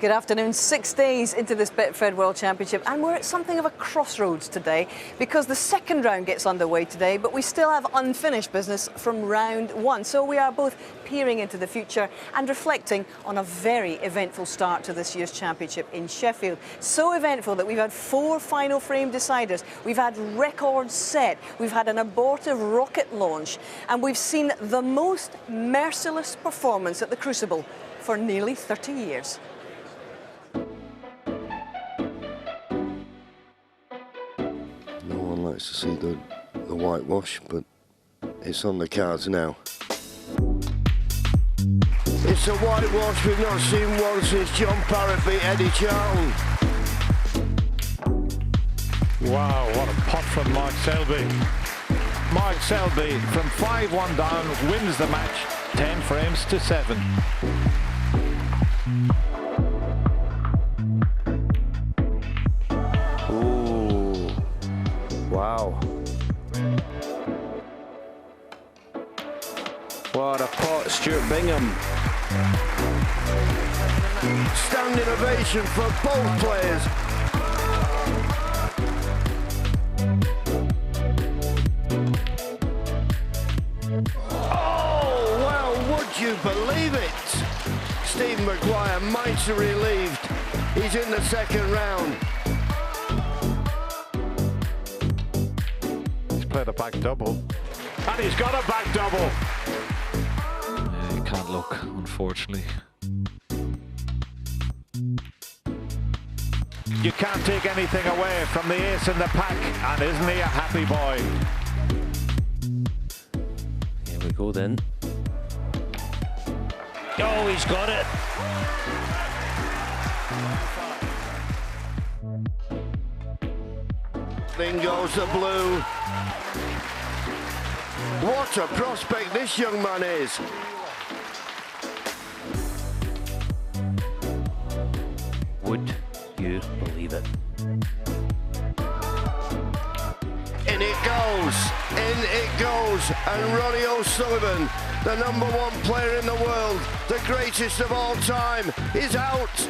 Good afternoon. 6 days into this Betfred World Championship, and we're at something of a crossroads today because the second round gets underway today, but we still have unfinished business from round one. So we are both peering into the future and reflecting on a very eventful start to this year's championship in Sheffield. So eventful that we've had 4 final frame deciders, we've had records set, we've had an abortive rocket launch, and we've seen the most merciless performance at the Crucible for nearly 30 years. To see the whitewash, but it's on the cards now. It's a whitewash we've not seen one since John Parrott beat Eddie Charlton. Wow, what a pot from Mark Selby. Mark Selby from 5-1 down wins the match 10 frames to 7. Wow. What a pot, Stuart Bingham. Standing ovation for both players. Oh, well, would you believe it? Stephen Maguire mighty relieved. He's in the second round. Played a back double, and he's got a back double. Yeah, you can't look, unfortunately. You can't take anything away from the ace in the pack, and isn't he a happy boy? Here we go then. Oh, he's got it. Then goes the blue. What a prospect this young man is. Would you believe it? In it goes, in it goes, and Ronnie O'Sullivan, the #1 player in the world, the greatest of all time, is out.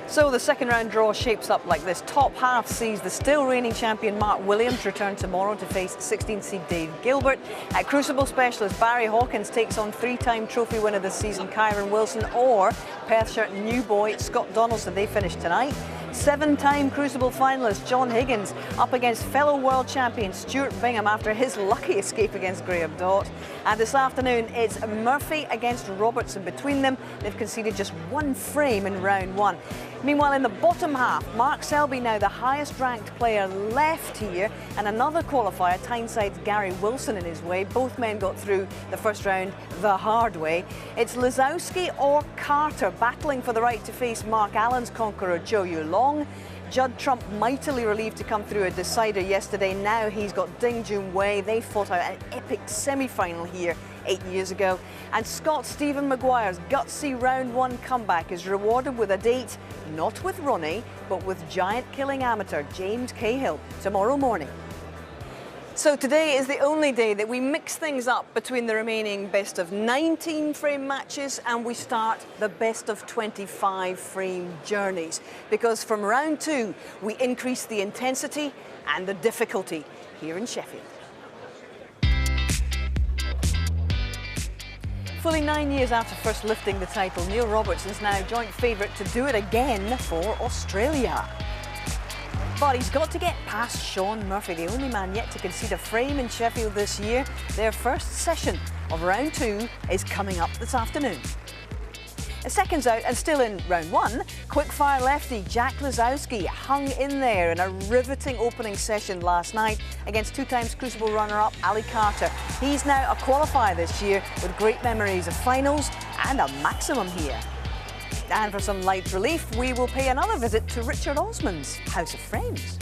So the second round draw shapes up like this. Top half sees the still reigning champion Mark Williams return tomorrow to face 16th seed Dave Gilbert. At Crucible specialist Barry Hawkins takes on 3-time trophy winner this season Kyron Wilson, or Perthshire new boy Scott Donaldson. They finish tonight. 7-time Crucible finalist John Higgins up against fellow world champion Stuart Bingham after his lucky escape against Graham Dott. And this afternoon it's Murphy against Robertson. Between them, they've conceded just 1 frame in round 1. Meanwhile, in the bottom half, Mark Selby now the highest ranked player left here, and another qualifier, Tyneside's Gary Wilson in his way. Both men got through the first round the hard way. It's Lisowski or Carter battling for the right to face Mark Allen's conqueror Zhou Yulong. Judd Trump mightily relieved to come through a decider yesterday. Now he's got Ding Junhui. They fought out an epic semi-final here 8 years ago. And Scott Stephen Maguire's gutsy round 1 comeback is rewarded with a date, not with Ronnie, but with giant-killing amateur James Cahill tomorrow morning. So today is the only day that we mix things up between the remaining best of 19 frame matches and we start the best of 25 frame journeys. Because from round 2, we increase the intensity and the difficulty here in Sheffield. Fully 9 years after first lifting the title, Neil Robertson's now joint favourite to do it again for Australia. But he's got to get past Shaun Murphy, the only man yet to concede a frame in Sheffield this year. Their first session of round 2 is coming up this afternoon. A seconds out and still in round 1, quick-fire lefty Jack Lisowski hung in there in a riveting opening session last night against 2-times Crucible runner-up Ali Carter. He's now a qualifier this year with great memories of finals and a maximum here. And for some light relief, we will pay another visit to Richard Osman's House of Frames.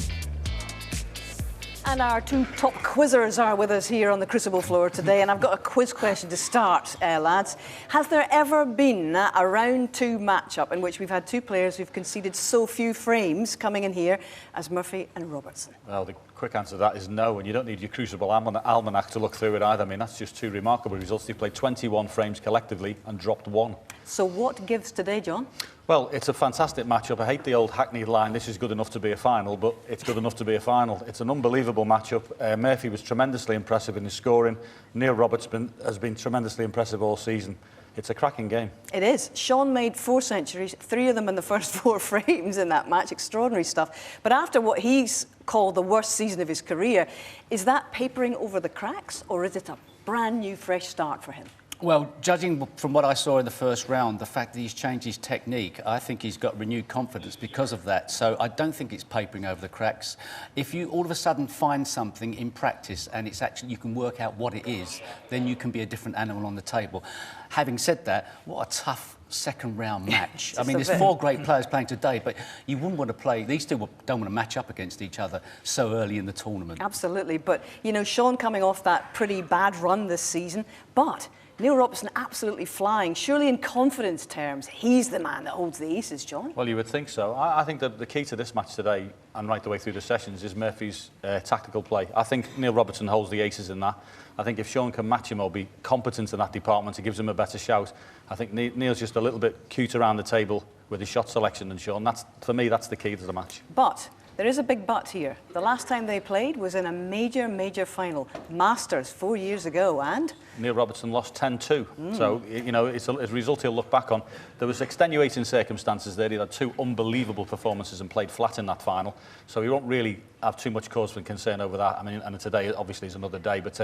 And our two top quizzers are with us here on the Crucible floor today, and I've got a quiz question to start, lads. Has there ever been a round 2 matchup in which we've had two players who've conceded so few frames coming in here as Murphy and Robertson? Well, the quick answer to that is no, and you don't need your Crucible almanac to look through it either. I mean, that's just two remarkable results. They've played 21 frames collectively and dropped 1. So what gives today, John? Well, it's a fantastic matchup. I hate the old hackneyed line, this is good enough to be a final, but it's good enough to be a final. It's an unbelievable matchup. Murphy was tremendously impressive in his scoring. Neil Robertson has been tremendously impressive all season. It's a cracking game. It is. Sean made 4 centuries, 3 of them in the first 4 frames in that match. Extraordinary stuff. But after what he's called the worst season of his career, is that papering over the cracks, or is it a brand new, fresh start for him? Well, judging from what I saw in the first round, the fact that he's changed his technique, I think he's got renewed confidence because of that. So I don't think it's papering over the cracks. If you all of a sudden find something in practice and it's actually you can work out what it is, then you can be a different animal on the table. Having said that, what a tough second round match. I mean, there's 4 great players playing today, but you wouldn't want to play, these two don't want to match up against each other so early in the tournament. Absolutely, but, you know, Sean coming off that pretty bad run this season, but Neil Robertson absolutely flying. Surely in confidence terms, he's the man that holds the aces, John. Well, you would think so. I think that the key to this match today, and right the way through the sessions, is Murphy's tactical play. I think Neil Robertson holds the aces in that. I think if Sean can match him or be competent in that department, it gives him a better shout. I think Neil's just a little bit cute around the table with his shot selection than Sean. For me, that's the key to the match. But there is a big but here. The last time they played was in a major, major final. Masters 4 years ago, and Neil Robertson lost 10-2. So, you know, it's a result he'll look back on. There was extenuating circumstances there. He had 2 unbelievable performances and played flat in that final. So he won't really have too much cause for concern over that. I mean, and today obviously is another day, but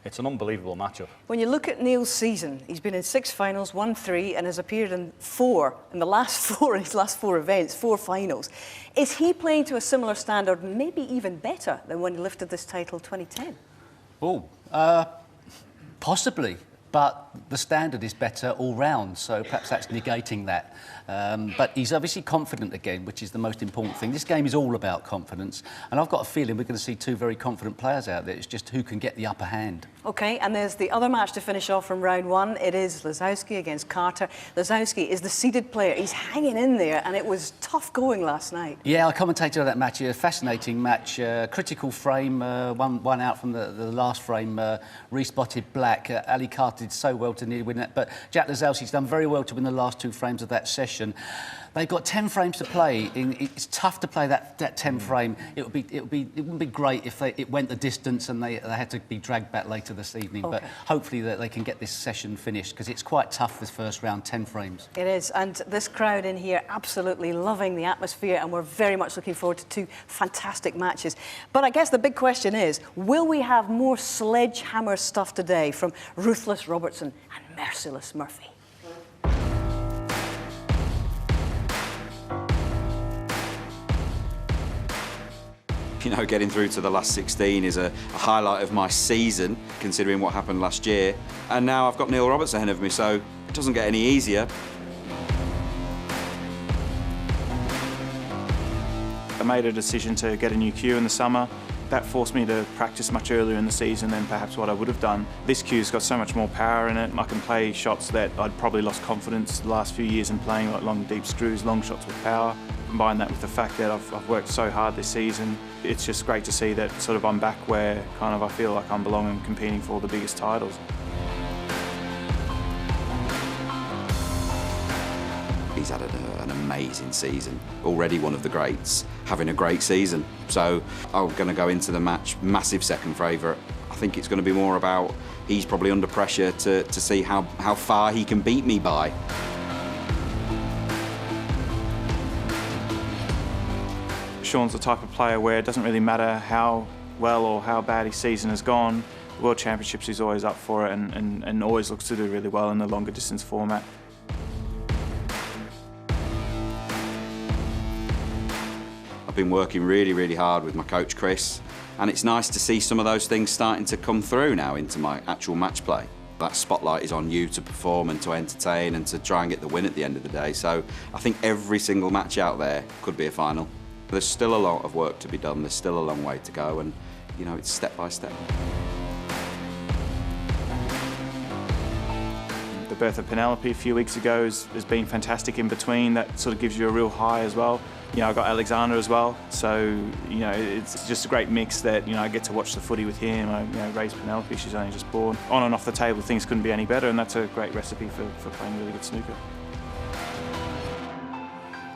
it's an unbelievable matchup. When you look at Neil's season, he's been in 6 finals, won 3, and has appeared in 4, in the last 4, his last 4 events, 4 finals. Is he playing to a similar standard, maybe even better than when he lifted this title 2010? Oh, possibly, but the standard is better all round, so perhaps that's negating that. But he's obviously confident again, which is the most important thing. This game is all about confidence, and I've got a feeling we're going to see 2 very confident players out there. It's just who can get the upper hand. OK, and there's the other match to finish off from round 1. It is Lisowski against Carter. Lisowski is the seeded player. He's hanging in there, and it was tough going last night. Yeah, I commentated on that match. A fascinating match. Critical frame, one out from the last frame. Respotted black. Ali Carter did so well to nearly win that, but Jack Lisowski's done very well to win the last 2 frames of that session. They've got 10 frames to play. It's tough to play that 10 frame. It wouldn't be great if it went the distance and they had to be dragged back later this evening. Okay. But hopefully that they can get this session finished, because it's quite tough this first round, 10 frames. It is, and this crowd in here absolutely loving the atmosphere, and we're very much looking forward to 2 fantastic matches. But I guess the big question is, will we have more sledgehammer stuff today from ruthless Robertson and merciless Murphy? You know, getting through to the last 16 is a highlight of my season, considering what happened last year. And now I've got Neil Robertson ahead of me, so it doesn't get any easier. I made a decision to get a new cue in the summer. That forced me to practice much earlier in the season than perhaps what I would have done. This cue's got so much more power in it. I can play shots that I'd probably lost confidence the last few years in playing, like long deep screws, long shots with power. Combine that with the fact that I've worked so hard this season, it's just great to see that sort of I'm back where kind of I feel like I'm belonging, competing for all the biggest titles. He's had an amazing season, already one of the greats, having a great season. So I'm going to go into the match massive second favourite. I think it's going to be more about he's probably under pressure to see how far he can beat me by. Sean's the type of player where it doesn't really matter how well or how bad his season has gone. The World Championships, he's always up for it and always looks to do really well in the longer distance format. I've been working really, really hard with my coach, Chris, and it's nice to see some of those things starting to come through now into my actual match play. that spotlight is on you to perform and to entertain and to try and get the win at the end of the day. So I think every single match out there could be a final. There's still a lot of work to be done, there's still a long way to go, and you know, it's step by step. The birth of Penelope a few weeks ago has been fantastic in between. That sort of gives you a real high as well. You know, I got Alexander as well, so you know, it's just a great mix that, you know, I get to watch the footy with him. I, you know, raised Penelope, she's only just born. On and off the table, things couldn't be any better, and that's a great recipe for playing really good snooker.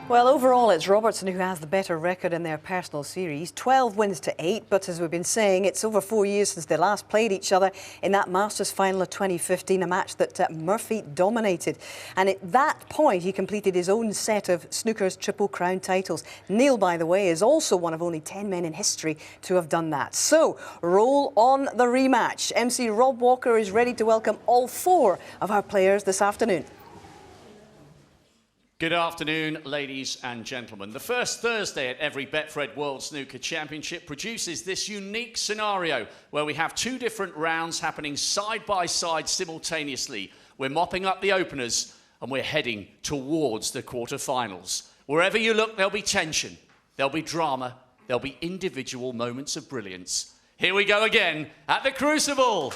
Well, overall, it's Robertson who has the better record in their personal series, 12 wins to 8. But as we've been saying, it's over 4 years since they last played each other in that Masters final of 2015, a match that Murphy dominated. And at that point, he completed his own set of snooker's Triple Crown titles. Neil, by the way, is also one of only 10 men in history to have done that. So, roll on the rematch. MC Rob Walker is ready to welcome all 4 of our players this afternoon. Good afternoon, ladies and gentlemen. The first Thursday at every Betfred World Snooker Championship produces this unique scenario where we have 2 different rounds happening side by side simultaneously. We're mopping up the openers and we're heading towards the quarterfinals. Wherever you look, there'll be tension, there'll be drama, there'll be individual moments of brilliance. Here we go again at the Crucible.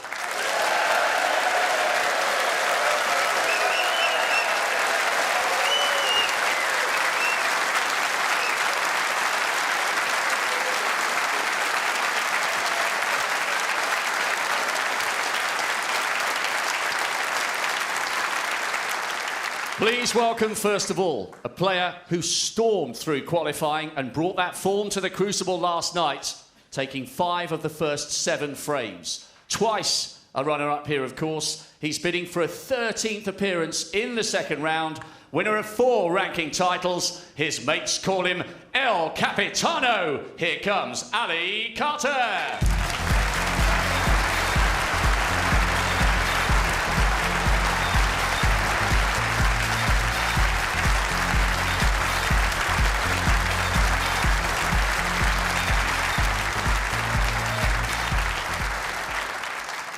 Please welcome, first of all, a player who stormed through qualifying and brought that form to the Crucible last night, taking 5 of the first 7 frames. Twice a runner-up here, of course. He's bidding for a 13th appearance in the second round. Winner of 4 ranking titles. His mates call him El Capitano. Here comes Ali Carter.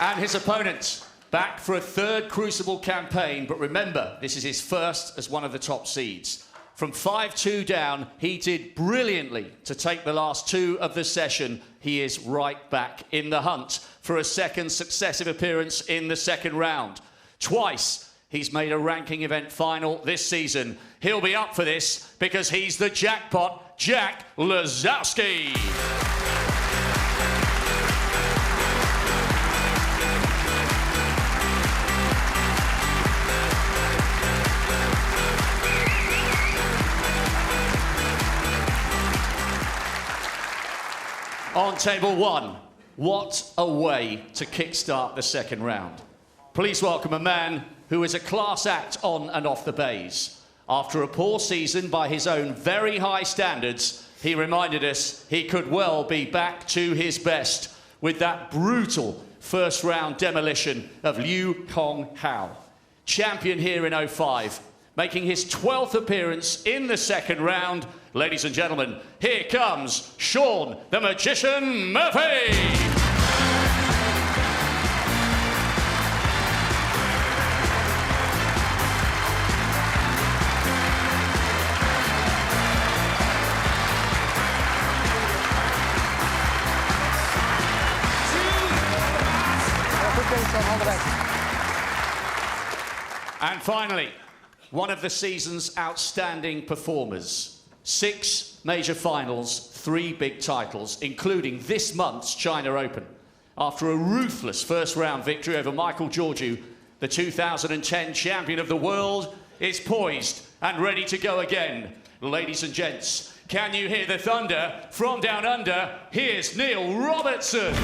And his opponent, back for a 3rd Crucible campaign, but remember, this is his first as one of the top seeds. From 5-2 down, he did brilliantly to take the last 2 of the session. He is right back in the hunt for a 2nd successive appearance in the second round. Twice he's made a ranking event final this season. He'll be up for this because he's the jackpot, Jack Lisowski. On table 1, what a way to kickstart the second round. Please welcome a man who is a class act on and off the bays. After a poor season by his own very high standards, he reminded us he could well be back to his best with that brutal first round demolition of Liu Kong Hao. Champion here in 05, making his 12th appearance in the second round. Ladies and gentlemen, here comes Sean the Magician Murphy. And finally, one of the season's outstanding performers. 6 major finals, 3 big titles, including this month's China Open. After a ruthless first round victory over Michael Georgiou, the 2010 champion of the world is poised and ready to go again. Ladies and gents, can you hear the thunder from down under? Here's Neil Robertson.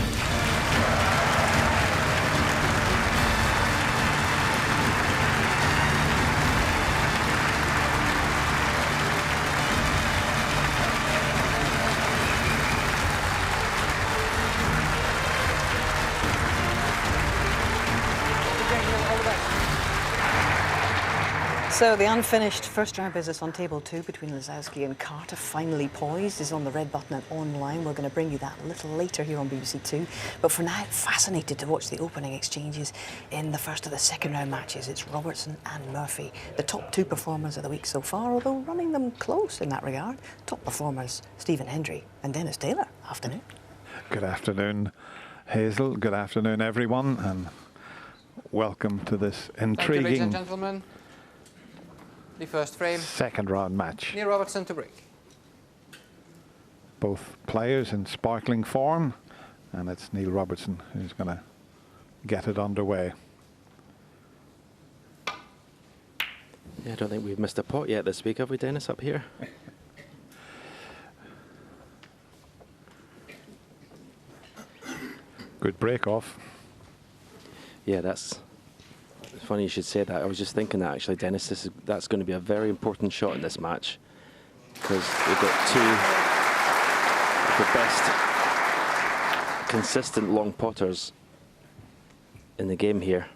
So the unfinished first round business on table 2 between Lisowski and Carter, finally poised, is on the red button and online. We're going to bring you that a little later here on BBC Two. But for now, fascinated to watch the opening exchanges in the first of the second round matches. It's Robertson and Murphy, the top 2 performers of the week so far, although running them close in that regard. Top performers, Stephen Hendry and Dennis Taylor. Afternoon. Good afternoon, Hazel. Good afternoon, everyone, and welcome to this intriguing, thank you, ladies and gentlemen. The first frame. Second round match. Neil Robertson to break. Both players in sparkling form, and it's Neil Robertson who's going to get it underway. Yeah, I don't think we've missed a pot yet this week, have we, Dennis, up here? Good break off. Yeah, that's funny you should say that. I was just thinking that actually, Dennis, that's going to be a very important shot in this match, because we've got 2 of the best consistent long potters in the game here.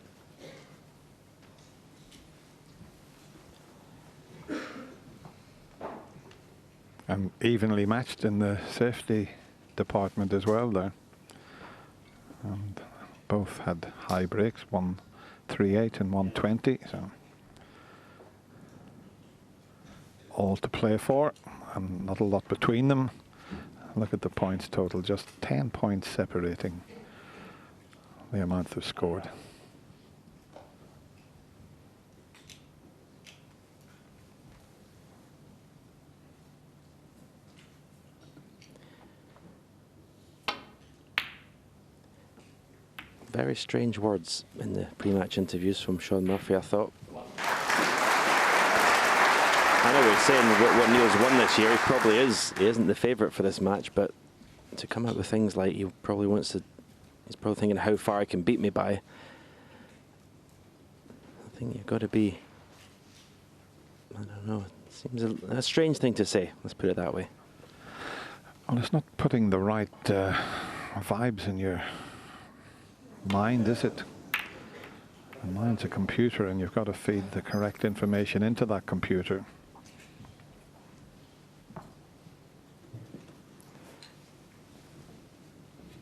And evenly matched in the safety department as well there. And both had high breaks, 138 and 120, so all to play for, and not a lot between them. Look at the points total, just 10 points separating the amount they've scored. Very strange words in the pre-match interviews from Sean Murphy, I thought. I know he's saying what Neil's won this year. He probably is. He isn't the favourite for this match, but to come out with things like he probably wants to, he's probably thinking how far he can beat me by. I think you've got to be, I don't know, it seems a strange thing to say, let's put it that way. Well, it's not putting the right vibes in your mind, is it? The mind's a computer, and you've got to feed the correct information into that computer.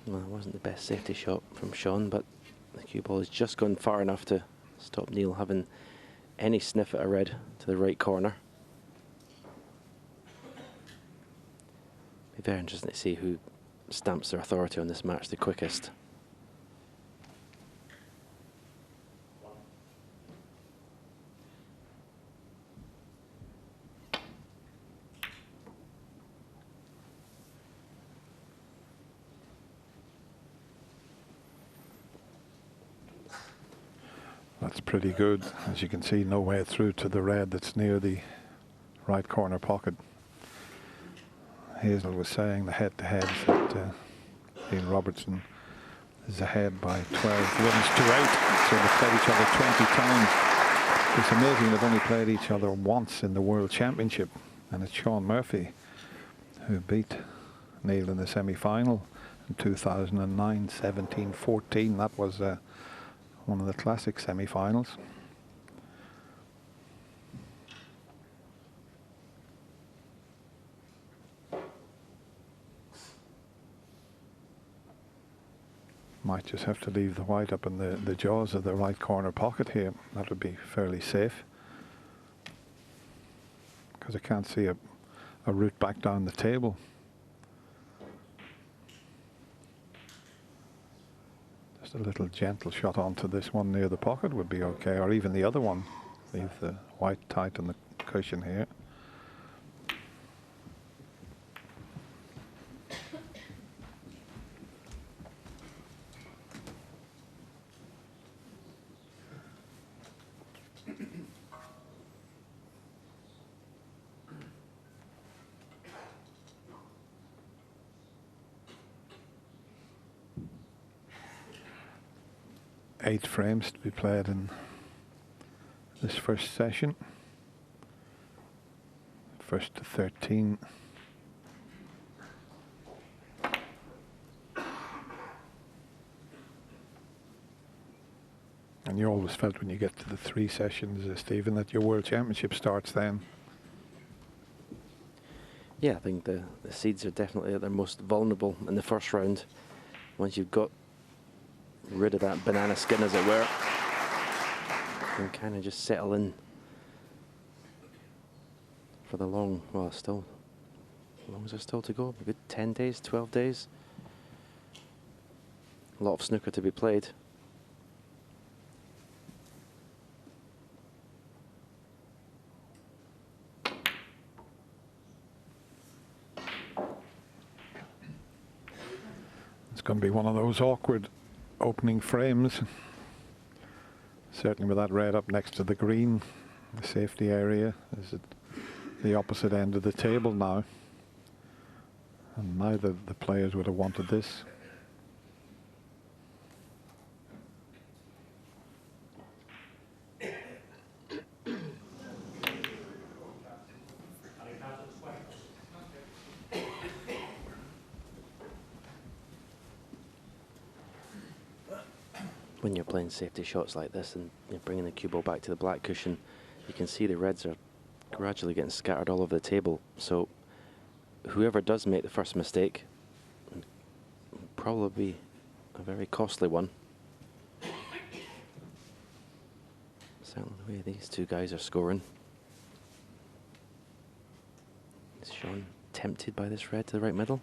Well, it wasn't the best safety shot from Sean, but the cue ball has just gone far enough to stop Neil having any sniff at a red to the right corner. Be very interesting to see who stamps their authority on this match the quickest. That's pretty good. As you can see, no way through to the red that's near the right corner pocket. Hazel was saying the head-to-heads that Neil Robertson is ahead by 12 wins to 8. So they've played each other 20 times. It's amazing they've only played each other once in the World Championship. And it's Sean Murphy who beat Neil in the semi-final in 2009, 17-14. That was one of the classic semi-finals. Might just have to leave the white up in the jaws of the right corner pocket here. That would be fairly safe, because I can't see a route back down the table. Just a little gentle shot onto this one near the pocket would be okay, or even the other one. Leave the white tight on the cushion here. Eight frames to be played in this first session. First to 13. And you always felt when you get to the 3 sessions, Stephen, that your World Championship starts then. Yeah, I think the seeds are definitely at their most vulnerable in the first round. Once you've got rid of that banana skin, as it were, you can kind of just settle in for the long, well, still, how long is there still to go? A good 10 days, 12 days? A lot of snooker to be played. It's going to be one of those awkward opening frames. Certainly with that red up next to the green, the safety area is at the opposite end of the table now. And neither of the players would have wanted this. When you're playing safety shots like this and you're bringing the cue ball back to the black cushion, you can see the reds are gradually getting scattered all over the table. So whoever does make the first mistake will probably be a very costly one. Certainly the way these two guys are scoring. Is Sean tempted by this red to the right middle?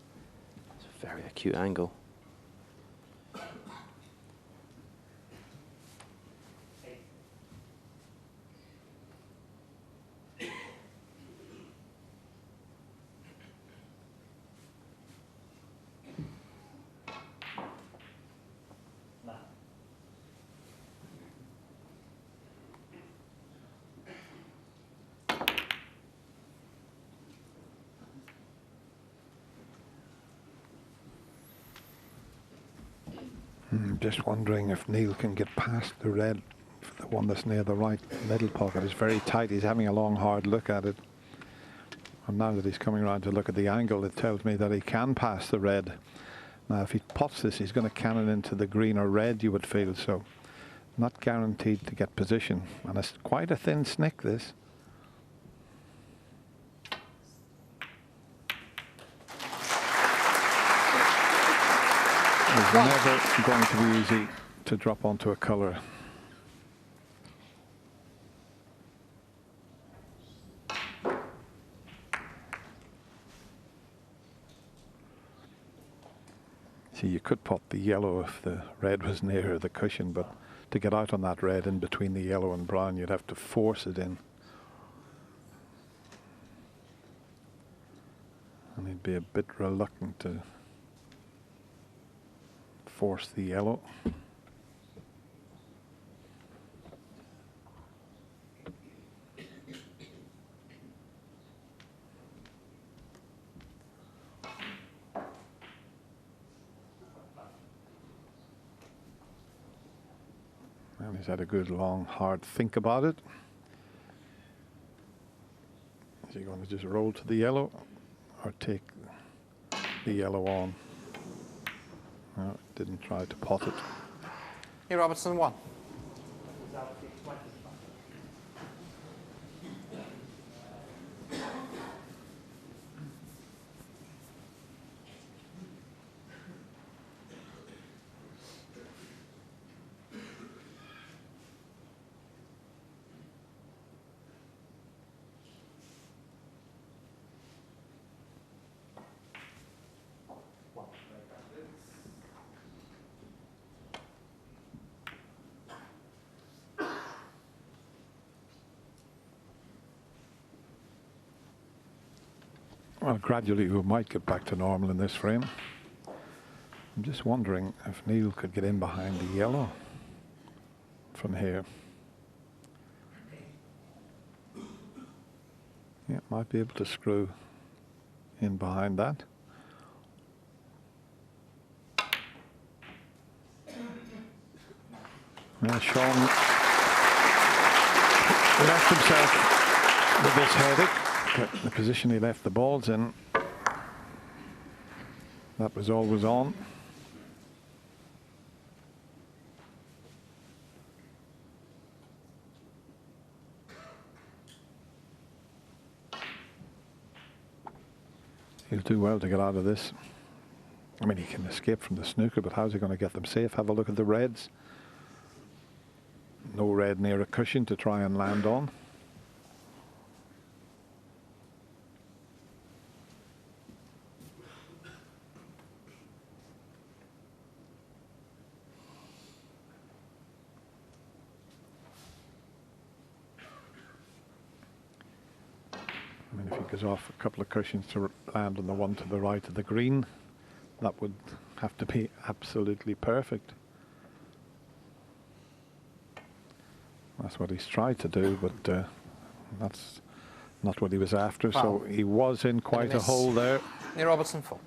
It's a very acute angle. Just wondering if Neil can get past the red, the one that's near the right middle pocket. It's very tight. He's having a long, hard look at it. And now that he's coming around to look at the angle, it tells me that he can pass the red. Now, if he pots this, he's going to cannon into the green or red, you would feel. So, not guaranteed to get position. And it's quite a thin snick, this. It's never going to be easy to drop onto a colour. See, you could pot the yellow if the red was near the cushion, but to get out on that red in between the yellow and brown, you'd have to force it in. And he'd be a bit reluctant to force the yellow. And he's had a good long hard think about it. Is he going to just roll to the yellow or take the yellow on? No, didn't try to pot it. Here, Robertson, 1. Well, gradually we might get back to normal in this frame. I'm just wondering if Neil could get in behind the yellow from here. Yeah, might be able to screw in behind that. Well, Sean left himself with this headache. The position he left the balls in, that was always on. He'll do well to get out of this. I mean, he can escape from the snooker, but how's he going to get them safe? Have a look at the reds. No red near a cushion to try and land on. I mean, if he goes off a couple of cushions to land on the one to the right of the green, that would have to be absolutely perfect. That's what he's tried to do, but that's not what he was after. So he was in quite a hole there. Neil Robertson full.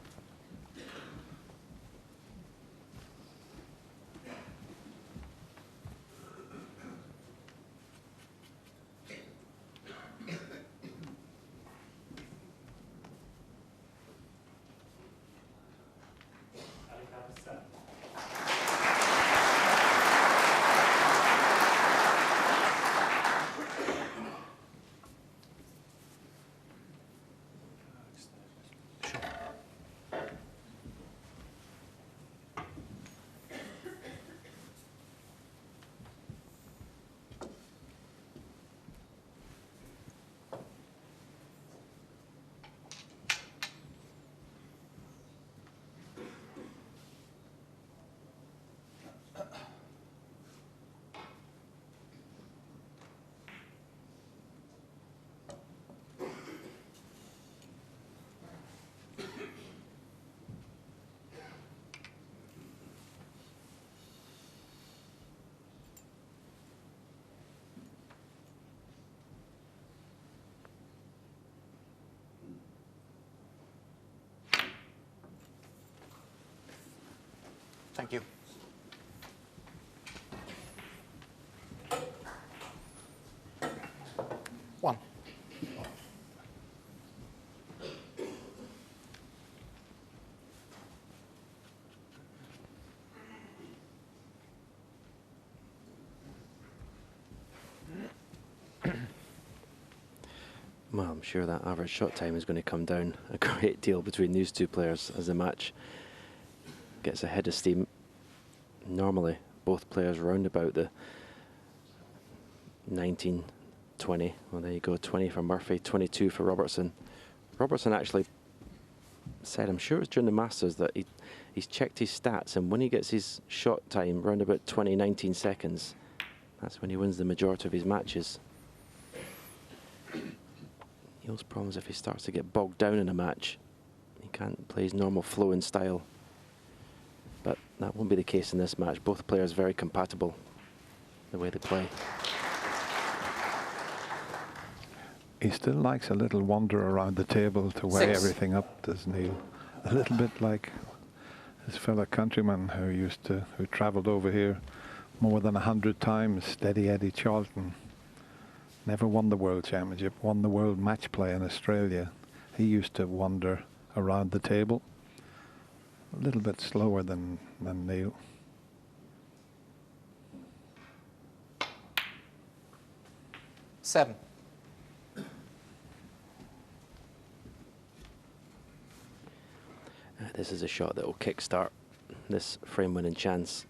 Thank you. One. Well, I'm sure that average shot time is going to come down a great deal between these two players as the match gets ahead of steam. Normally, both players round about the 19, 20. Well, there you go, 20 for Murphy, 22 for Robertson. Robertson actually said, I'm sure it was during the Masters, that he's checked his stats, and when he gets his shot time round about 20, 19 seconds, that's when he wins the majority of his matches. Neil's problem is if he starts to get bogged down in a match, he can't play his normal flow and style. But that won't be the case in this match. Both players very compatible, the way they play. He still likes a little wander around the table to weigh everything up, does Neil? A little bit like his fellow countryman who travelled over here more than 100 times, Steady Eddie Charlton. Never won the World Championship, won the World Match Play in Australia. He used to wander around the table. A little bit slower than Neil. Seven. This is a shot that will kickstart this frame winning chance.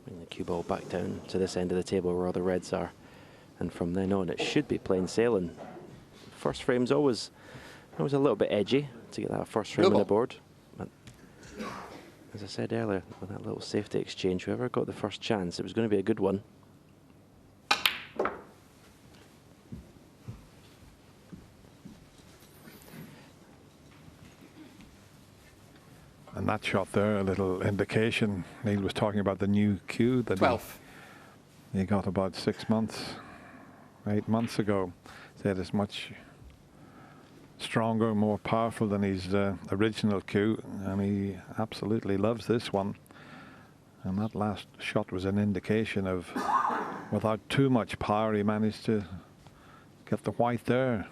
Bring the cue ball back down to this end of the table where all the reds are. And from then on, it should be plain sailing. First frame's always a little bit edgy to get that first frame on the board. But as I said earlier, with that little safety exchange, whoever got the first chance, it was going to be a good one. And that shot there, a little indication. Neil was talking about the new cue that 12. He got about 6 months, 8 months ago. Said it's much stronger, more powerful than his original cue, and he absolutely loves this one. And that last shot was an indication of, without too much power, he managed to get the white there.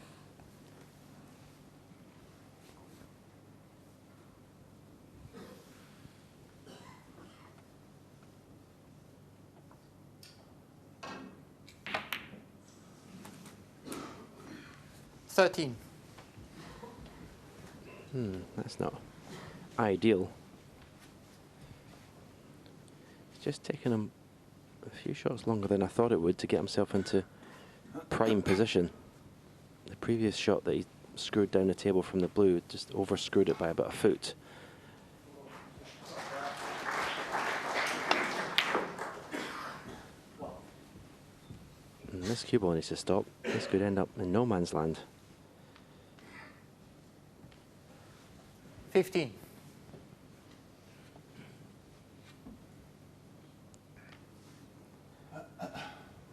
That's not ideal. It's just taken him a few shots longer than I thought it would to get himself into prime position. The previous shot that he screwed down the table from the blue just over-screwed it by about a foot. And this cue ball needs to stop. This could end up in no man's land. 15.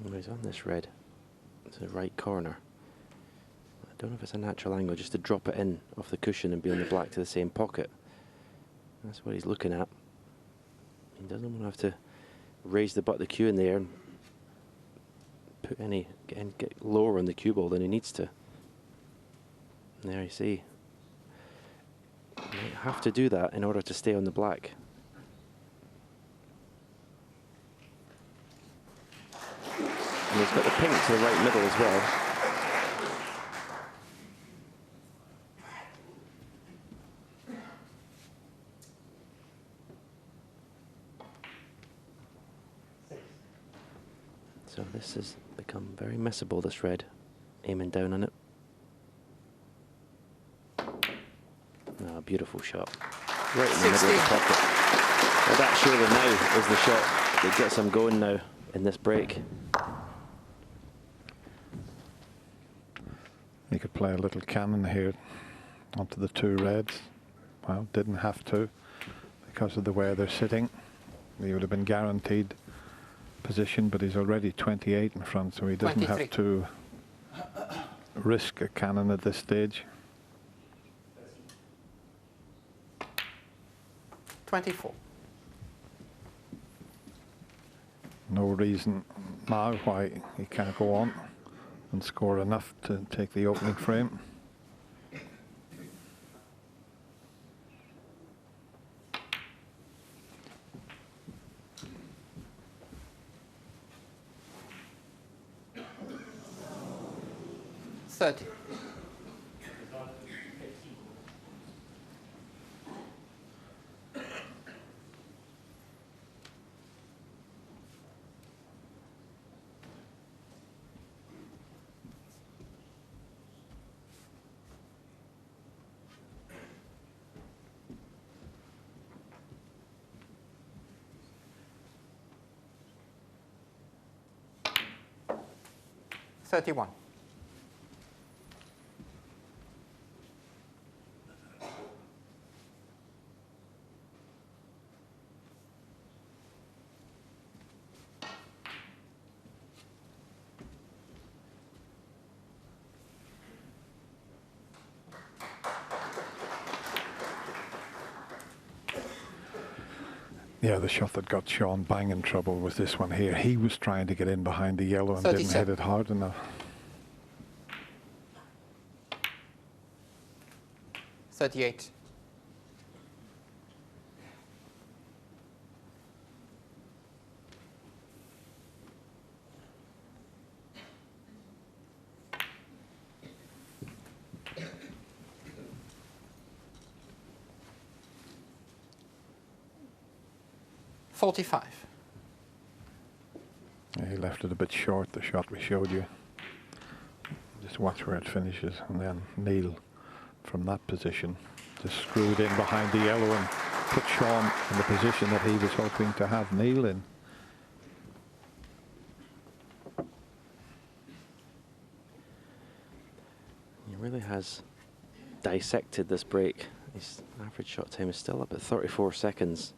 Well, he's on this red to the right corner. I don't know if it's a natural angle just to drop it in off the cushion and be on the black to the same pocket. That's what he's looking at. He doesn't want to have to raise the butt of the cue in the air and put get lower on the cue ball than he needs to. And there you see. You might have to do that in order to stay on the black. And he's got the pink to the right middle as well. So this has become very missable, this red. Aiming down on it. Oh, beautiful shot. Right in the middle of the pocket. Well, that surely now is the shot that gets him going now in this break. He could play a little cannon here onto the two reds. Well, didn't have to because of the way they're sitting. He would have been guaranteed position, but he's already 28 in front, so he doesn't 23. have to risk a cannon at this stage. 24. No reason now why he can't go on and score enough to take the opening frame. $30. $31. Yeah, the shot that got Sean bang in trouble was this one here. He was trying to get in behind the yellow and didn't hit it hard enough. 38. $45. Yeah, he left it a bit short, the shot we showed you. Just watch where it finishes, and then Neil from that position just screwed in behind the yellow and put Sean in the position that he was hoping to have Neil in. He really has dissected this break. His average shot time is still up at 34 seconds.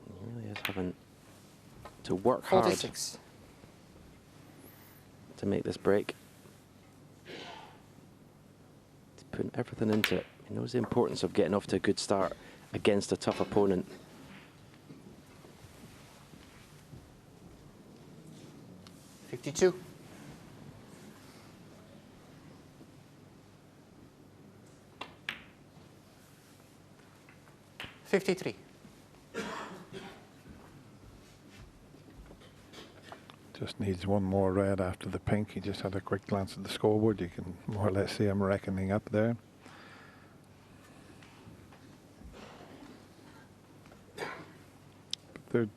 He really is having to work hard 46. to make this break. He's putting everything into it. He knows the importance of getting off to a good start against a tough opponent. $52. $53. Just needs one more red after the pink. He just had a quick glance at the scoreboard. You can more or less see him reckoning up there. they're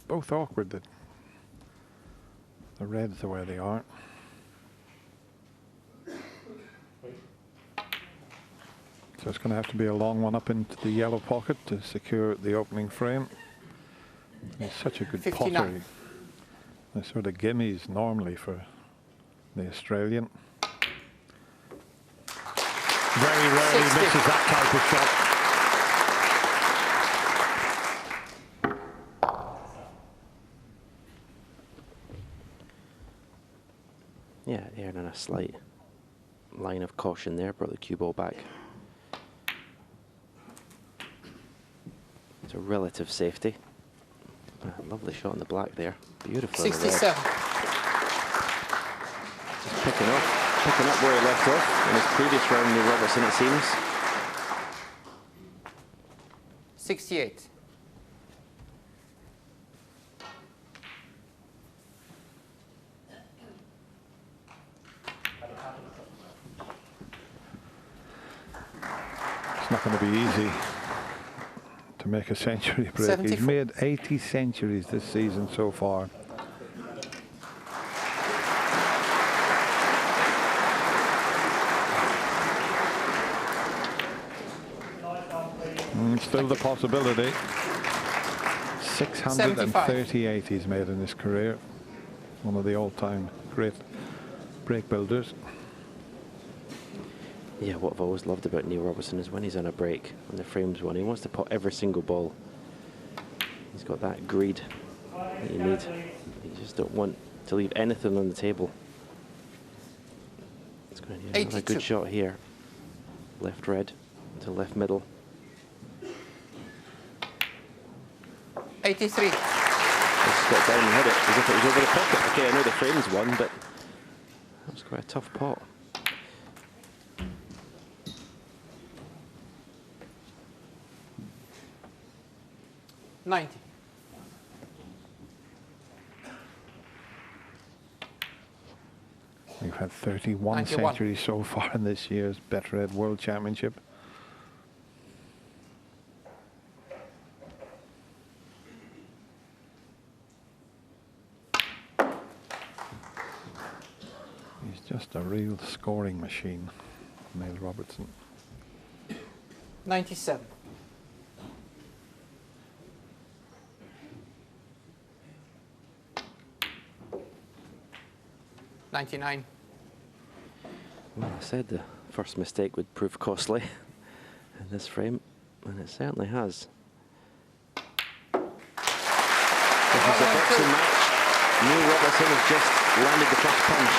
both awkward that the red's the way they are. So it's going to have to be a long one up into the yellow pocket to secure the opening frame. He's such a good 59. potter. The sort of gimmies normally for the Australian. Very rarely 60. misses that type of shot. Yeah, erring on a slight line of caution there, brought the cue ball back. It's a relative safety. Lovely shot in the black there. Beautiful. 67. Just picking up where he left off in his previous round with Robertson, it seems. 68. It's not going to be easy to make a century break. 74. He's made 80 centuries this season so far. Still the possibility. 638 he's made in his career. One of the all-time great break builders. Yeah, what I've always loved about Neil Robertson is when he's on a break, when the frame's won, he wants to pot every single ball. He's got that greed that you need. You just don't want to leave anything on the table. It's going to be another 82. good shot here. Left red to left middle. 83. Just got down and hit it as if it was over the pocket. Okay, I know the frame's won, but that was quite a tough pot. We've had 31 91. centuries so far in this year's Betfred World Championship. He's just a real scoring machine, Neil Robertson. 97. $99. Well, I said the first mistake would prove costly in this frame, and it certainly has. This is a boxing match. Neil Robertson has just landed the first punch.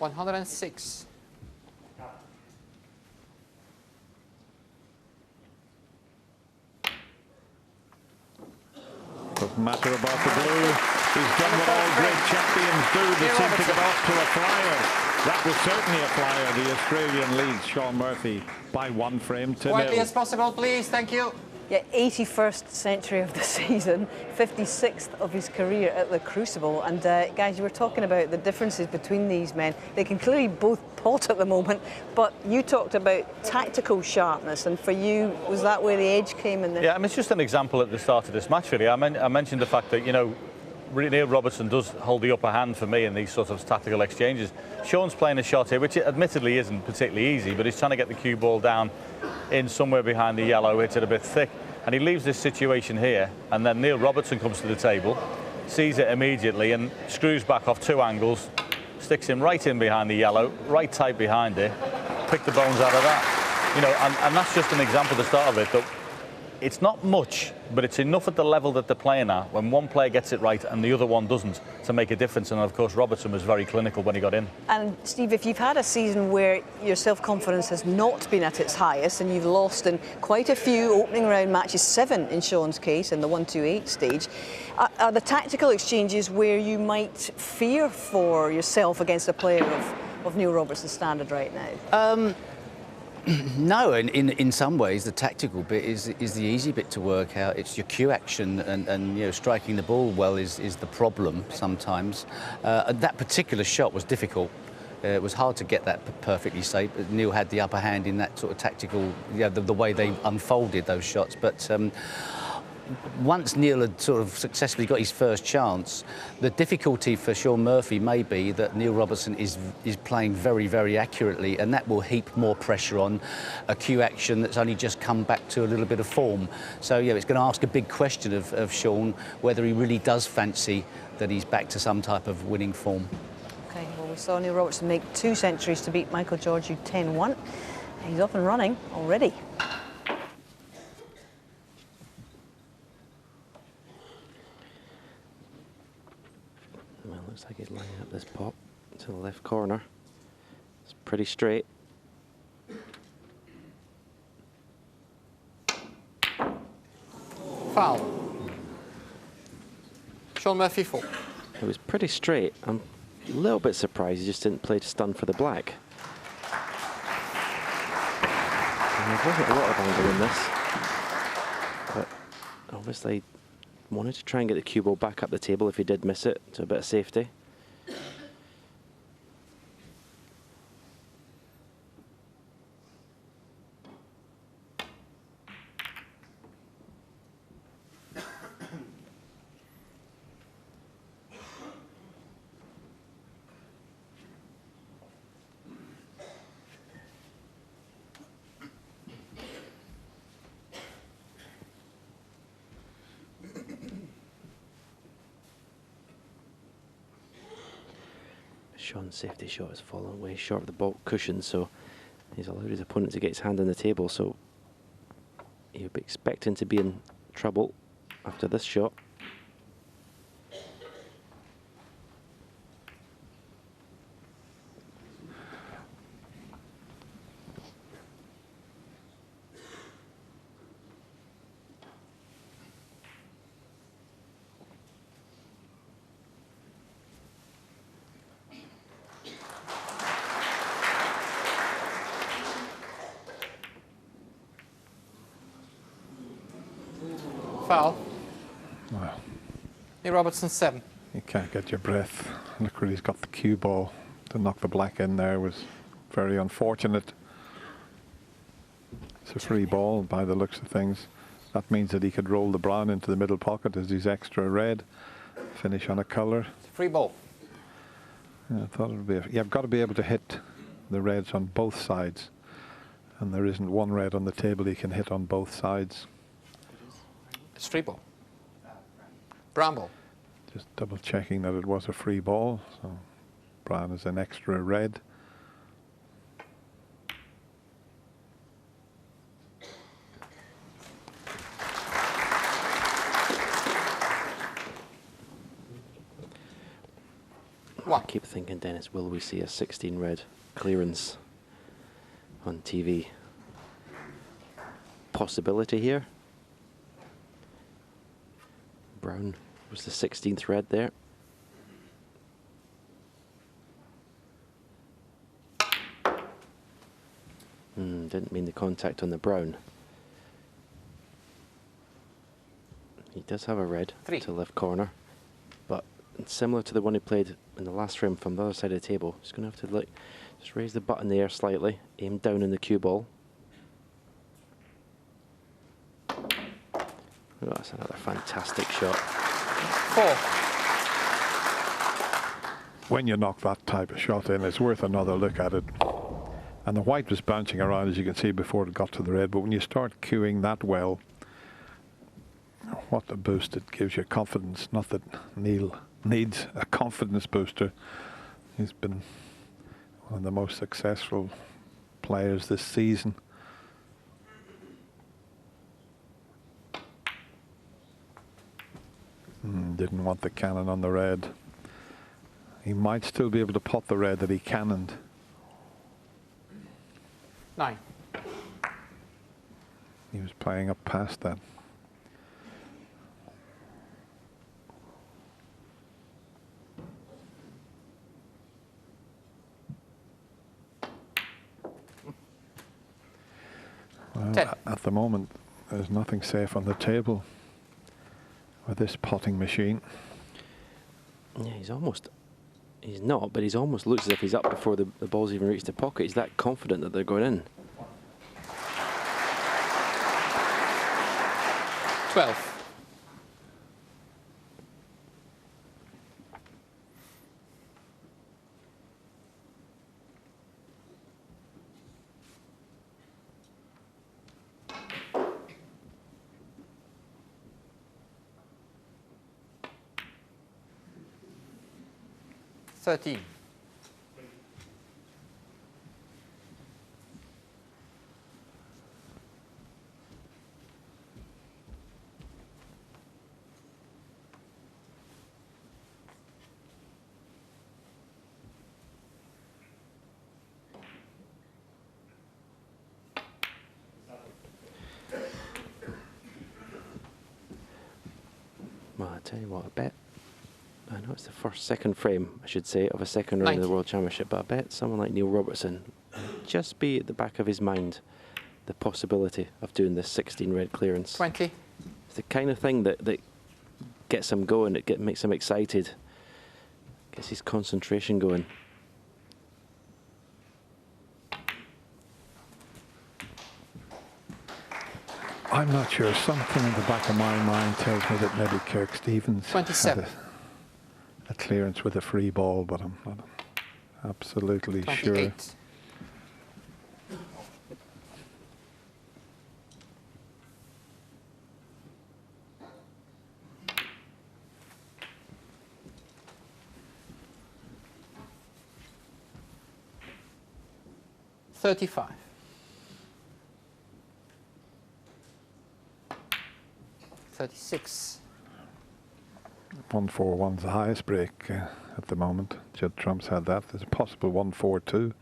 $106. Doesn't matter about the blue. He's done what all great champions do. They seem to get off to a flyer. That was certainly a flyer. The Australian leads Sean Murphy by 1 frame to Quietly 0. as possible, please. Thank you. Yeah, 81st century of the season, 56th of his career at the Crucible. And guys, you were talking about the differences between these men. They can clearly both pot at the moment, but you talked about tactical sharpness, and for you, was that where the edge came in? Yeah, I mean, it's just an example at the start of this match, really. I mentioned the fact that, you know, Neil Robertson does hold the upper hand for me in these sorts of tactical exchanges. Sean's playing a shot here, which admittedly isn't particularly easy, but he's trying to get the cue ball down in somewhere behind the yellow, hits it a bit thick, and he leaves this situation here, and then Neil Robertson comes to the table, sees it immediately and screws back off 2 angles, sticks him right in behind the yellow, right tight behind it, pick the bones out of that. You know, and that's just an example at the start of it, that it's not much, but it's enough at the level that they're playing at when one player gets it right and the other one doesn't to make a difference. And of course, Robertson was very clinical when he got in. And Steve, if you've had a season where your self-confidence has not been at its highest and you've lost in quite a few opening round matches, 7 in Sean's case in the 1-2-8 stage, are the tactical exchanges where you might fear for yourself against a player of Neil Robertson's standard right now? No, in some ways the tactical bit is the easy bit to work out. It's your cue action and you know, striking the ball well is the problem sometimes. That particular shot was difficult It was hard to get that perfectly safe, but Neil had the upper hand in that sort of tactical, the way they unfolded those shots. But once Neil had sort of successfully got his first chance, the difficulty for Shaun Murphy may be that Neil Robertson is playing very, very accurately, and that will heap more pressure on a cue action that's only just come back to a little bit of form. So, yeah, it's going to ask a big question of Shaun, whether he really does fancy that he's back to some type of winning form. OK, well, we saw Neil Robertson make 2 centuries to beat Michael Georgiou 10-1. He's up and running already. Well, looks like he's lining up this pop to the left corner. It's pretty straight. Foul. Shaun Murphy 4. It was pretty straight. I'm a little bit surprised he just didn't play to stun for the black. And there wasn't a lot of angle in this, but obviously wanted to try and get the cue ball back up the table if he did miss it, to a bit of safety. Shaun's safety shot has fallen way short of the baulk cushion, so he's allowed his opponent to get his hand on the table, so he'll be expecting to be in trouble after this shot. Foul. Well, Neil Robertson 7. you can't get your breath. Look where he's got the cue ball. To knock the black in there was very unfortunate. It's a free ball by the looks of things. That means that he could roll the brown into the middle pocket as his extra red. Finish on a colour. Free ball. Yeah, I thought it would be. You've got to be able to hit the reds on both sides. And there isn't one red on the table he can hit on both sides. It's free ball. Brown ball. Just double checking that it was a free ball. So brown is an extra red. I keep thinking, Dennis, will we see a 16 red clearance on TV? Possibility here. Brown was the 16th red there. Didn't mean the contact on the brown. He does have a red to the left corner, but similar to the one he played in the last frame from the other side of the table. He's going to have to just raise the button there slightly, aim down in the cue ball. Oh, that's another fantastic shot. 4. When you knock that type of shot in, it's worth another look at it. And the white was bouncing around, as you can see, before it got to the red. But when you start cueing that well, what a boost it gives you. Confidence. Not that Neil needs a confidence booster. He's been one of the most successful players this season. Didn't want the cannon on the red. He might still be able to pot the red that he cannoned. 9. He was playing up past that. Well, 10. At the moment, there's nothing safe on the table with this potting machine. Yeah, he's almost He's not, but he's almost looks as if he's up before the ball's even reached the pocket. He's that confident that they're going in. 12. $13. Well, I tell you what, I bet. I know it's the second frame, I should say, of a second round of the World Championship, but I bet someone like Neil Robertson just be at the back of his mind the possibility of doing this 16 red clearance. 20. It's the kind of thing that gets him going, makes him excited, gets his concentration going. I'm not sure. Something in the back of my mind tells me that maybe Kirk Stevens 27. had a clearance with a free ball, but I'm not absolutely 28. sure. $35. 36. 1-4-1's the highest break at the moment. Judd Trump's had that. There's a possible 1-4-2.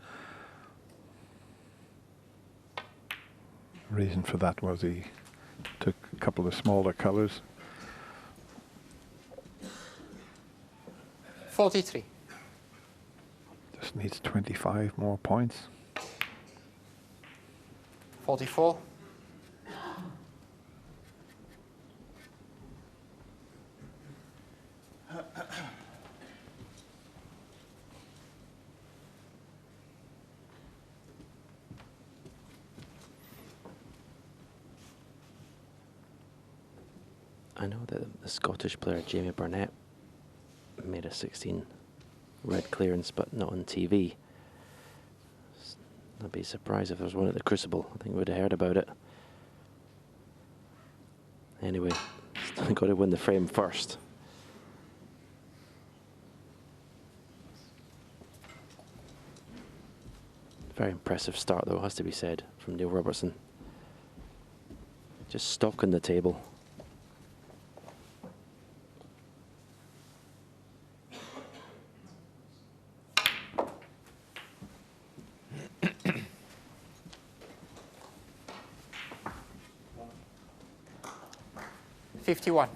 Reason for that was he took a couple of smaller colours. 43. Just needs 25 more points. 44. I know that the Scottish player Jamie Burnett made a 16 red clearance, but not on TV. I'd be surprised if there was one at the Crucible. I think we would have heard about it. Anyway, still got to win the frame first. Very impressive start, though, has to be said, from Neil Robertson. Just stalking the table. $51.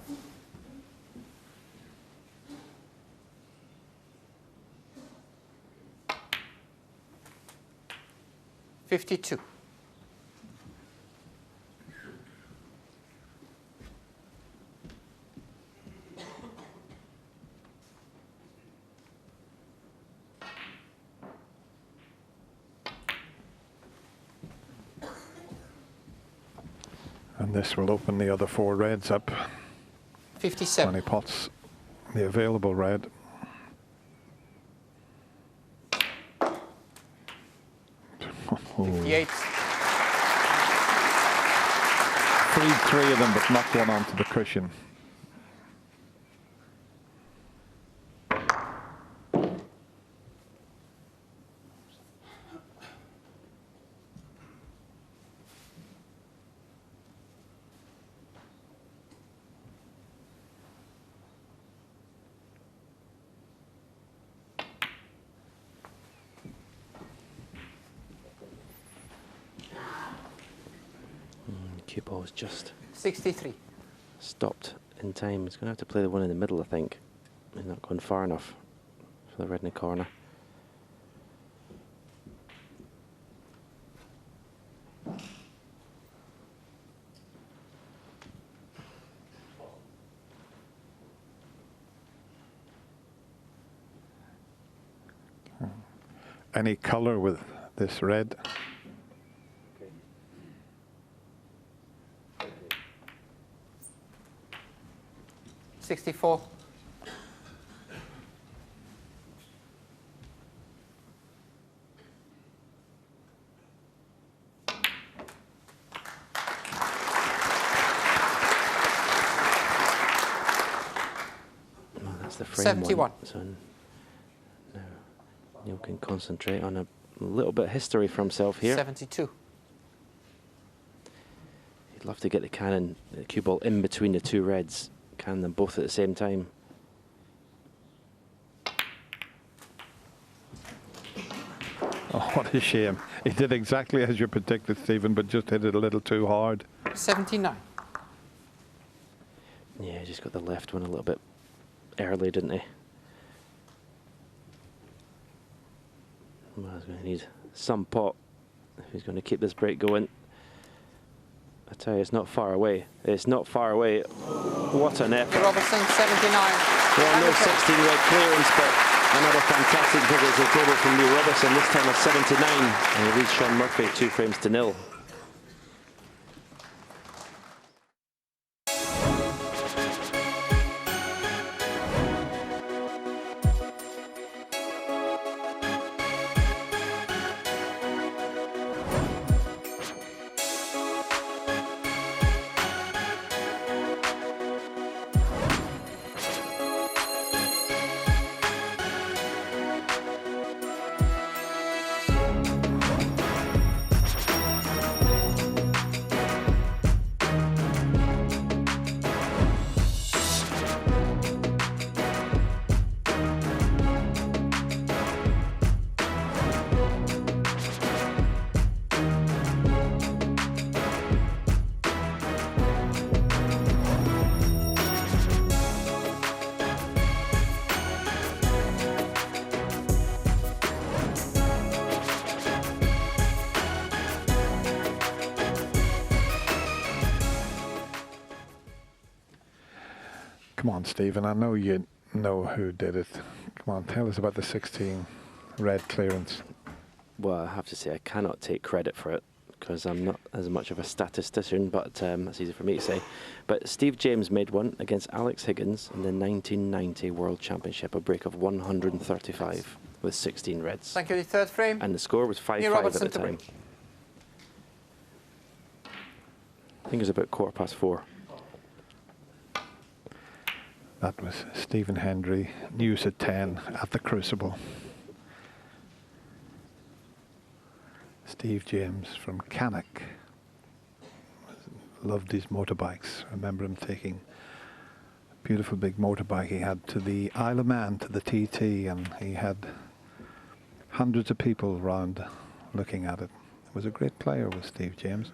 52. And this will open the other 4 reds up. 57. 20 pots, the available red. Oh. 58. Freed 3 of them, but knocked one onto the cushion. Cue ball's just 63. stopped in time. He's going to have to play the one in the middle, I think. He's not going far enough for the red in the corner. any color with this red. 64. That's the frame 71. one. So now Neil can concentrate on a little bit of history for himself here. 72. He'd love to get the cue ball in between the two reds, cannon them both at the same time. Oh, what a shame. He did exactly as you predicted, Stephen, but just hit it a little too hard. 79. Yeah, he just got the left one a little bit early, didn't he? Well, he's going to need some pot if he's going to keep this break going. I tell you, it's not far away. It's not far away. What an effort. Robertson, 79. Well, no 16 red clearance, but another fantastic visit to the table from Neil Robertson, this time a 79. And he leads Sean Murphy 2-0. Come on, Stephen, I know you know who did it. Come on, tell us about the 16 red clearance. Well, I have to say I cannot take credit for it because I'm not as much of a statistician, but that's easy for me to say. But Steve James made one against Alex Higgins in the 1990 World Championship, a break of 135 with 16 reds. Thank you. The third frame. And the score was 5-5 at the time. I think it was about 4:15. That was Stephen Hendry, news at 10 at the Crucible. Steve James from Cannock. Loved his motorbikes. I remember him taking a beautiful big motorbike he had to the Isle of Man, to the TT, and he had hundreds of people around looking at it. He was a great player, was Steve James.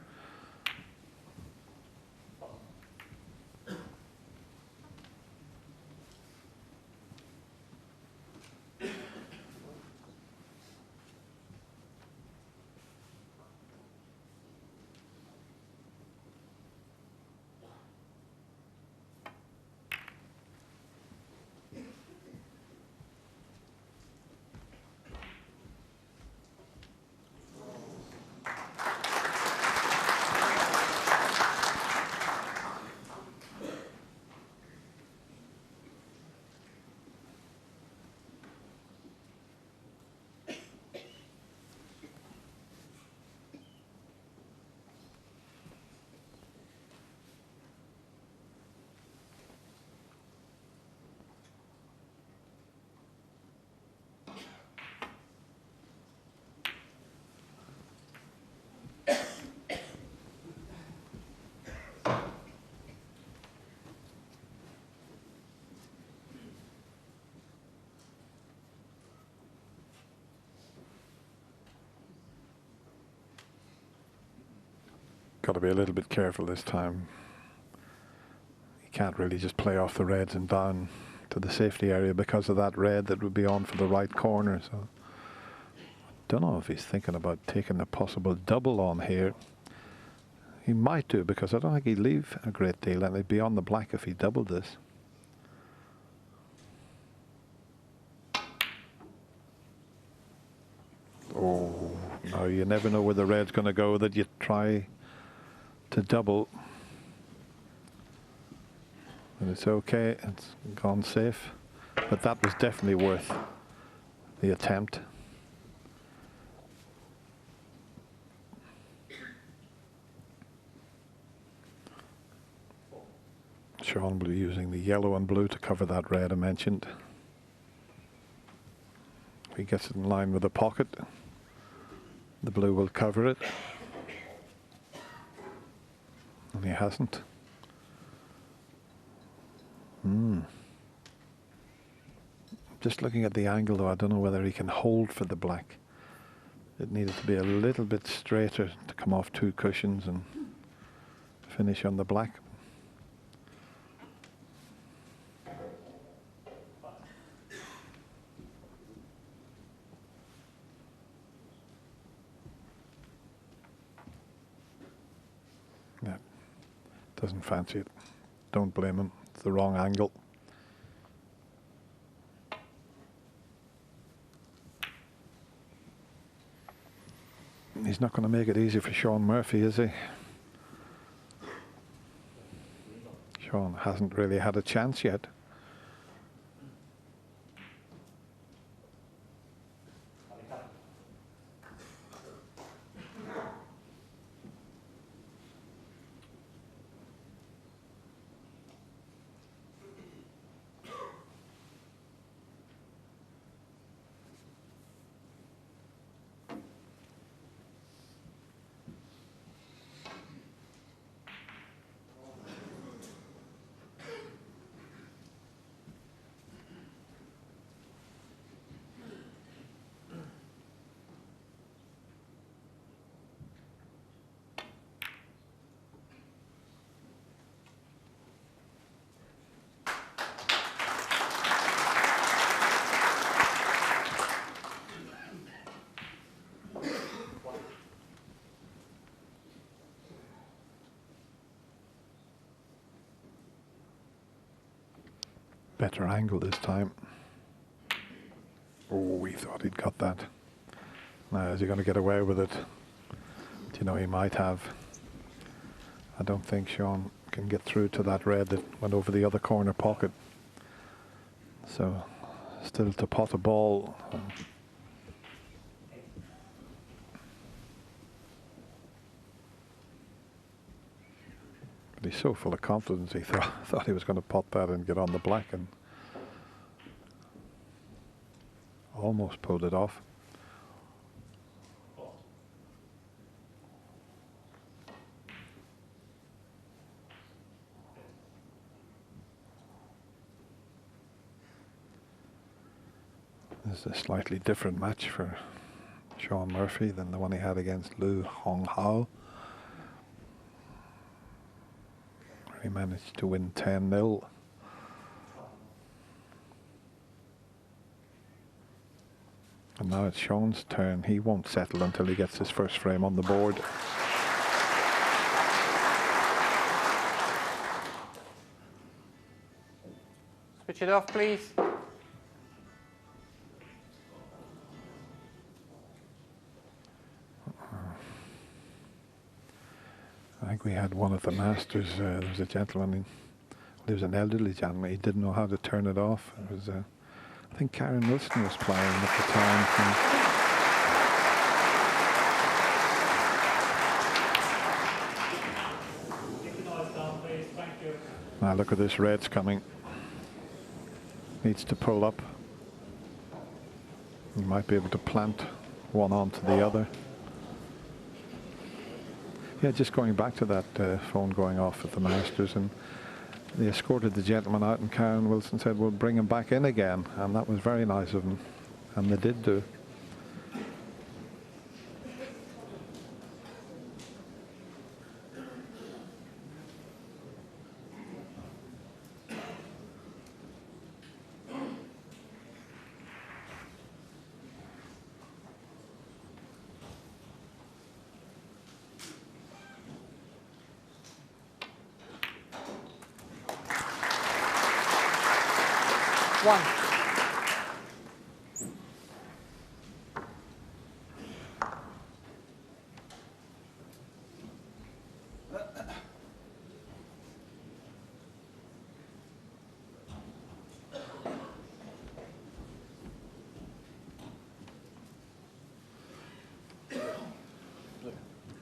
Got to be a little bit careful this time. You can't really just play off the reds and down to the safety area because of that red that would be on for the right corner. So I don't know if he's thinking about taking a possible double on here. He might do, because I don't think he'd leave a great deal and he'd be on the black if he doubled this. Oh, no, you never know where the red's going to go, that you try to double. And it's okay, it's gone safe. But that was definitely worth the attempt. Sean will be using the yellow and blue to cover that red I mentioned. If he gets it in line with the pocket, the blue will cover it. And he hasn't. Just looking at the angle though, I don't know whether he can hold for the black. It needed to be a little bit straighter to come off 2 cushions and finish on the black. Yeah, doesn't fancy it. Don't blame him. It's the wrong angle. He's not going to make it easy for Sean Murphy, is he? Sean hasn't really had a chance yet. Better angle this time. Oh, he thought he'd got that. Now, is he going to get away with it? Do you know, he might have. I don't think Sean can get through to that red that went over the other corner pocket. So, still to pot a ball. But he's so full of confidence, he thought he was going to pot that and get on the black, and almost pulled it off. This is a slightly different match for Sean Murphy than the one he had against Liu Honghao. He managed to win 10-0. And now it's Sean's turn. He won't settle until he gets his first frame on the board. Switch it off, please. I think we had one at the Masters. There was a gentleman, he was an elderly gentleman, he didn't know how to turn it off. It was, I think Karen Wilson was playing at the time. Now look at this, red's coming. Needs to pull up. He might be able to plant one onto the other. Yeah, just going back to that phone going off at the Masters, and they escorted the gentleman out, and Karen Wilson said, we'll bring him back in again, and that was very nice of them, and they did do.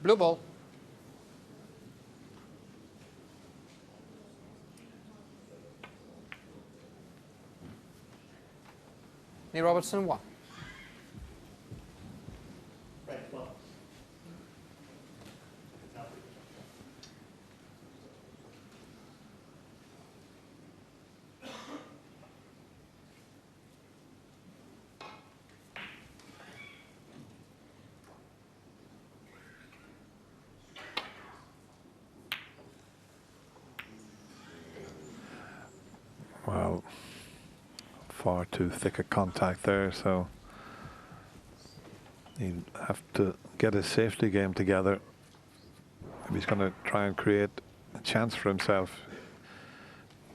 Blue ball. Neil Robertson, 1. Well, far too thick a contact there, so he'll have to get his safety game together if he's going to try and create a chance for himself.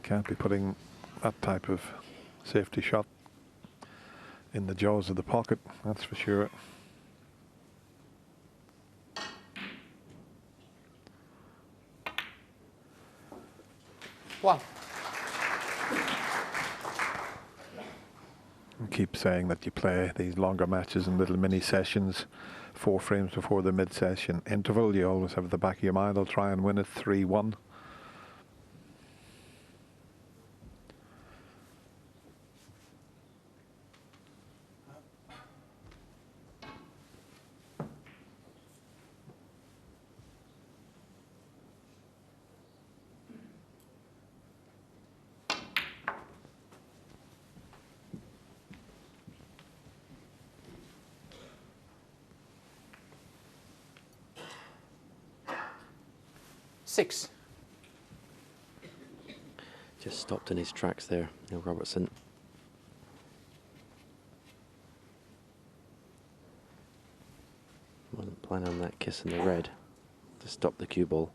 Can't be putting that type of safety shot in the jaws of the pocket, that's for sure. One. Keep saying that you play these longer matches in little mini sessions, 4 frames before the mid-session interval. You always have at the back of your mind, I'll try and win it 3-1. Six. Just stopped in his tracks there, Neil Robertson. Wasn't planning on that kiss in the red to stop the cue ball.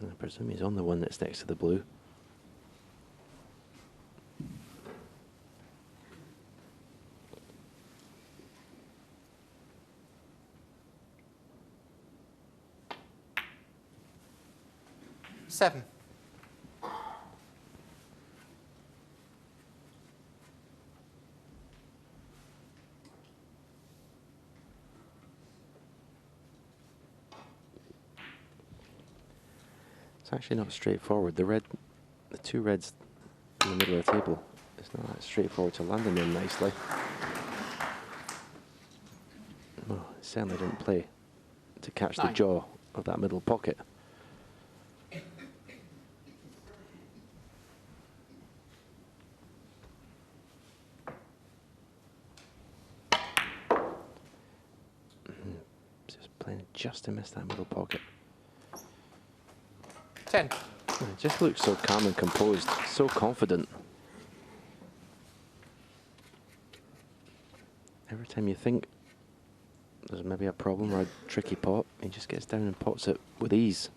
I presume he's on the one that's next to the blue. Seven. It's actually not straightforward. The two reds in the middle of the table, it's not that straightforward to land them in nicely. Well, it certainly didn't play to catch the jaw of that middle pocket. Just playing just to miss that middle pocket. 10. It just looks so calm and composed, so confident. Every time you think there's maybe a problem or a tricky pot, he just gets down and pots it with ease.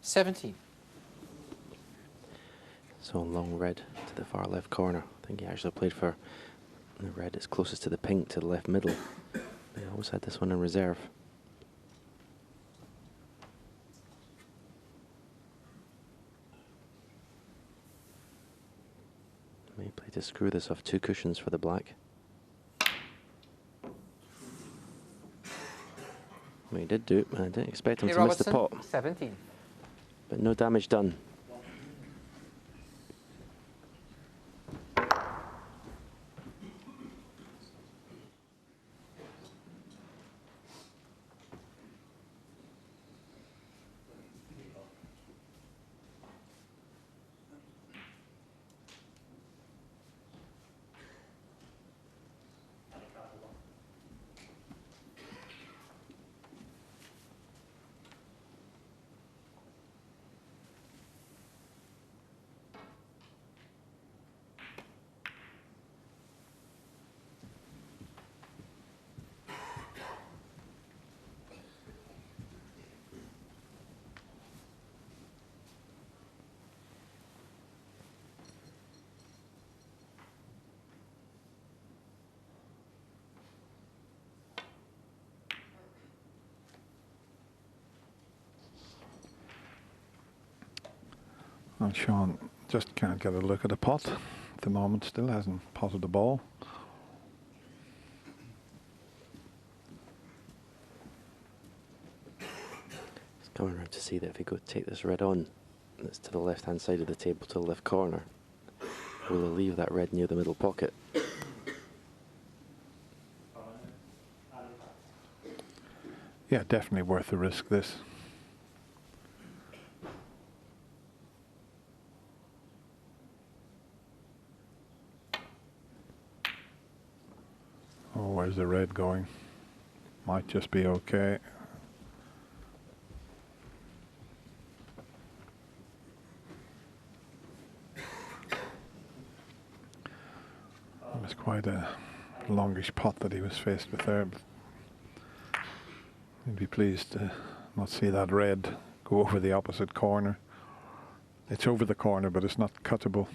$17. So long red to the far left corner. I think he actually played for the red that's closest to the pink to the left middle. He always had this one in reserve. May play to screw this off 2 cushions for the black. Well, he did do it, but I didn't expect him to miss the pot. 17. But no damage done. And Sean just can't get a look at the pot at the moment, still hasn't potted the ball. He's coming around to see that if he could take this red on, that's to the left-hand side of the table, to the left corner, will he leave that red near the middle pocket? Yeah, definitely worth the risk, this. Oh, where's the red going? Might just be okay. It was quite a longish pot that he was faced with there. But he'd be pleased to not see that red go over the opposite corner. It's over the corner, but it's not cuttable.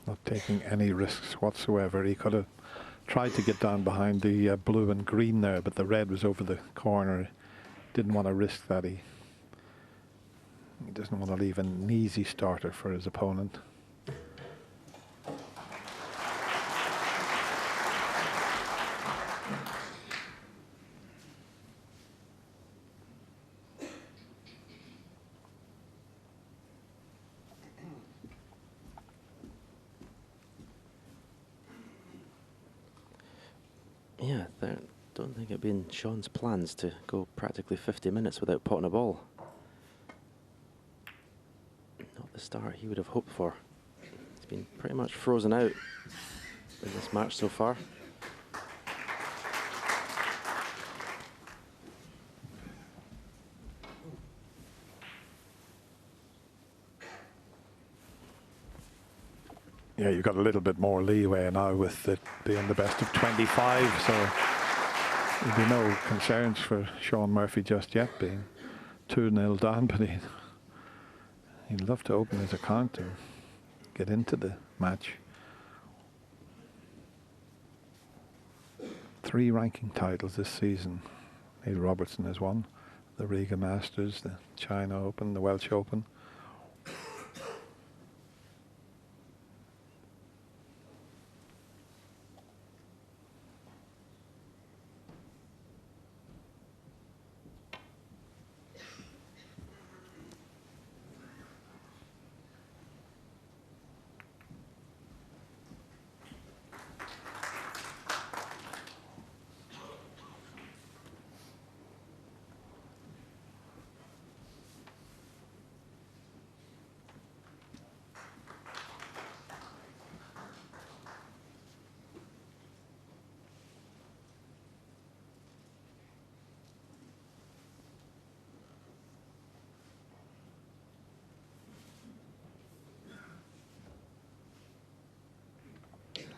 Not taking any risks whatsoever. He could have tried to get down behind the blue and green there, but the red was over the corner. Didn't want to risk that. He doesn't want to leave an easy starter for his opponent. Yeah, I don't think it'd been Sean's plans to go practically 50 minutes without potting a ball. Not the start he would have hoped for. He's been pretty much frozen out in this match so far. Yeah, you've got a little bit more leeway now with it being the best of 25, so there'll be no concerns for Sean Murphy just yet, being 2-0 down, but he'd love to open his account and get into the match. 3 ranking titles this season. Neil Robertson has won the Riga Masters, the China Open, the Welsh Open.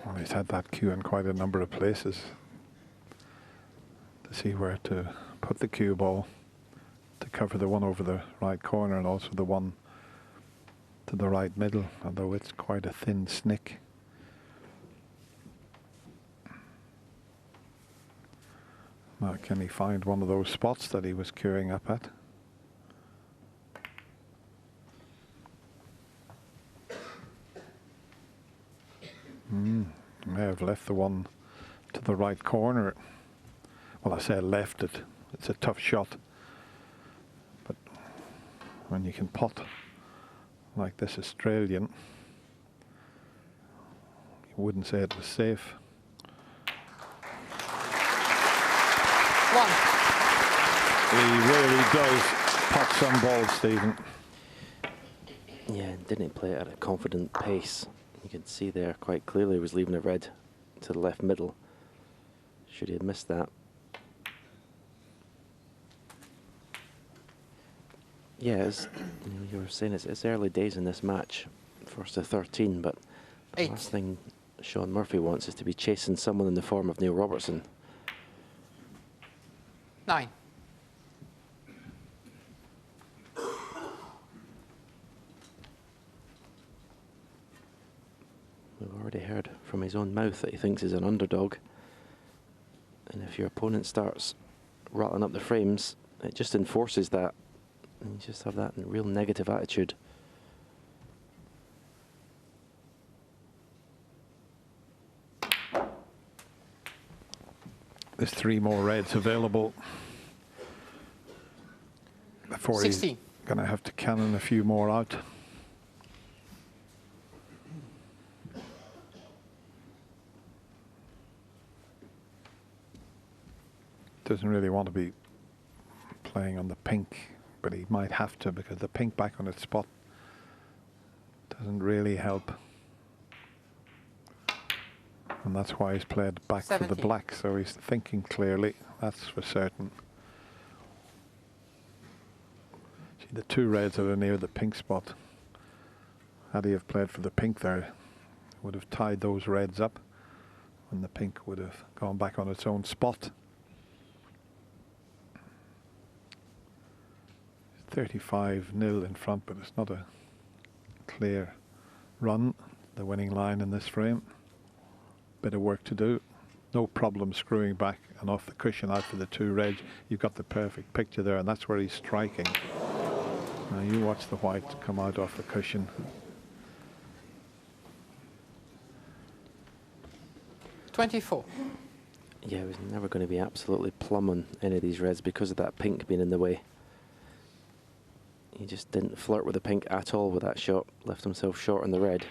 Well, he's had that cue in quite a number of places to see where to put the cue ball to cover the one over the right corner and also the one to the right middle, although it's quite a thin snick. Now, can he find one of those spots that he was queuing up at? May have left the one to the right corner. Well, I say left it. It's a tough shot. But when you can pot like this Australian, you wouldn't say it was safe. He really does pot some balls, Stephen. Yeah, didn't play it at a confident pace. You can see there quite clearly he was leaving it red to the left middle. Should he have missed that? Yeah, as you know, you were saying, it's early days in this match, first to 13, but the last thing Sean Murphy wants is to be chasing someone in the form of Neil Robertson. 9. We've already heard from his own mouth that he thinks he's an underdog. And if your opponent starts rattling up the frames, it just enforces that. And you just have that real negative attitude. There's 3 more reds available before 16. he's going to have to cannon a few more out. Doesn't really want to be playing on the pink, but he might have to, because the pink back on its spot doesn't really help. And that's why he's played back 17. for the black, so he's thinking clearly, that's for certain. See, the 2 reds that are near the pink spot, had he have played for the pink there, would have tied those reds up, and the pink would have gone back on its own spot. 35-0 in front, but it's not a clear run, the winning line in this frame. Bit of work to do. No problem screwing back and off the cushion out for the 2 reds. You've got the perfect picture there, and that's where he's striking. Now you watch the white come out off the cushion. 24. Yeah, he was never going to be absolutely plumb on any of these reds because of that pink being in the way. He just didn't flirt with the pink at all with that shot, left himself short on the red.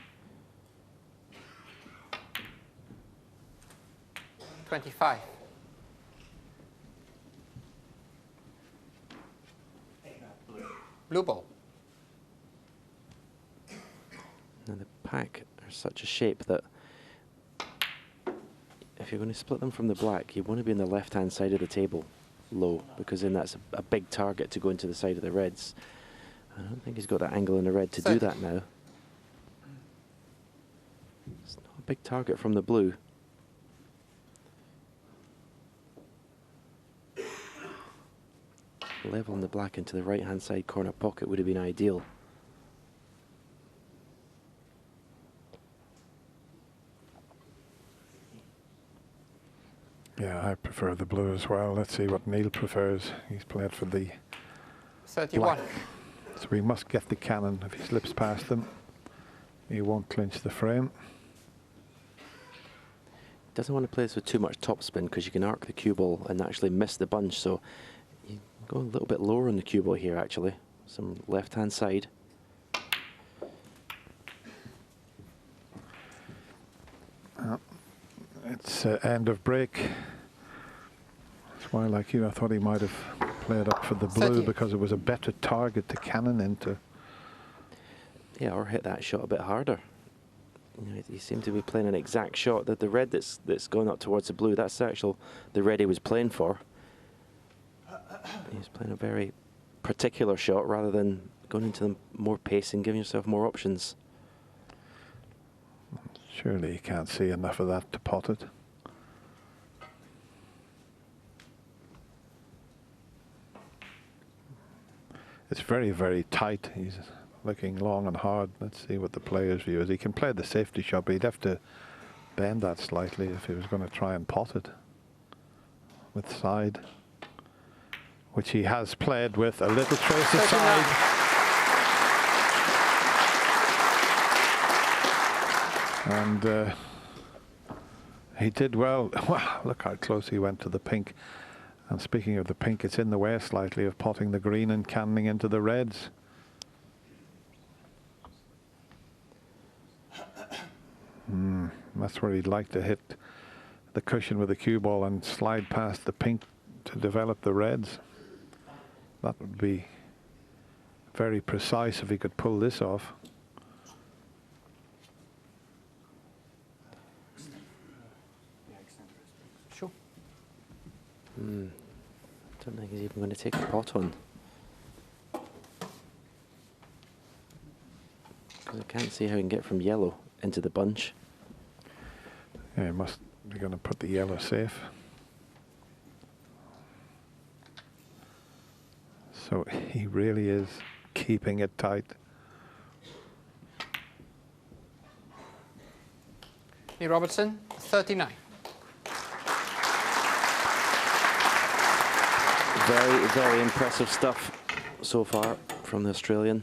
25. Blue ball. Now the pack are such a shape that if you're going to split them from the black, you want to be on the left-hand side of the table, low, because then that's a big target to go into the side of the reds. I don't think he's got that angle in the red to do that now. It's not a big target from the blue. Leveling the black into the right-hand side corner pocket would have been ideal. Yeah, I prefer the blue as well. Let's see what Neil prefers. He's played for the 31. black. So we must get the cannon. If he slips past them, he won't clinch the frame. Doesn't want to play this with too much topspin because you can arc the cue ball and actually miss the bunch. So you go a little bit lower on the cue ball here, actually. Some left-hand side. It's end of break. That's why, like you, I thought he might have played up for the blue because it was a better target to cannon into. Yeah, or hit that shot a bit harder. You know, he seemed to be playing an exact shot. That the red that's going up towards the blue, that's the red he was playing for. He's playing a very particular shot rather than going into the more pace and giving yourself more options. Surely you can't see enough of that to pot it. It's very, very tight. He's looking long and hard. Let's see what the player's view is. He can play the safety shot, but he'd have to bend that slightly if he was going to try and pot it with side, which he has played with a little trace of side. And he did well. Wow, look how close he went to the pink. And speaking of the pink, it's in the way slightly of potting the green and cannoning into the reds. That's where he'd like to hit the cushion with the cue ball and slide past the pink to develop the reds. That would be very precise if he could pull this off. Sure. Don't think he's even going to take a pot on. Because I can't see how he can get from yellow into the bunch. Yeah, they're going to put the yellow safe. So he really is keeping it tight. Neil Robertson, 39. Very, very impressive stuff so far from the Australian.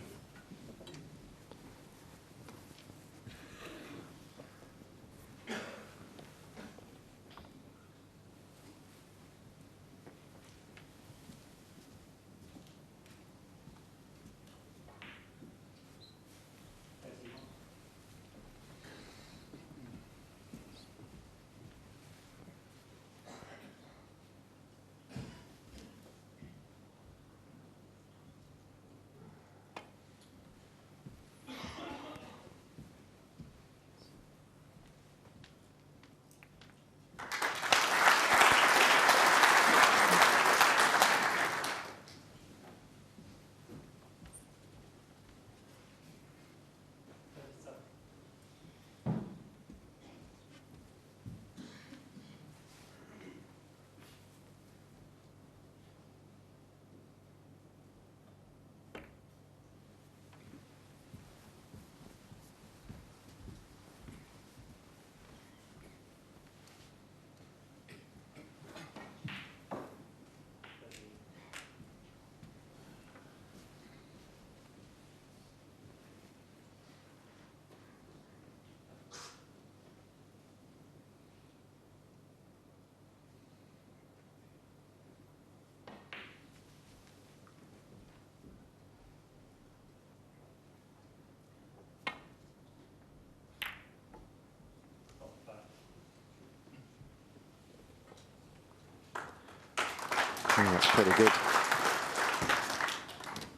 That's pretty good.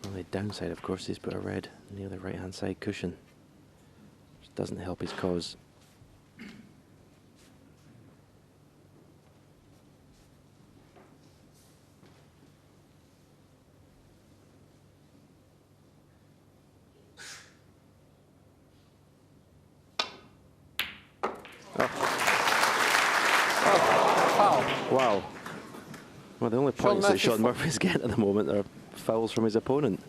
The only downside, of course, is put a red near the right-hand side cushion, which doesn't help his cause. Wow. Well, the only points that Sean Murphy's getting at the moment are fouls from his opponent.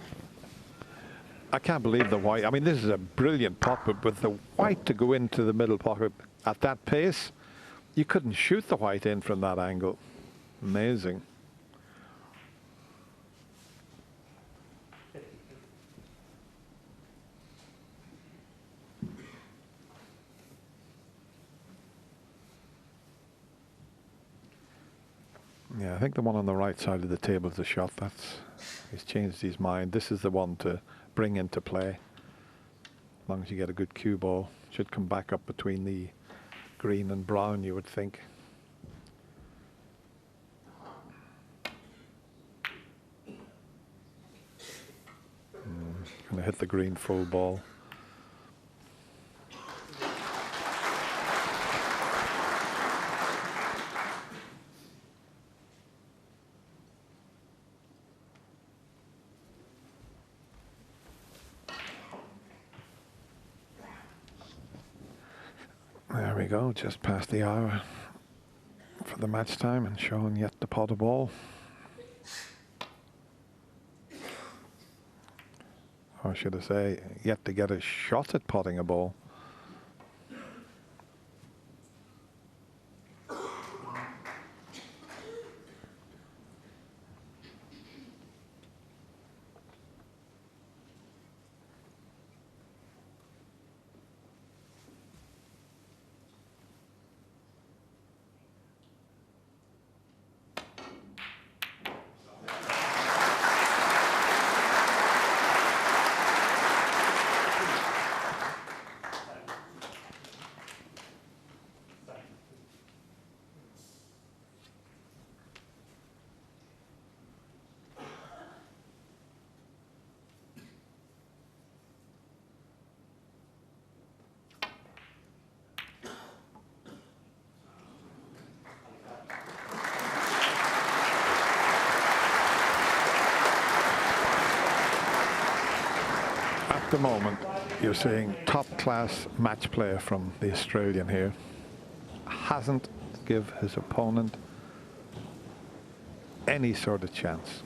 I can't believe the white. I mean, this is a brilliant pocket, but the white to go into the middle pocket at that pace, you couldn't shoot the white in from that angle. Amazing. Yeah, I think the one on the right side of the table is the shot. He's changed his mind. This is the one to bring into play. As long as you get a good cue ball, should come back up between the green and brown, you would think. Gonna hit the green full ball. There we go, just past the hour for the match time, and Sean yet to pot a ball. Or should I say, yet to get a shot at potting a ball. At the moment, you're seeing top-class match player from the Australian here. hasn't give his opponent any sort of chance.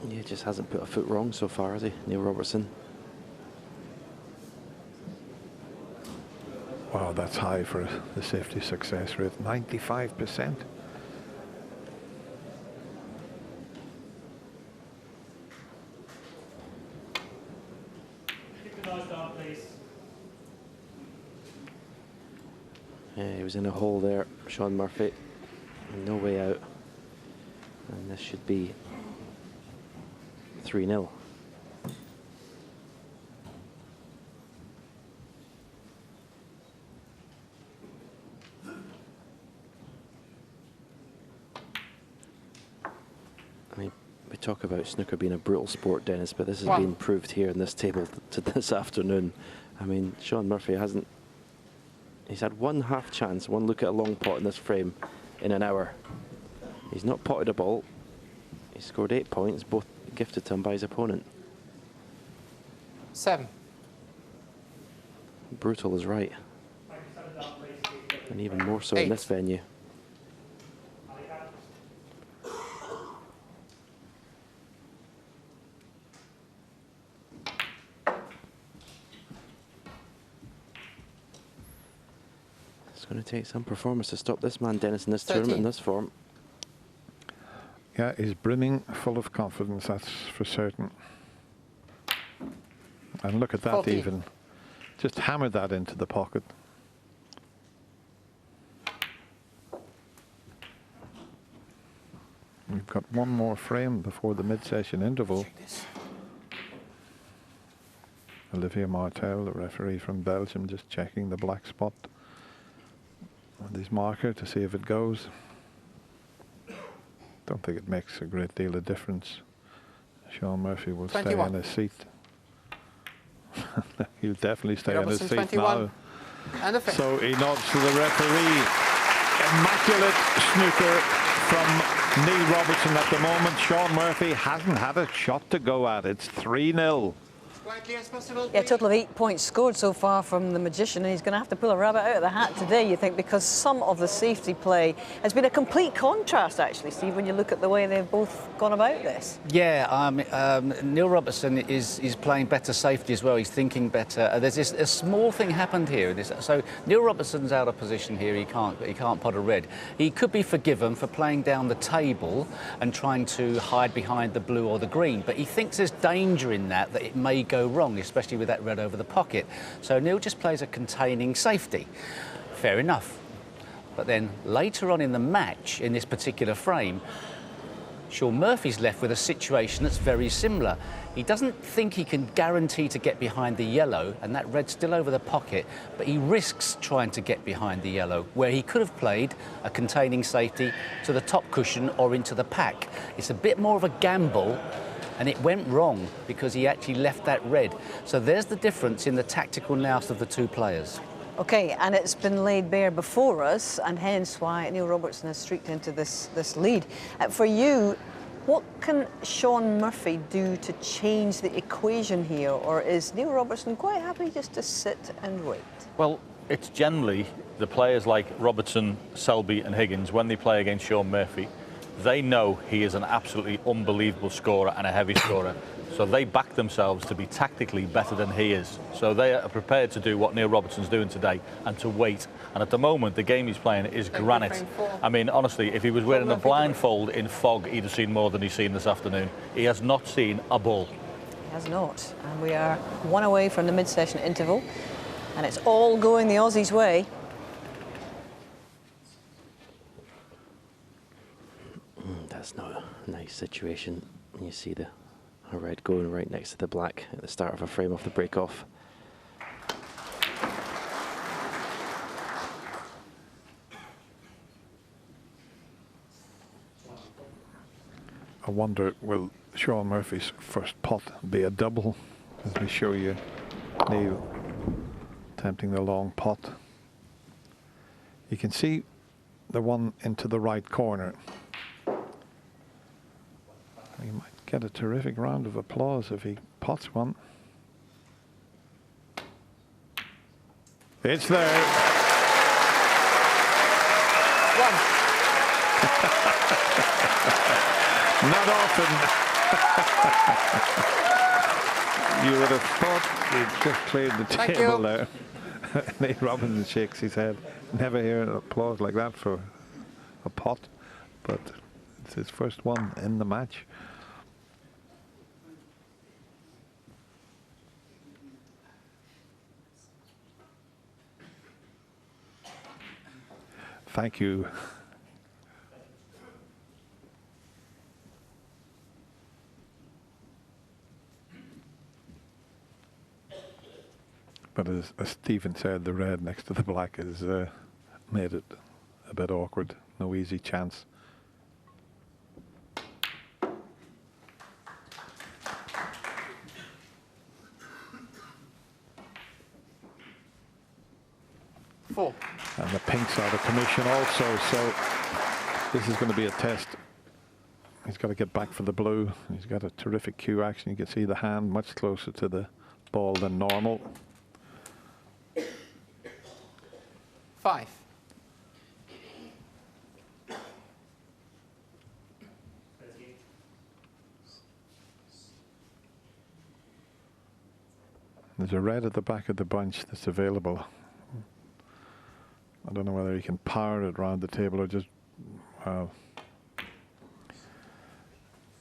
He just hasn't put a foot wrong so far, has he, Neil Robertson? Wow, that's high for the safety success rate, 95%. Yeah, he was in a hole there, Sean Murphy. No way out. And this should be 3-0. I mean, we talk about snooker being a brutal sport, Dennis, but this has been proved here in this table this afternoon. I mean, Sean Murphy hasn't. He's had one half chance, one look at a long pot in this frame in an hour. He's not potted a ball. He scored 8 points, both gifted to him by his opponent. 7. Brutal is right. And even more so in this venue. It's going to take some performance to stop this man, Dennis, in this 13. tournament, in this form. Yeah, he's brimming full of confidence, that's for certain. And look at that 14. even. Just hammered that into the pocket. We've got one more frame before the mid-session interval. Olivier Martel, the referee from Belgium, just checking the black spot on his marker to see if it goes. Don't think it makes a great deal of difference. Sean Murphy will 21. stay in his seat. He'll definitely stay in his Robertson, seat 21. now. And a 5. So he nods to the referee. Immaculate snooker from Neil Robertson at the moment. Sean Murphy hasn't had a shot to go at. It's 3-0. Yeah, a total of 8 points scored so far from the Magician, and he's going to have to pull a rabbit out of the hat today, you think, because some of the safety play has been a complete contrast, actually, Steve, when you look at the way they've both gone about this. Yeah, Neil Robertson is playing better safety as well. He's thinking better. There's a small thing happened here. So Neil Robertson's out of position here. He can't pot a red. He could be forgiven for playing down the table and trying to hide behind the blue or the green, but he thinks there's danger in that it may go wrong, especially with that red over the pocket. So Neil just plays a containing safety. Fair enough. But then later on in the match, in this particular frame, Sean Murphy's left with a situation that's very similar. He doesn't think he can guarantee to get behind the yellow, and that red's still over the pocket, but he risks trying to get behind the yellow, where he could have played a containing safety to the top cushion or into the pack. It's a bit more of a gamble, and it went wrong because he actually left that red. So there's the difference in the tactical nous of the two players. OK, and it's been laid bare before us, and hence why Neil Robertson has streaked into this lead. For you, what can Sean Murphy do to change the equation here, or is Neil Robertson quite happy just to sit and wait? Well, it's generally the players like Robertson, Selby and Higgins, when they play against Sean Murphy, they know he is an absolutely unbelievable scorer and a heavy scorer. So they back themselves to be tactically better than he is. So they are prepared to do what Neil Robertson's doing today and to wait. And at the moment, the game he's playing is granite. I mean, honestly, if he was wearing a blindfold in fog, he'd have seen more than he's seen this afternoon. He has not seen a ball. He has not. And we are one away from the mid-session interval. And it's all going the Aussies' way. That's not a nice situation. You see the red going right next to the black at the start of a frame off the break-off. I wonder, will Sean Murphy's first pot be a double? As we show you Neil attempting the long pot. You can see the one into the right corner. He might get a terrific round of applause if he pots one. It's there. One. Not often. You would have thought he'd just cleared the Thank table you. there. Nate Robinson shakes his head. Never hear an applause like that for a pot, but it's his first one in the match. Thank you. But as Stephen said, the red next to the black has made it a bit awkward. No easy chance. Four. And the pink's out of commission also, so this is going to be a test. He's got to get back for the blue. He's got a terrific cue action. You can see the hand much closer to the ball than normal. 5. There's a red at the back of the bunch that's available. I don't know whether he can power it around the table or just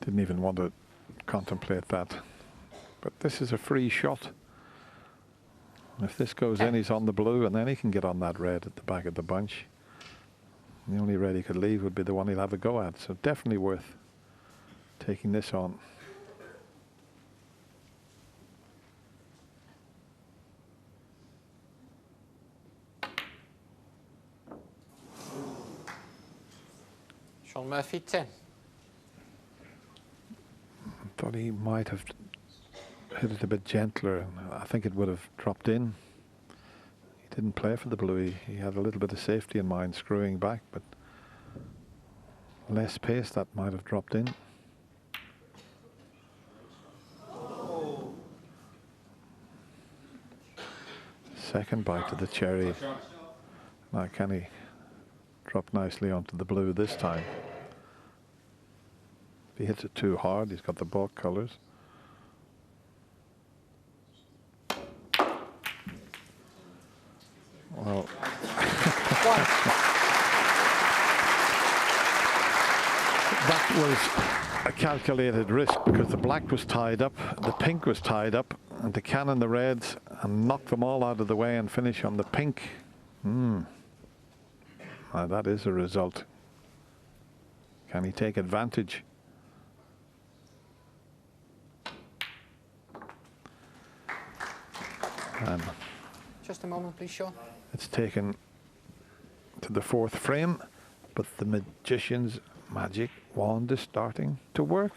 didn't even want to contemplate that. But this is a free shot. If this goes in, he's on the blue, and then he can get on that red at the back of the bunch. The only red he could leave would be the one he'll have a go at. So definitely worth taking this on. Sean Murphy, 10. Thought he might have hit it a bit gentler. I think it would have dropped in. He didn't play for the blue. He had a little bit of safety in mind, screwing back, but less pace, that might have dropped in. Second bite to the cherry. Now can he drop nicely onto the blue this time? If he hits it too hard, he's got the balk colours. Well, that was a calculated risk because the black was tied up, the pink was tied up, and to cannon the reds and knock them all out of the way and finish on the pink. Now that is a result. Can he take advantage? And Just a moment, please, Sean. it's taken to the fourth frame, but the magician's magic wand is starting to work.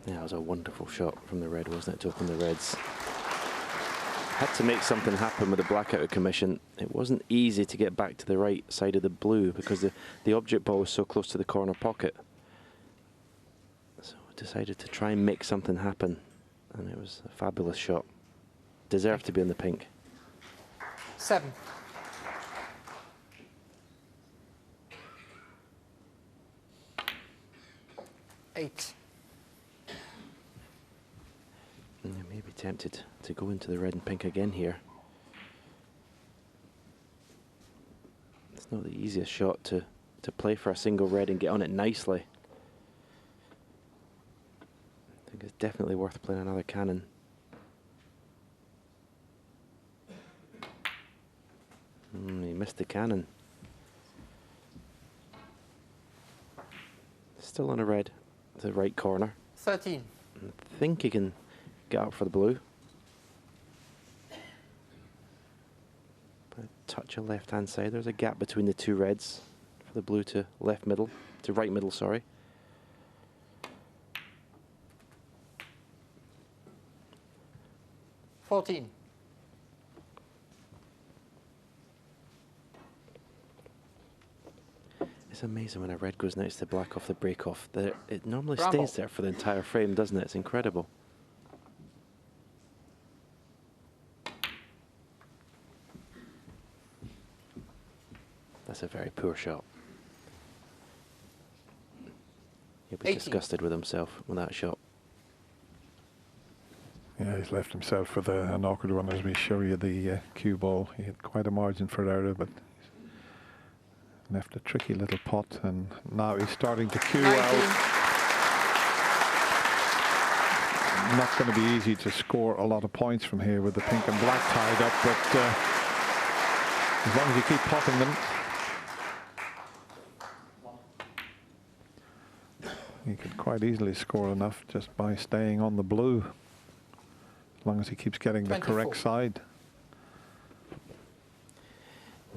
Yeah, it was a wonderful shot from the red, wasn't it, to open the reds. Had to make something happen with the black out of commission. It wasn't easy to get back to the right side of the blue because the object ball was so close to the corner pocket. So I decided to try and make something happen, and it was a fabulous shot. Deserved to be in the pink. 7. Eight. And you may be tempted to go into the red and pink again here. It's not the easiest shot to play for a single red and get on it nicely. I think it's definitely worth playing another cannon. He missed the cannon. Still on a red, to the right corner. 13. I think he can get up for the blue. But a touch of left-hand side. There's a gap between the two reds for the blue to left middle, to right middle, sorry. $14. It's amazing when a red goes next to black off the break-off. It normally Bramble. stays there for the entire frame, doesn't it? It's incredible. That's a very poor shot. He'll be 18. disgusted with himself with that shot. Yeah, he's left himself with an awkward one as we show you the cue ball. He had quite a margin for error, but he's left a tricky little pot, and now he's starting to cue 19. out. Not going to be easy to score a lot of points from here with the pink and black tied up, but as long as you keep potting them, he could quite easily score enough just by staying on the blue, as long as he keeps getting the 24. correct side.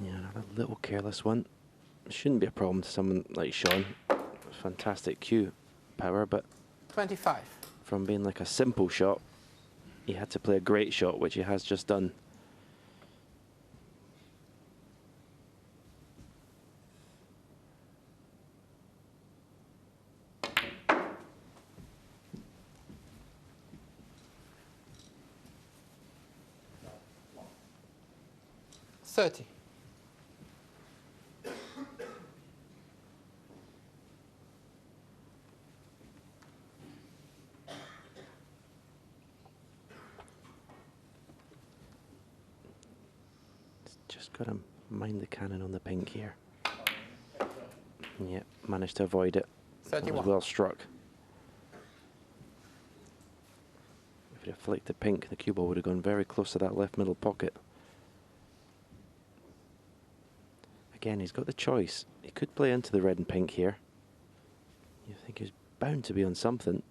Yeah, a little careless one. Shouldn't be a problem to someone like Sean. Fantastic cue power, but 25. from being like a simple shot, he had to play a great shot, which he has just done. $30. Just got to mind the cannon on the pink here. Yeah, managed to avoid it. That was 31. well struck. If it had flicked the pink, the cue ball would have gone very close to that left middle pocket. Again, he's got the choice. He could play into the red and pink here. You think he's bound to be on something.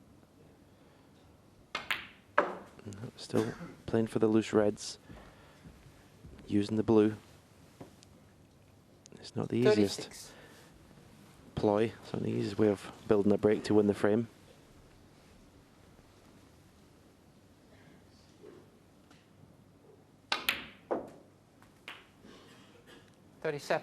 No, still playing for the loose reds. Using the blue. It's not the easiest 36. ploy. It's not the easiest way of building a break to win the frame. $37.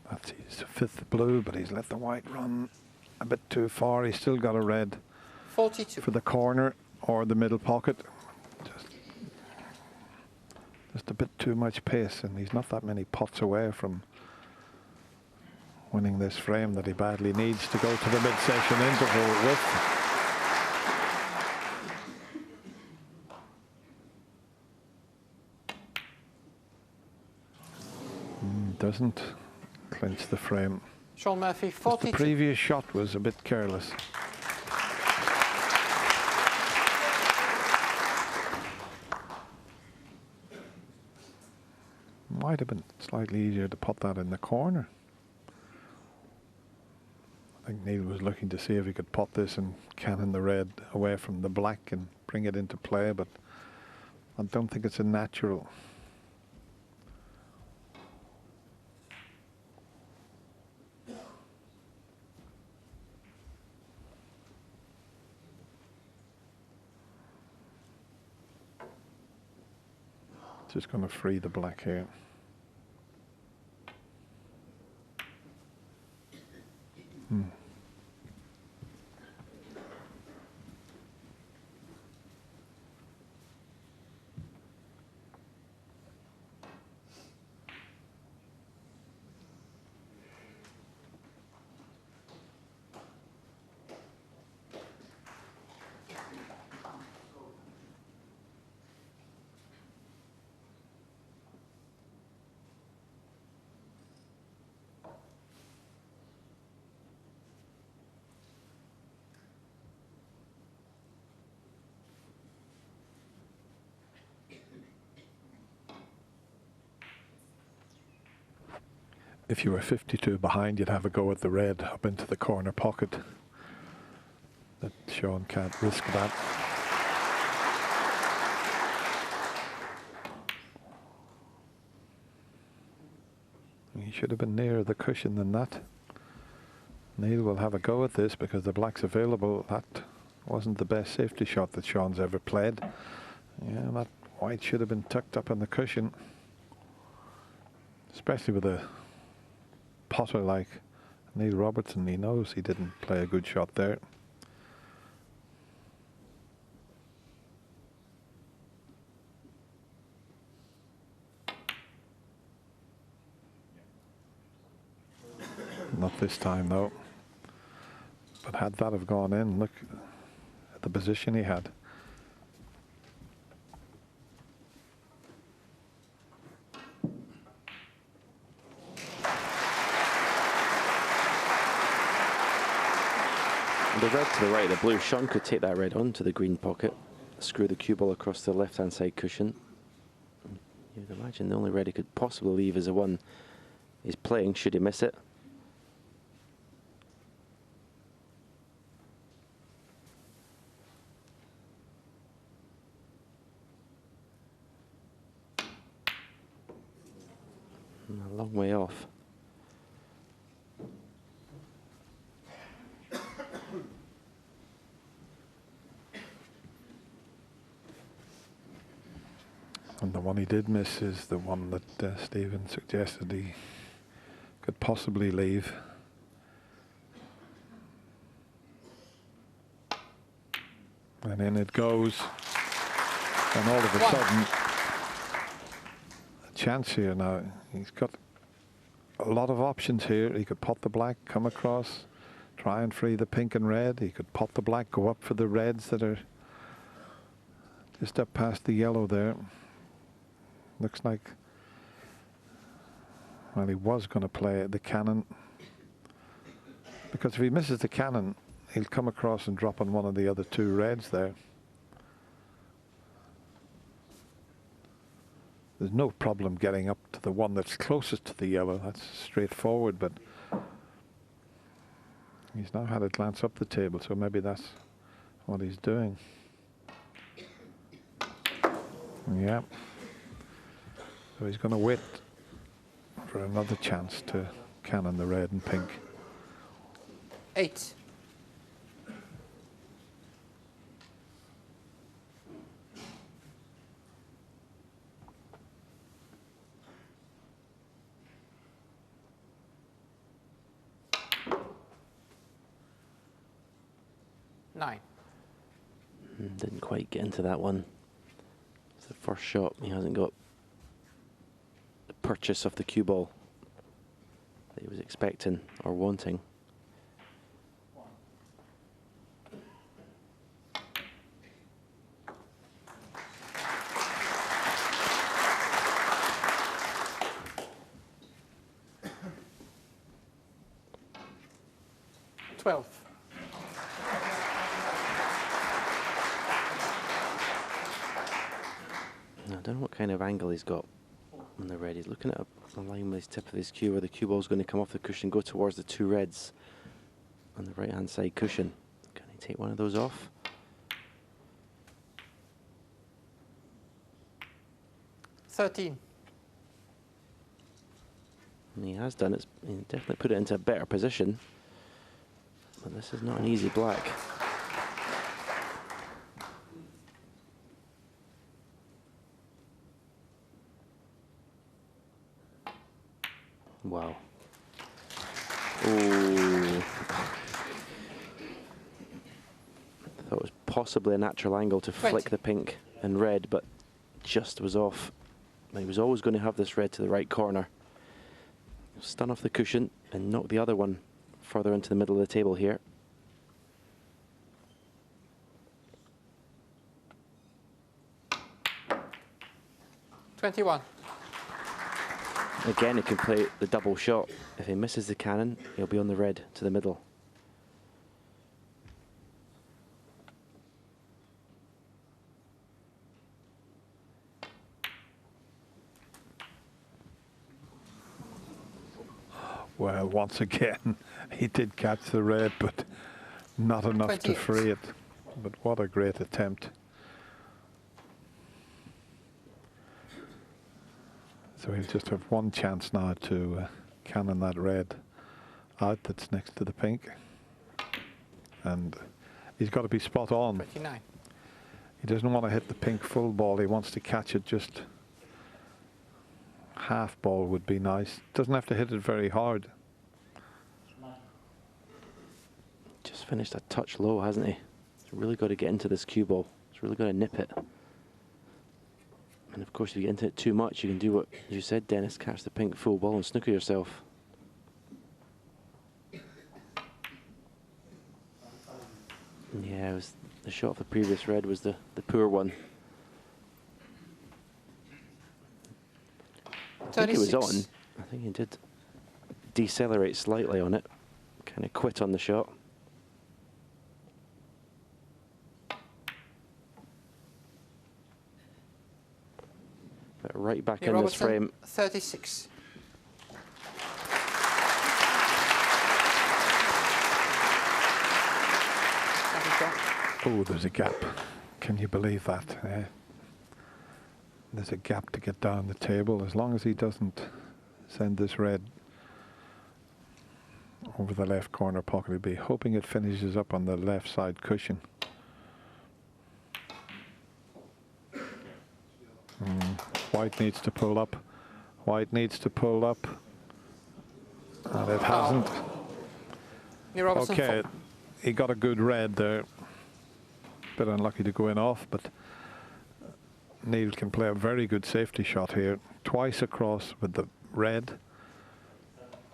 That's his fifth blue, but he's let the white run a bit too far. He's still got a red 42. for the corner or the middle pocket. Just a bit too much pace, and he's not that many pots away from winning this frame that he badly needs to go to the mid-session interval with. Doesn't clinch the frame. Sean Murphy, Just 42. the previous shot was a bit careless. Might have been slightly easier to put that in the corner. I think Neil was looking to see if he could pot this and cannon the red away from the black and bring it into play, but I don't think it's a natural. Just going to free the black here. If you were 52 behind, you'd have a go at the red up into the corner pocket. But Sean can't risk that. He should have been nearer the cushion than that. Neil will have a go at this because the black's available. That wasn't the best safety shot that Sean's ever played. Yeah, that white should have been tucked up on the cushion. Especially with a potter like Neil Robertson, he knows he didn't play a good shot there. Not this time though. But had that have gone in, look at the position he had. The red to the right, the blue. Sean could take that red onto the green pocket, screw the cue ball across the left-hand side cushion. You'd imagine the only red he could possibly leave is the one he's playing, should he miss it. A long way off. And the one he did miss is the one that Stephen suggested he could possibly leave. And in it goes. And all of a sudden, a chance here now. He's got a lot of options here. He could pot the black, come across, try and free the pink and red. He could pot the black, go up for the reds that are just up past the yellow there. Looks like, well, he was going to play the cannon, because if he misses the cannon, he'll come across and drop on one of the other two reds there. There's no problem getting up to the one that's closest to the yellow. That's straightforward, but he's now had a glance up the table, so maybe that's what he's doing. Yeah. So he's going to wait for another chance to cannon the red and pink. 8. Nine. Didn't quite get into that one. It's the first shot. He hasn't got the purchase of the cue ball that he was expecting or wanting. I don't know what kind of angle he's got on the red. He's looking at a line with his tip of his cue where the cue ball is going to come off the cushion, go towards the two reds on the right hand side cushion. Can he take one of those off? 13. And he has done it. He definitely put it into a better position. But this is not an easy black. Wow. Ooh. Thought it was possibly a natural angle to flick the pink and red, but just was off. He was always going to have this red to the right corner. Stun off the cushion and knock the other one further into the middle of the table here. $21. Again, he can play the double shot. If he misses the cannon, he'll be on the red to the middle. Well, once again, he did catch the red, but not enough 28. to free it. But what a great attempt. So he'll just have one chance now to cannon that red out that's next to the pink. And he's got to be spot on. 29. He doesn't want to hit the pink full ball. He wants to catch it just half ball would be nice. Doesn't have to hit it very hard. finished a touch low, hasn't he? He's really got to get into this cue ball. He's really got to nip it. And of course, if you get into it too much, you can do what you said, Dennis, catch the pink full ball and snooker yourself. Yeah, it was the shot of the previous red was the poor one. I think it was on. I think he did decelerate slightly on it. Kind of quit on the shot. But right back in this frame. 36. Oh, there's a gap. Can you believe that? There's a gap to get down the table. As long as he doesn't send this red over the left corner pocket, he'll be hoping it finishes up on the left side cushion. White needs to pull up. White needs to pull up. And it hasn't. Okay, he got a good red there. Bit unlucky to go in off, but Neil can play a very good safety shot here. Twice across with the red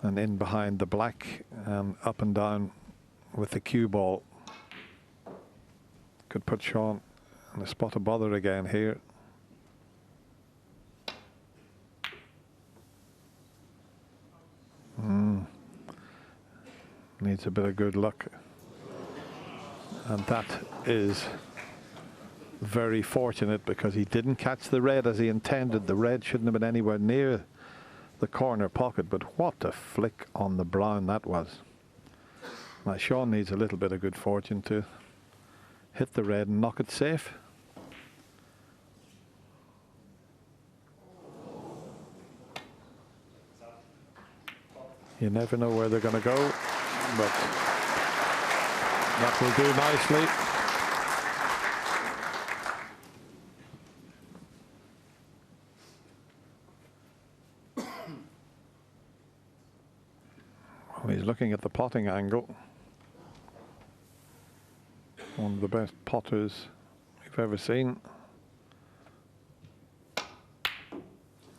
and in behind the black and up and down with the cue ball. Could put Sean in a spot of bother again here. Needs a bit of good luck. And that is very fortunate because he didn't catch the red as he intended. The red shouldn't have been anywhere near the corner pocket, but what a flick on the brown that was. Now Sean needs a little bit of good fortune to hit the red and knock it safe. You never know where they're going to go, but that will do nicely. Well, he's looking at the potting angle. One of the best potters we've ever seen.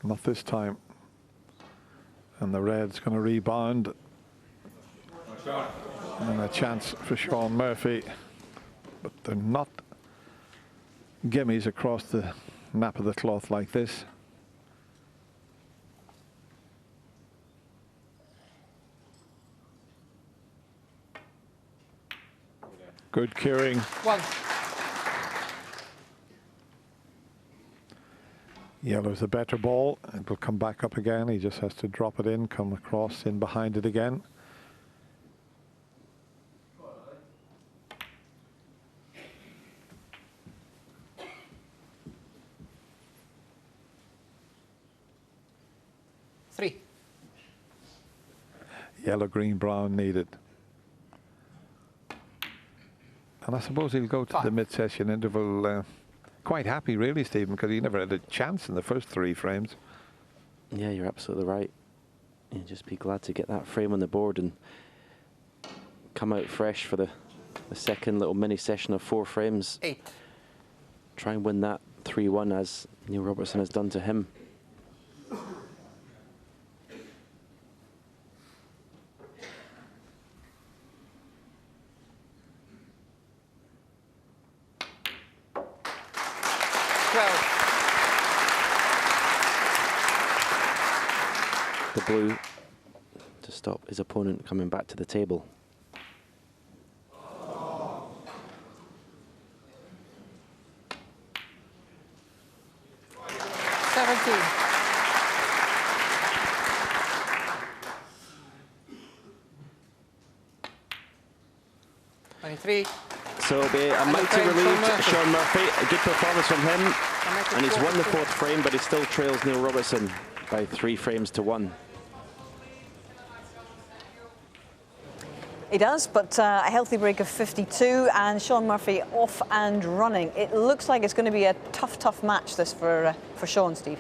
Not this time. And the red's going to rebound. And a chance for Sean Murphy. But they're not gimmies across the nap of the cloth like this. Good curing. One. Yellow's the better ball. It will come back up again. He just has to drop it in, come across in behind it again. Three. Yellow, green, brown needed. And I suppose he'll go to the mid-session interval quite happy, really, Stephen, because he never had a chance in the first three frames. Yeah, you're absolutely right. You just be glad to get that frame on the board and come out fresh for the second little mini session of 4 frames. 8. Try and win that 3-1 as Neil Robertson has done to him. The blue to stop his opponent coming back to the table. So it'll be a mighty relieved Sean Murphy. A good performance from him. And he's won the 4th frame, but he still trails Neil Robertson by 3 frames to 1. He does, but a healthy break of 52, and Sean Murphy off and running. It looks like it's going to be a tough match, this, for Sean, Steve.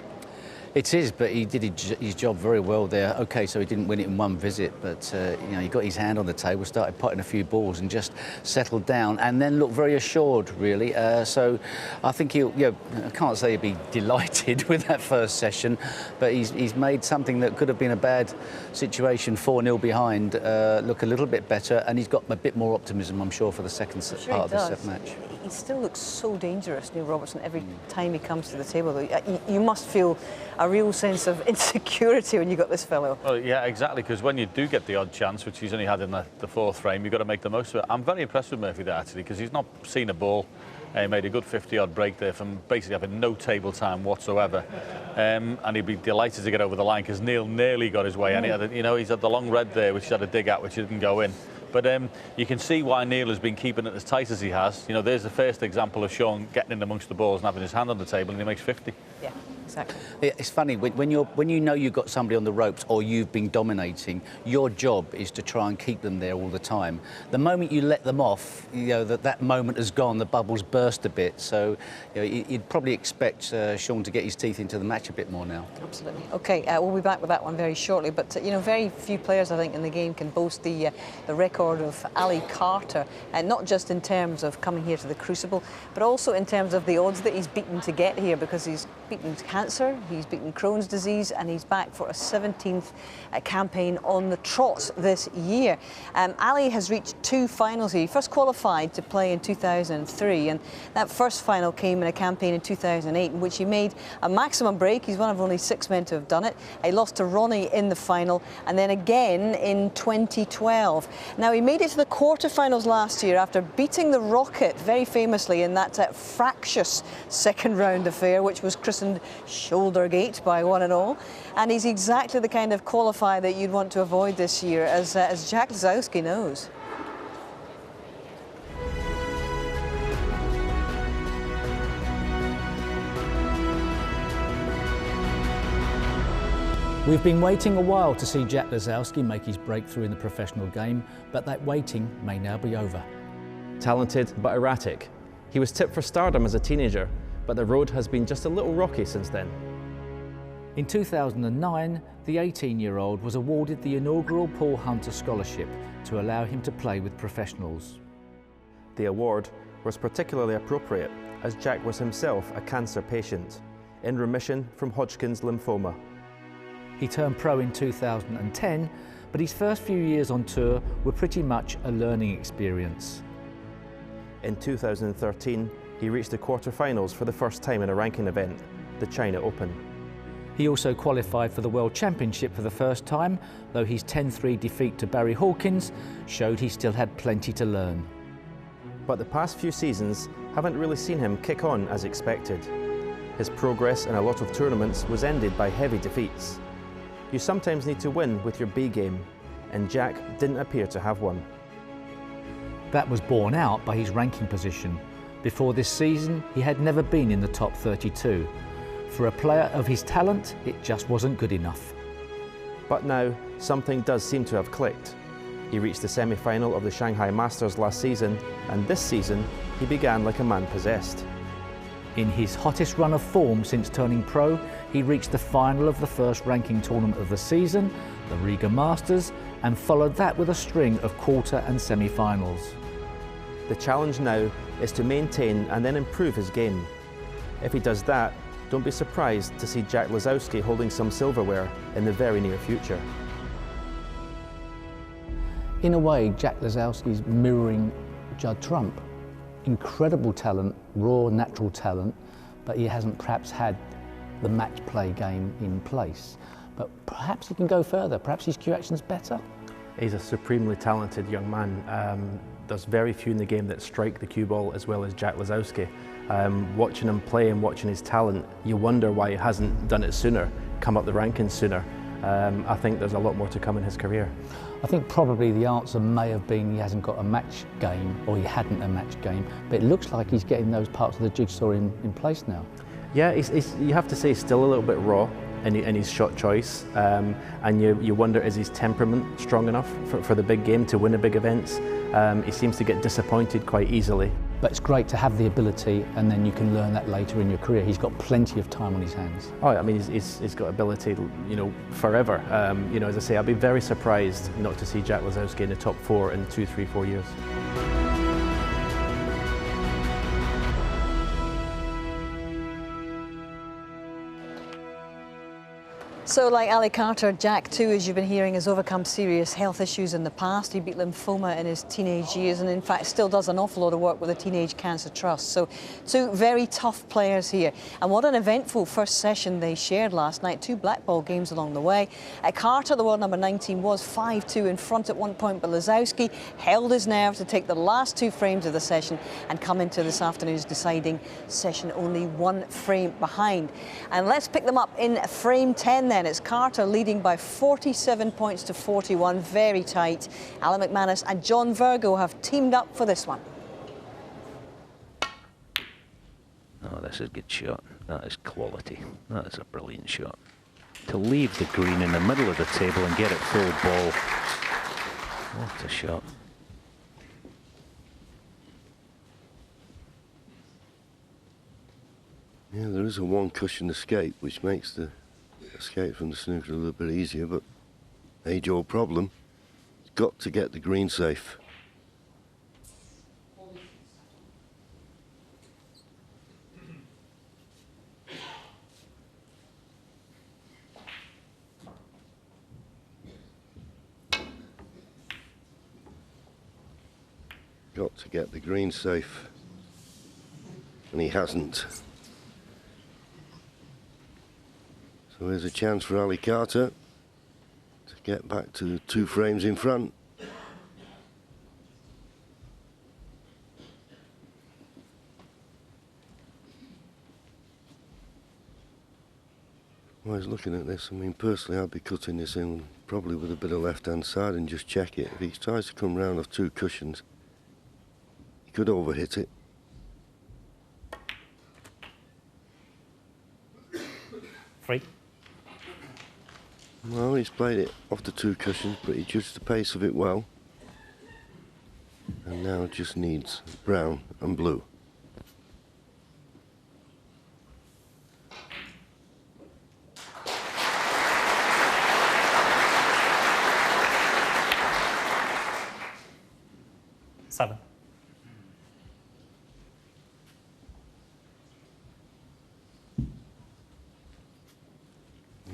It is, but he did his job very well there. OK, so he didn't win it in one visit, but you know, he got his hand on the table, started potting a few balls and just settled down and then looked very assured, really. So I think he'll, you know, I can't say he'll be delighted with that first session, but he's made something that could have been a bad situation, 4-0 behind, look a little bit better, and he's got a bit more optimism, I'm sure, for the second part of the set match. He still looks so dangerous, Neil Robertson, every time he comes to the table. You must feel a real sense of insecurity when you got this fellow. Well, yeah, exactly, because when you do get the odd chance, which he's only had in the fourth frame, you've got to make the most of it. I'm very impressed with Murphy there, actually, because he's not seen a ball. He made a good 50-odd break there from basically having no table time whatsoever. And he'd be delighted to get over the line, because Neil nearly got his way. And he had, you know, he's had the long red there, which he had a dig at, which didn't go in. But you can see why Neil has been keeping it as tight as he has. You know, there's the first example of Sean getting in amongst the balls and having his hand on the table, and he makes 50. Yeah, exactly. It's funny, when you know you've got somebody on the ropes or you've been dominating, your job is to try and keep them there all the time. The moment you let them off, you know, that moment has gone, the bubbles burst a bit. So you know, you'd probably expect Sean to get his teeth into the match a bit more now. Absolutely. OK, we'll be back with that one very shortly. But, you know, very few players, I think, in the game can boast the record of Ali Carter, and not just in terms of coming here to the Crucible, but also in terms of the odds that he's beaten to get here, because he's beaten cancer, he's beaten Crohn's disease, and he's back for a 17th campaign on the trot this year. Ali has reached 2 finals here. He first qualified to play in 2003, and that first final came in a campaign in 2008 in which he made a maximum break. He's one of only 6 men to have done it. He lost to Ronnie in the final, and then again in 2012. Now, he made it to the quarterfinals last year after beating the Rocket very famously in that fractious second round affair, which was christened Shouldergate by one and all. And he's exactly the kind of qualifier that you'd want to avoid this year, as Jack Lisowski knows. We've been waiting a while to see Jack Lisowski make his breakthrough in the professional game, but that waiting may now be over. Talented but erratic. He was tipped for stardom as a teenager, but the road has been just a little rocky since then. In 2009, the 18-year-old was awarded the inaugural Paul Hunter Scholarship to allow him to play with professionals. The award was particularly appropriate, as Jack was himself a cancer patient, in remission from Hodgkin's lymphoma. He turned pro in 2010, but his first few years on tour were pretty much a learning experience. In 2013, he reached the quarter-finals for the first time in a ranking event, the China Open. He also qualified for the World Championship for the first time, though his 10-3 defeat to Barry Hawkins showed he still had plenty to learn. But the past few seasons haven't really seen him kick on as expected. His progress in a lot of tournaments was ended by heavy defeats. You sometimes need to win with your B game, and Jack didn't appear to have one. That was borne out by his ranking position. Before this season, he had never been in the top 32. For a player of his talent, it just wasn't good enough. But now, something does seem to have clicked. He reached the semi-final of the Shanghai Masters last season, and this season, he began like a man possessed. In his hottest run of form since turning pro, he reached the final of the first ranking tournament of the season, the Riga Masters, and followed that with a string of quarter and semi-finals. The challenge now is to maintain and then improve his game. If he does that, don't be surprised to see Jack Lisowski holding some silverware in the very near future. In a way, Jack Lisowski's mirroring Judd Trump. Incredible talent, raw, natural talent, but he hasn't perhaps had the match play game in place. But perhaps he can go further, perhaps his cue action's better. He's a supremely talented young man. There's very few in the game that strike the cue ball as well as Jack Lisowski. Watching him play and watching his talent, you wonder why he hasn't done it sooner, come up the rankings sooner. I think there's a lot more to come in his career. I think probably the answer may have been he hasn't got a match game, or he hadn't a match game, but it looks like he's getting those parts of the jigsaw in place now. Yeah, you have to say he's still a little bit raw in his shot choice, and you wonder, is his temperament strong enough for the big game to win the big events? He seems to get disappointed quite easily. But it's great to have the ability, and then you can learn that later in your career. He's got plenty of time on his hands. Oh, I mean, he's got ability, you know, forever. You know, as I say, I'd be very surprised not to see Jack Lisowski in the top 4 in 2, 3, 4 years. So like Ali Carter, Jack too, as you've been hearing, has overcome serious health issues in the past. He beat lymphoma in his teenage years and in fact still does an awful lot of work with the Teenage Cancer Trust. So two very tough players here. And what an eventful first session they shared last night. 2 black ball games along the way. Carter, the world number 19, was 5-2 in front at one point, but Lisowski held his nerve to take the last 2 frames of the session and come into this afternoon's deciding session only 1 frame behind. And let's pick them up in frame 10 then. It's Carter leading by 47 points to 41, very tight. Alan McManus and John Virgo have teamed up for this one. Oh, this is a good shot. That is quality. That is a brilliant shot. To leave the green in the middle of the table and get it full ball. What a shot. Yeah, there is a 1 cushion escape, which makes the escape from the snooker a little bit easier, but age-old problem. Got to get the green safe. Got to get the green safe, and he hasn't. So here's a chance for Ali Carter to get back to 2 frames in front. Well, I was looking at this, I mean, personally I'd be cutting this in probably with a bit of left-hand side and just check it. If he tries to come round off 2 cushions, he could overhit it. Free. Well, he's played it off the 2 cushions, but he judged the pace of it well. And now just needs brown and blue. Seven.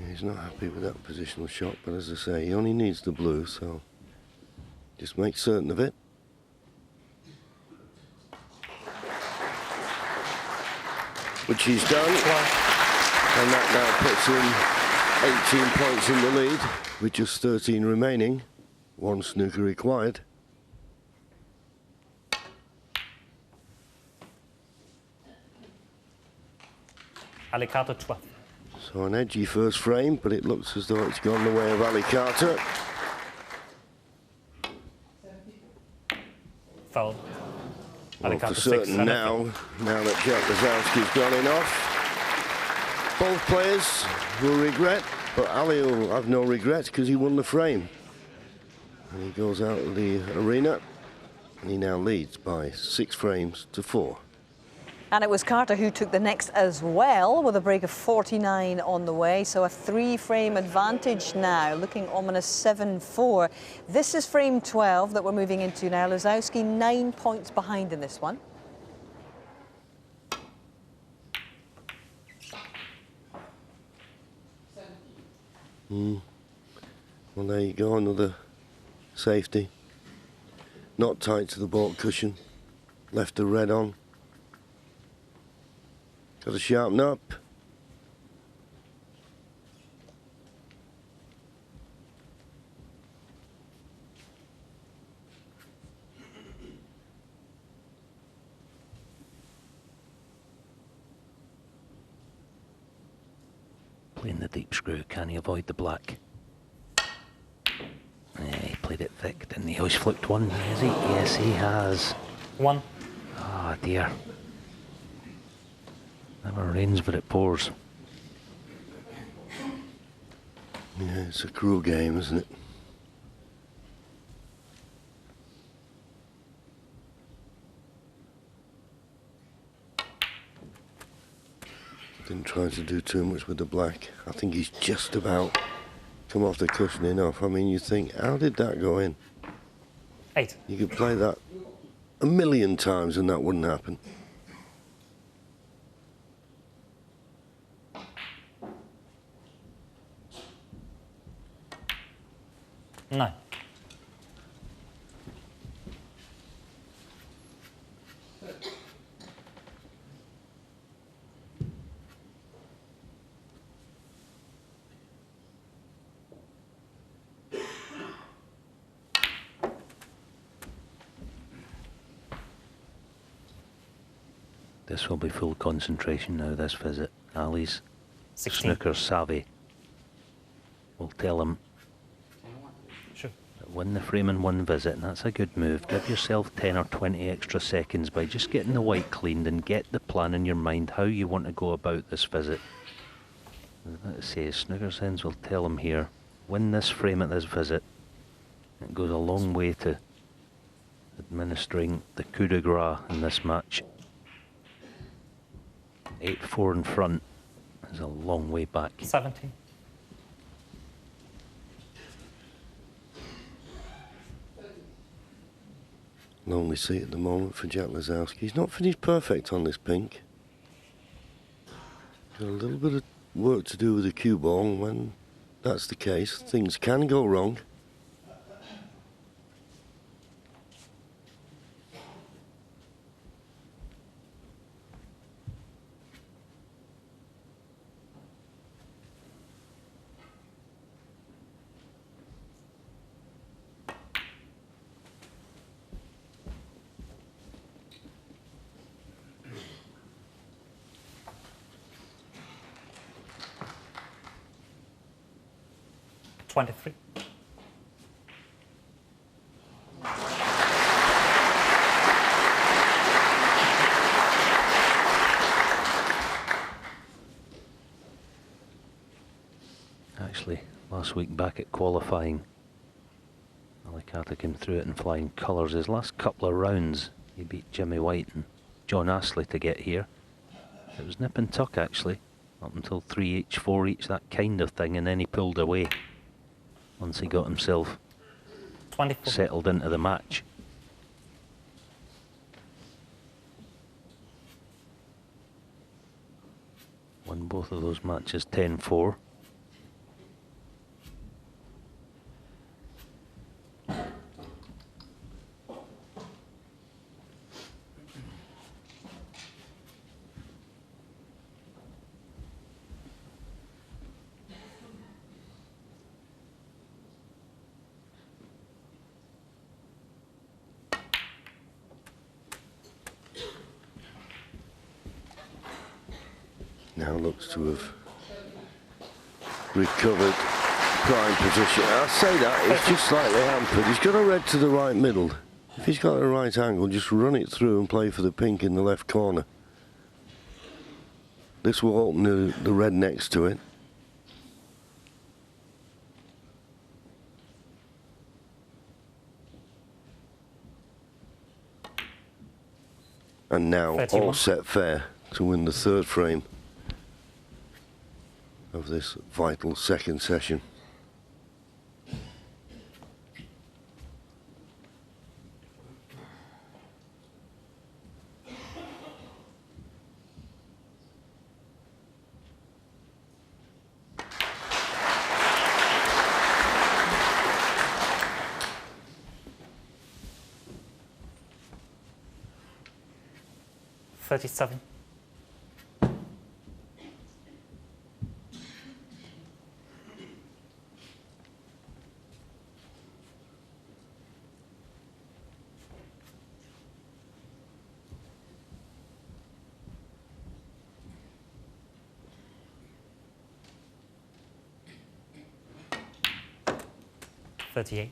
He's not happy with that positional shot, but as I say, he only needs the blue, so just make certain of it. Which he's done. And that now puts him 18 points in the lead, with just 13 remaining. 1 snooker required. Ali Carter 12. So an edgy first frame, but it looks as though it's gone the way of Ali Carter. Foul. Well, for certain now that Jack Lisowski's gone in off. Both players will regret, but Ali will have no regrets because he won the frame. And he goes out of the arena, and he now leads by 6 frames to 4. And it was Carter who took the next as well, with a break of 49 on the way. So a 3-frame advantage now, looking ominous 7-4. This is frame 12 that we're moving into now. Lisowski 9 points behind in this one. Well, there you go, another safety. Not tight to the baulk cushion. Left the red on. Got to sharpen up. Playing the deep screw, can he avoid the black? Yeah, he played it thick, didn't he? Oh, he's flicked 1, has he? Yes, he has. 1. Oh dear. Never rains but it pours. Yeah, it's a cruel game, isn't it? Didn't try to do too much with the black. I think he's just about come off the cushion enough. I mean, you think, how did that go in? 8. You could play that a million times and that wouldn't happen. No. This will be full concentration now, this visit. Ali's 16. snooker savvy will tell him Sure. that win the frame in one visit, and that's a good move. Give yourself 10 or 20 extra seconds by just getting the white cleaned and get the plan in your mind how you want to go about this visit. Let's say snooker sense will tell him here, win this frame at this visit. It goes a long way to administering the coup de grace in this match. 8-4 in front is a long way back. 17. Lonely seat at the moment for Jack Lisowski. He's not finished perfect on this pink. Got a little bit of work to do with the cue ball, and when that's the case, things can go wrong. Twenty-three. Actually, last week back at qualifying, Alicata came through it in flying colours. His last couple of rounds, he beat Jimmy White and John Astley to get here. It was nip and tuck actually, up until 3 each, 4 each, that kind of thing, and then he pulled away once he got himself 24. settled into the match. Won both of those matches 10-4. Now looks to have recovered prime position. I'll say that, he's just slightly hampered. He's got a red to the right middle. If he's got a right angle, just run it through and play for the pink in the left corner. This will open the red next to it. And now 31. all set fair to win the third frame of this vital second session. $37. $38.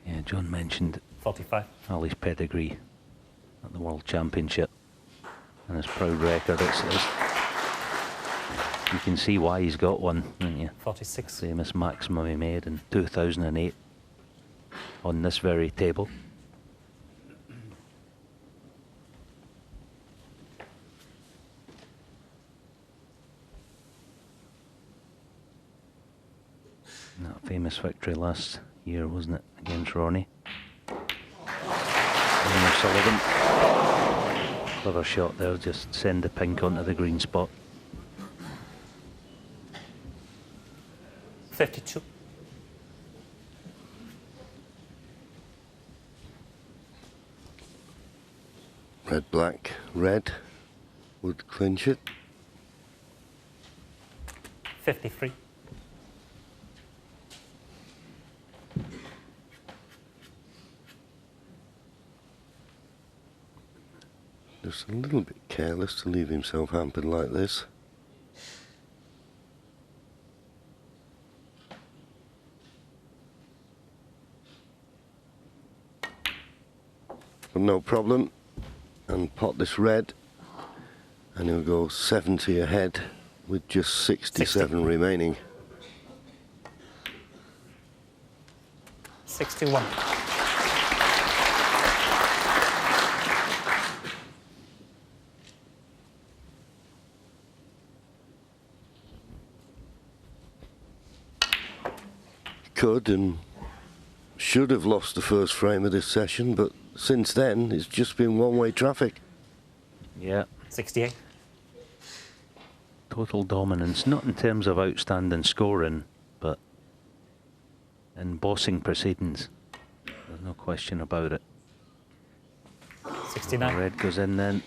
Yeah, Yeah, John mentioned 45. Ali's pedigree at the World Championship and his proud record. You can see why he's got one, don't you? 46. Famous maximum he made in 2008 on this very table. That famous victory last year, wasn't it, against Ronnie? Sullivan. Clever shot there, just send the pink onto the green spot. 52. Red, black, red would clinch it. 53. Just a little bit careless to leave himself hampered like this. But no problem. And pot this red. And he'll go 70 ahead with just 67 remaining. 61. Could and should have lost the first frame of this session, but since then it's just been one-way traffic. Yeah. 68. Total dominance, not in terms of outstanding scoring, but in bossing proceedings. There's no question about it. 69. Red goes in then.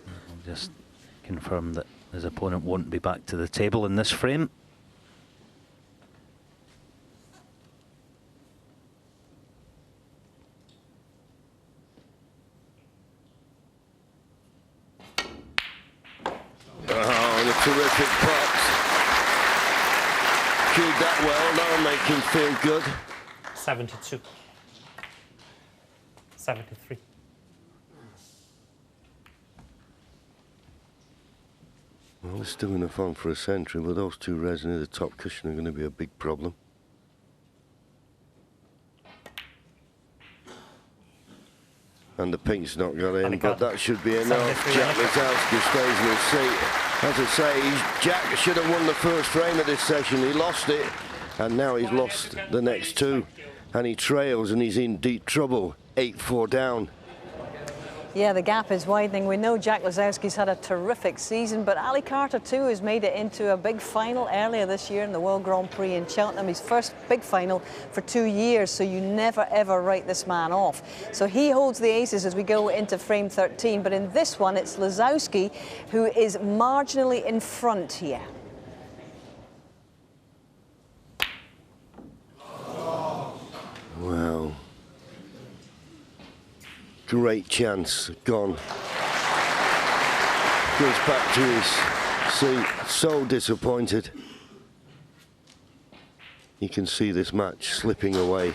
I'll just confirm that his opponent won't be back to the table in this frame. Terrific pot. Cued that well, that'll make him feel good. 72. 73. Well, it's still enough on for a century, but those two reds near the top cushion are going to be a big problem. And the pink's not got in, but that should be enough. Jack Lisowski stays in his seat. As I say, Jack should have won the first frame of this session. He lost it, and now he's lost the next two. And he trails, and he's in deep trouble. 8-4 down. Yeah, the gap is widening. We know Jack Lisowski's had a terrific season, but Ali Carter too has made it into a big final earlier this year in the World Grand Prix in Cheltenham. His first big final for 2 years, so you never ever write this man off. So he holds the aces as we go into frame 13, but in this one it's Lisowski who is marginally in front here. Wow. Great chance, gone. Goes back to his seat, so disappointed. You can see this match slipping away.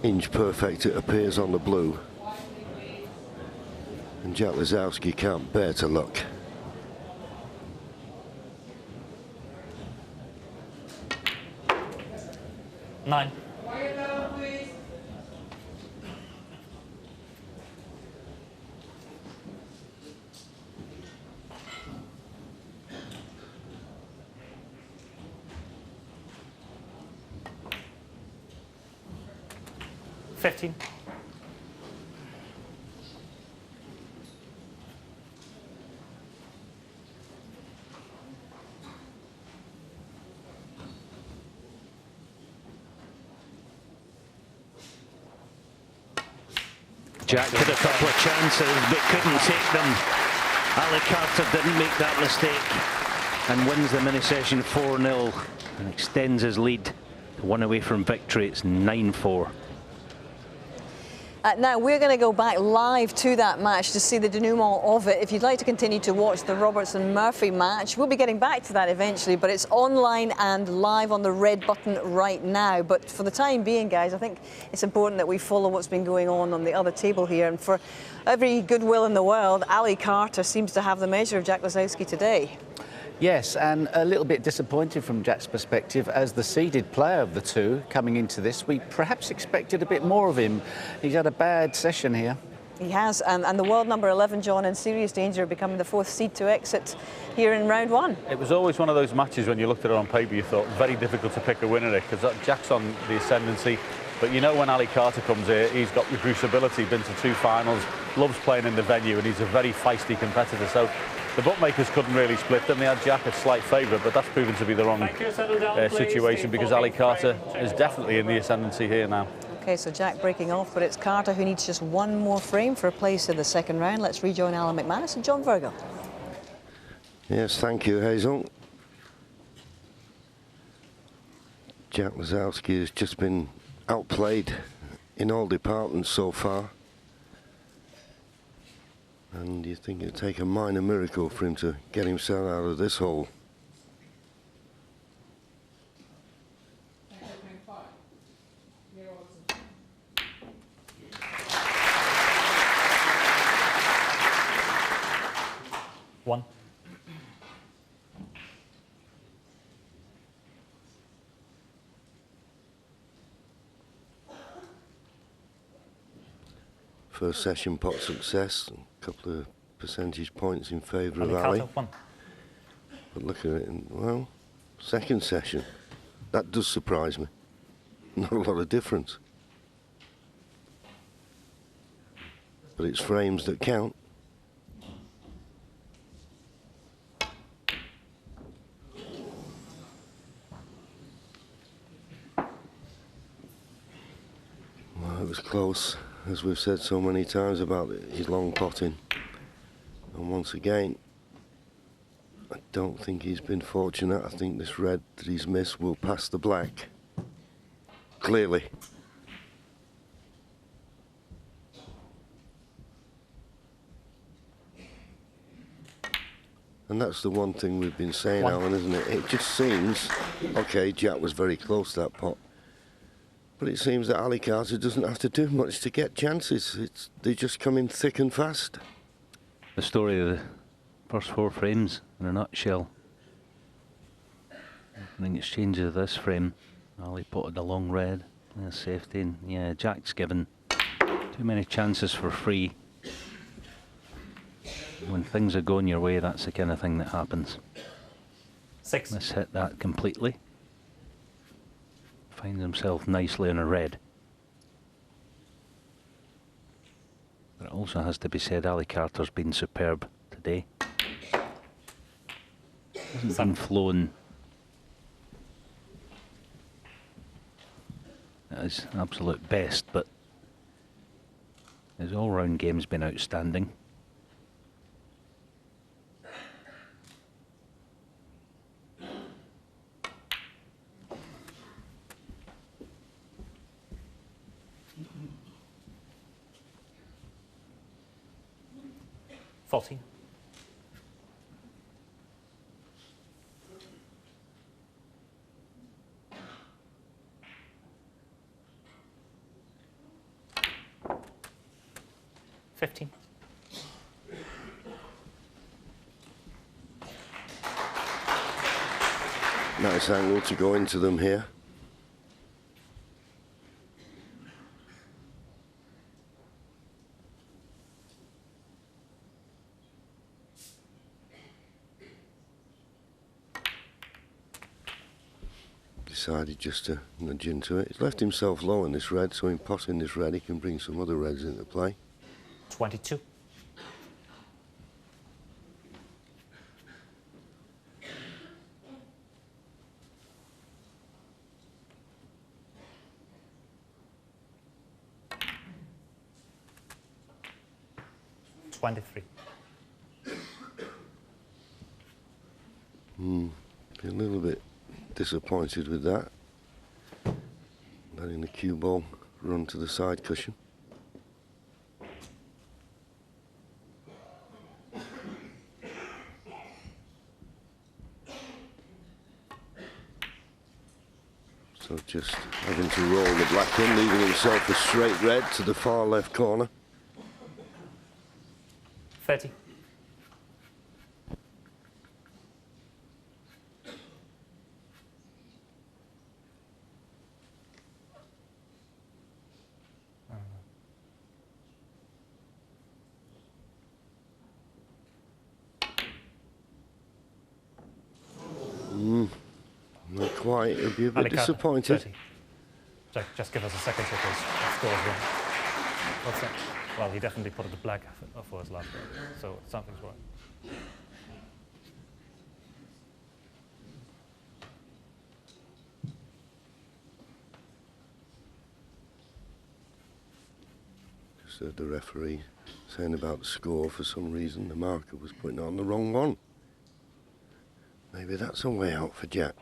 Inch perfect it appears on the blue. And Jack Lisowski can't bear to look. Nine. $15. Jack had a couple of chances but couldn't take them. Ali Carter didn't make that mistake and wins the mini session 4-0 and extends his lead One away from victory, it's 9-4. Now we're going to go back live to that match to see the denouement of it. If you'd like to continue to watch the Robertson-Murphy match, we'll be getting back to that eventually, but it's online and live on the red button right now. But for the time being, guys, I think it's important that we follow what's been going on the other table here. And for every goodwill in the world, Ali Carter seems to have the measure of Jack Lisowski today. Yes, and a little bit disappointed from Jack's perspective as the seeded player of the two coming into this. We perhaps expected a bit more of him. He's had a bad session here. He has, and the world number 11, John, in serious danger of becoming the 4th seed to exit here in round 1. It was always one of those matches when you looked at it on paper, you thought very difficult to pick a winner because Jack's on the ascendancy. But you know when Ali Carter comes here, he's got reproducibility, been to 2 finals, loves playing in the venue, and he's a very feisty competitor. So the bookmakers couldn't really split them. They had Jack a slight favourite, but that's proven to be the wrong situation because Ali Carter is definitely in the ascendancy here now. OK, so Jack breaking off, but it's Carter who needs just one more frame for a place in the second round. Let's rejoin Alan McManus and John Virgil. Yes, thank you, Hazel. Jack Lisowski has just been outplayed in all departments so far. And you think it'd take a minor miracle for him to get himself out of this hole. One. First session pot success, a couple of percentage points in favour of Ali. But look at it, and, well, second session, that does surprise me. Not a lot of difference. But it's frames that count. Well, it was close, as we've said so many times about his long potting. And once again, I don't think he's been fortunate. I think this red that he's missed will pass the black. Clearly. And that's the one thing we've been saying, Alan, isn't it? It just seems, OK, Jack was very close to that pot. But it seems that Ali Carter doesn't have to do much to get chances. They just come in thick and fast. The story of the first 4 frames in a nutshell. In exchange of this frame, Ali potted a long red, safety, and yeah, Jack's given too many chances for free. When things are going your way, that's the kind of thing that happens. 6. Let's hit that completely. Finds himself nicely in a red. But it also has to be said, Ali Carter's been superb today. Hasn't been flown at his absolute best, but his all-round game's been outstanding. $14. $15. Nice angle to go into them here. Decided just to nudge into it. He's left himself low in this red, so in potting this red he can bring some other reds into play. 22. $23. A little bit disappointed with that. letting the cue ball run to the side cushion. So just having to roll the black in, leaving himself a straight red to the far left corner. 30. Not quite. It'll be a bit disappointed. 30. Jack, just give us a second to please. That score is wrong. What's that? Well, he definitely put it to black for his last game, so something's wrong. Just heard the referee saying about the score. For some reason, the marker was putting on the wrong one. Maybe that's a way out for Jack.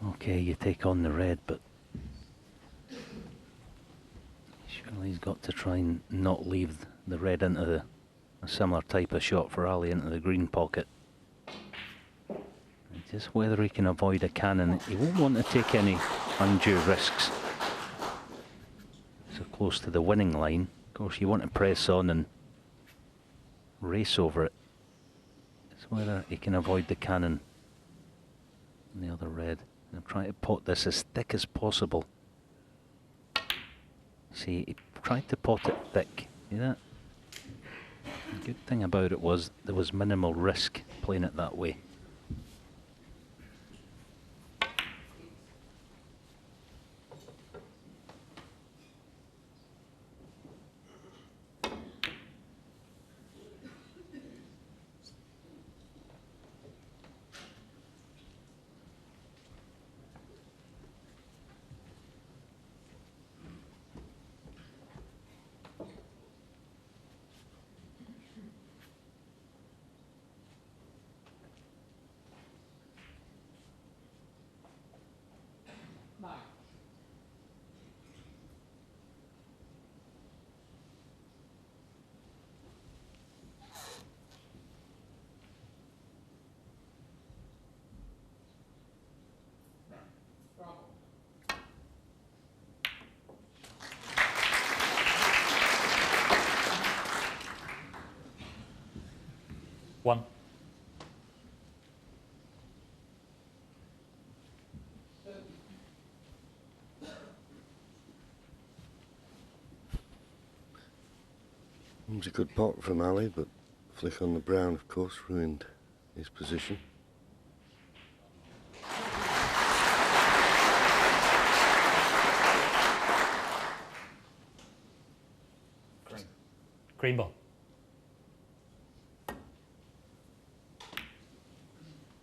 Okay, you take on the red, but surely he's got to try and not leave the red into a similar type of shot for Ali into the green pocket. And just whether he can avoid a cannon. He won't want to take any undue risks. So close to the winning line. Of course, you want to press on and race over it. It's whether he can avoid the cannon and the other red. I'm trying to pot this as thick as possible. See, he tried to pot it thick. See that? The good thing about it was there was minimal risk playing it that way. One. It was a good pot from Ali, but flick on the brown, of course, ruined his position. Green ball.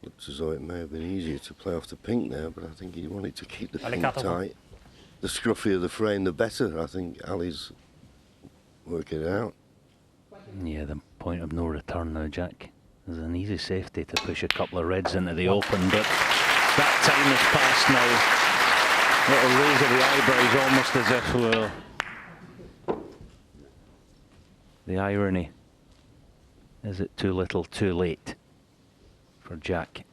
Looks as though it may have been easier to play off the pink there, but I think he wanted to keep the pink Alicante. tight. The scruffier the frame, the better. I think Ali's working it out. Yeah, the point of no return now, Jack. There's an easy safety to push a couple of reds into the open, but that time has passed now. Little raise of the eyebrows, almost as if, well, the irony. Is it too little, too late for Jack?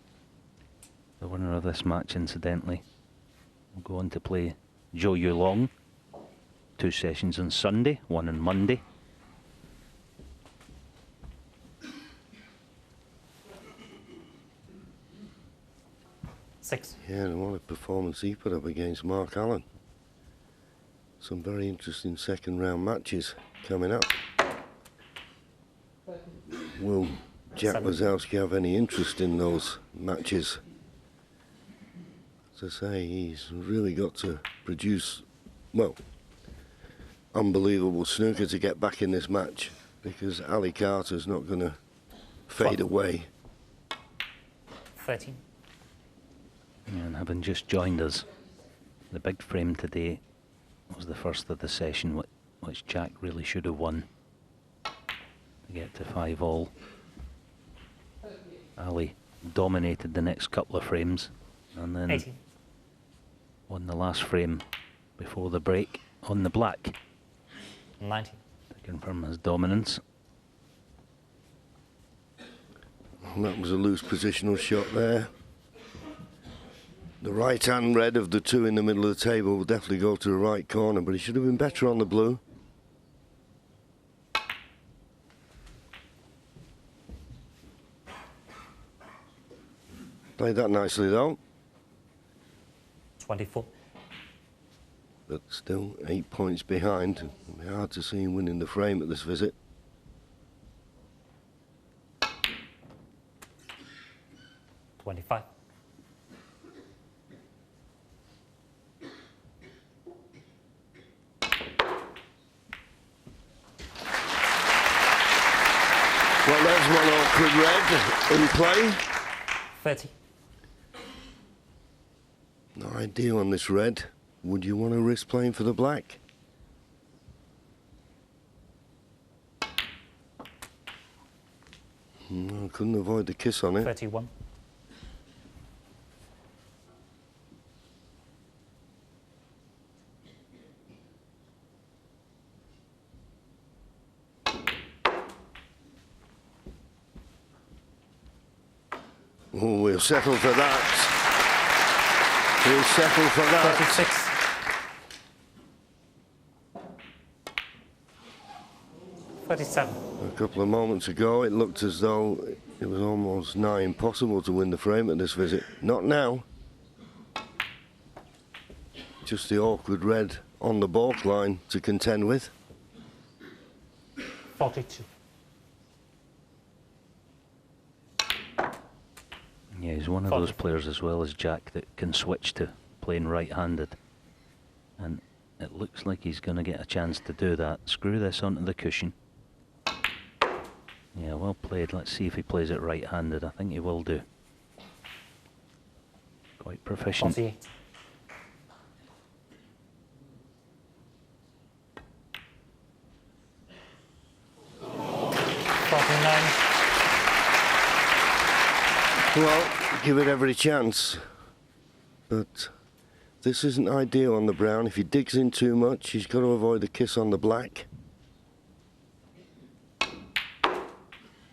The winner of this match, incidentally, will go on to play Zhou Yulong. 2 sessions on Sunday, 1 on Monday. Yeah, and what a performance he put up against Mark Allen. Some very interesting second round matches coming up. Will Jack Lisowski have any interest in those matches? As I say, he's really got to produce, well, unbelievable snooker to get back in this match, because Ali Carter's not going to fade away. 13. And having just joined us, the big frame today was the first of the session which Jack really should have won to get to 5-all. Ali dominated the next couple of frames and then 18. won the last frame before the break on the black 19. to confirm his dominance. And that was a loose positional shot there. The right-hand red of the two in the middle of the table will definitely go to the right corner, but he should have been better on the blue. Played that nicely though. 24. But still 8 points behind. It'll be hard to see him winning the frame at this visit. $25. Well, there's one awkward red in play. 30. No idea on this red. Would you want to risk playing for the black? No, couldn't avoid the kiss on it. 31. Oh, we'll settle for that. We'll settle for that. 36. A couple of moments ago, it looked as though it was almost nigh impossible to win the frame at this visit. Not now. Just the awkward red on the baulk line to contend with. 42. Yeah, he's one of those players as well as Jack that can switch to playing right-handed. And it looks like he's going to get a chance to do that. Screw this onto the cushion. Yeah, well played. Let's see if he plays it right-handed. I think he will do. Quite proficient. 48. Well, give it every chance. But this isn't ideal on the brown. If he digs in too much, he's got to avoid the kiss on the black.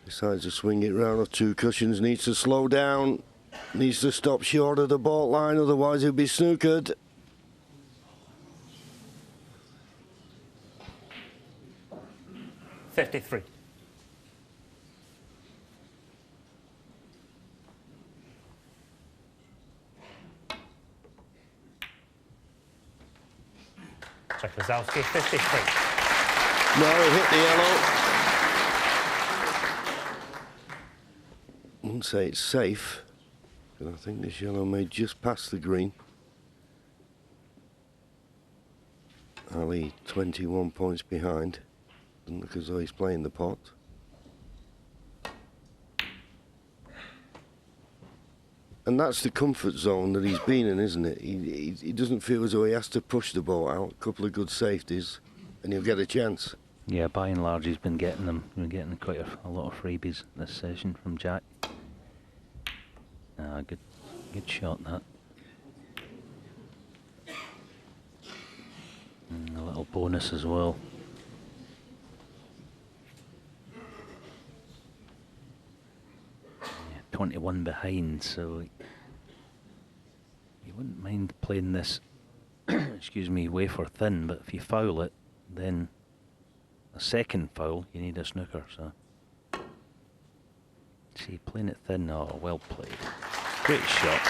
Decides to swing it round off two cushions, needs to slow down, needs to stop short of the baulk line, otherwise he'll be snookered. $53. Check Lisowski, 53. No, it hit the yellow. I wouldn't say it's safe, but I think this yellow may just pass the green. Ali 21 points behind. Doesn't look as though he's playing the pot. And that's the comfort zone that he's been in, isn't it? He doesn't feel as though he has to push the ball out. A couple of good safeties, and he'll get a chance. Yeah, by and large, he's been getting them. He's been getting quite a lot of freebies this session from Jack. Good shot, that. And a little bonus as well. Yeah, 21 behind, so you wouldn't mind playing this, excuse me, wafer thin, but if you foul it, then a second foul, you need a snooker, so. See, playing it thin, oh, well played. Great shot.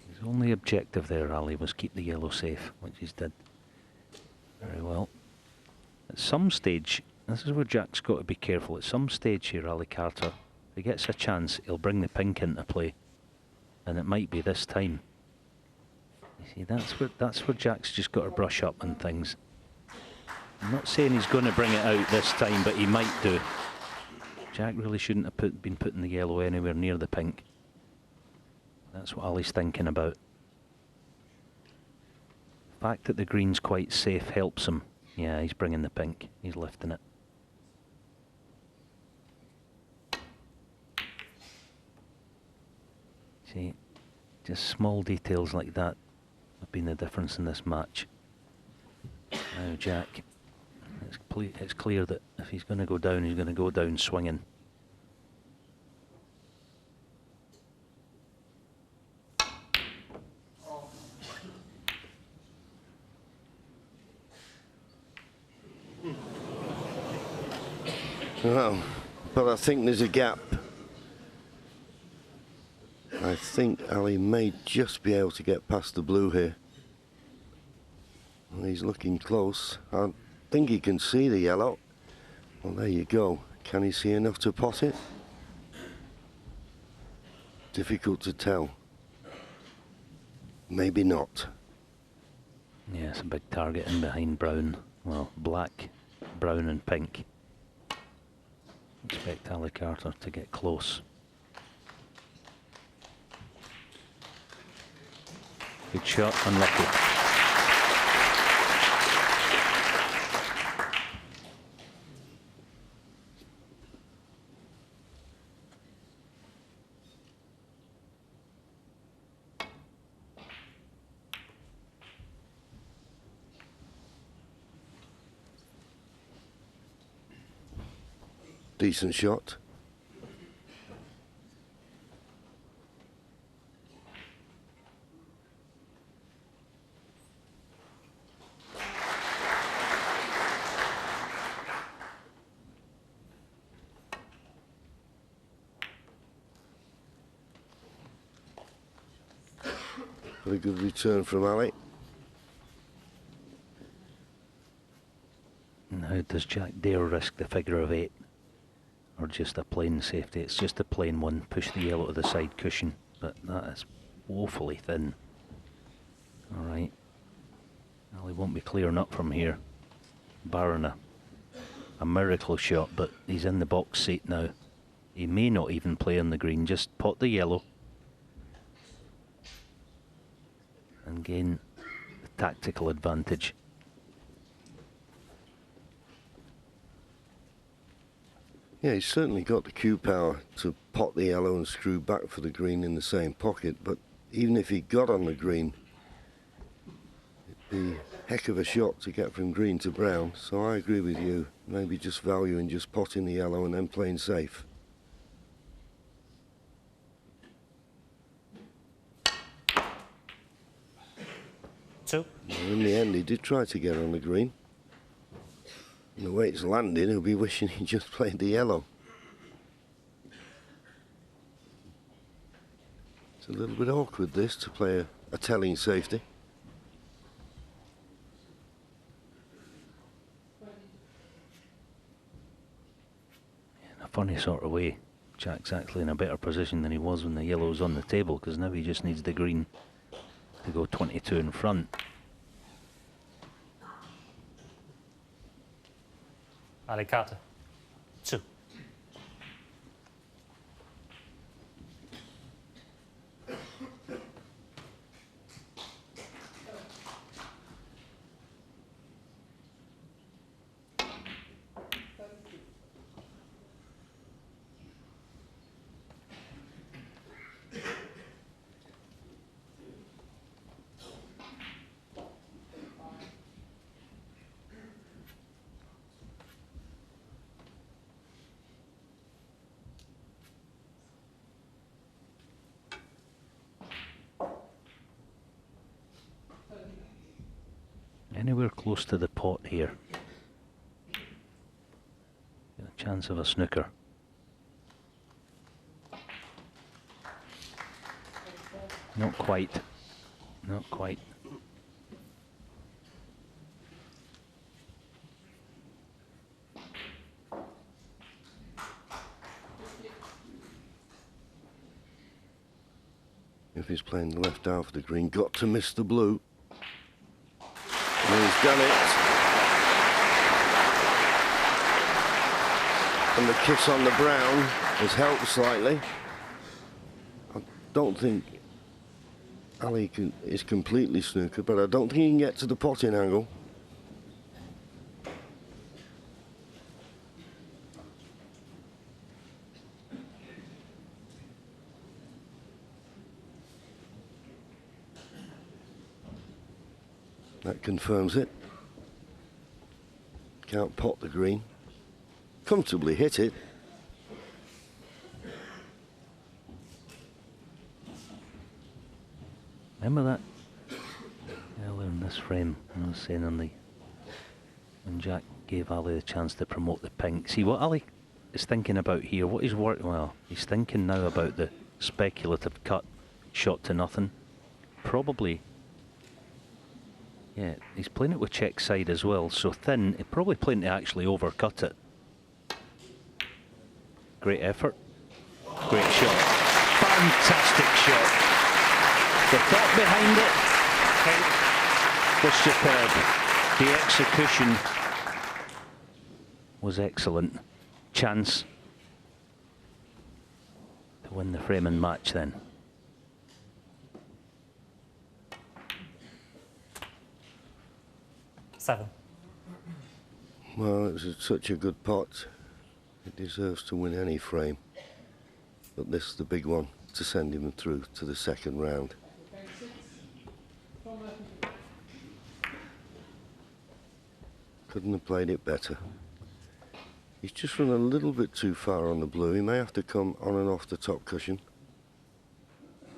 His only objective there, Ali, was keep the yellow safe, which he's did very well. At some stage, this is where Jack's got to be careful. At some stage here, Ali Carter, if he gets a chance, he'll bring the pink into play, and it might be this time. You see, that's where Jack's just got to brush up on things. I'm not saying he's going to bring it out this time, but he might do. Jack really shouldn't have been putting the yellow anywhere near the pink. That's what Ali's thinking about. The fact that the green's quite safe helps him. Yeah, he's bringing the pink. He's lifting it. See, just small details like that have been the difference in this match. Now Jack, it's clear that if he's going to go down, he's going to go down swinging. Well, but I think there's a gap. I think Ali may just be able to get past the blue here. Well, he's looking close. I think he can see the yellow. Well, there you go. Can he see enough to pot it? Difficult to tell. Maybe not. Yeah, it's a big target in behind brown. Well, black, brown and pink. Expect Ali Carter to get close. Good shot, unlucky. Decent shot. Very good return from Ali. Now does Jack dare risk the figure of 8? Or just a plain safety? It's just a plain one. Push the yellow to the side cushion, but that is woefully thin. Alright. Well, he won't be clearing up from here. Barring a miracle shot, but he's in the box seat now. He may not even play on the green, just pot the yellow. And gain the tactical advantage. Yeah, he's certainly got the cue power to pot the yellow and screw back for the green in the same pocket, but even if he got on the green, it'd be a heck of a shot to get from green to brown, so I agree with you. Maybe just value in just potting the yellow and then playing safe. Two. Well, in the end, he did try to get on the green. And the way it's landing, he'll be wishing he just played the yellow. It's a little bit awkward, this, to play a telling safety. In a funny sort of way, Jack's actually in a better position than he was when the yellow's on the table, because now he just needs the green to go 22 in front. Ali Carter, 2. Anywhere close to the pot here. Got a chance of a snooker. Not quite. Not quite. If he's playing the left half of the green, got to miss the blue. And he's done it. And the kiss on the brown has helped slightly. I don't think Ali is completely snooker, but I don't think he can get to the potting angle. That confirms it. Can't pot the green. Comfortably hit it. Remember that earlier in this frame, I was saying when Jack gave Ali the chance to promote the pink. See what Ali is thinking about here, what he's working, well, he's thinking now about the speculative cut, shot to nothing. Probably, yeah, he's playing it with check side as well, so thin, he's probably playing to actually overcut it. Great effort, great shot, fantastic shot. The thought behind it was superb. The execution was excellent. Chance to win the frame and match then. Seven. Well, it was such a good pot. It deserves to win any frame. But this is the big one to send him through to the second round. Couldn't have played it better. He's just run a little bit too far on the blue. He may have to come on and off the top cushion.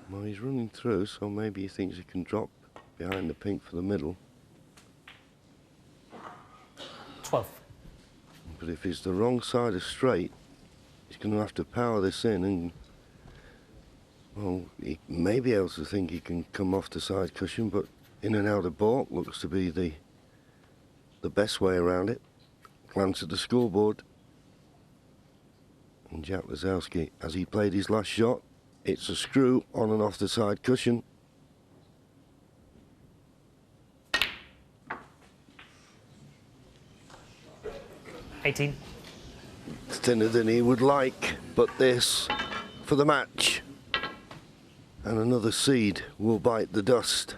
Well, he's running through, so maybe he thinks he can drop behind the pink for the middle. 12. But if he's the wrong side of straight, he's going to have to power this in and, well, he may be able to think he can come off the side cushion, but in and out of baulk looks to be the best way around it. Glance at the scoreboard. And Jack Lisowski, as he played his last shot, it's a screw on and off the side cushion. $18. It's thinner than he would like, but this for the match. And another seed will bite the dust.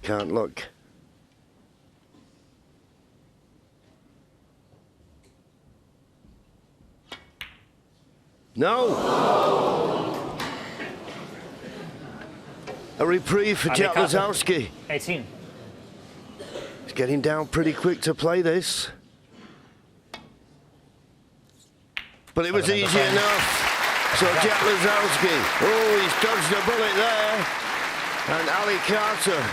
Can't look. No! A reprieve for Jack Lisowski. 18. He's getting down pretty quick to play this. But it was easy enough. So Jack Lisowski, oh, he's dodged a bullet there. And Ali Carter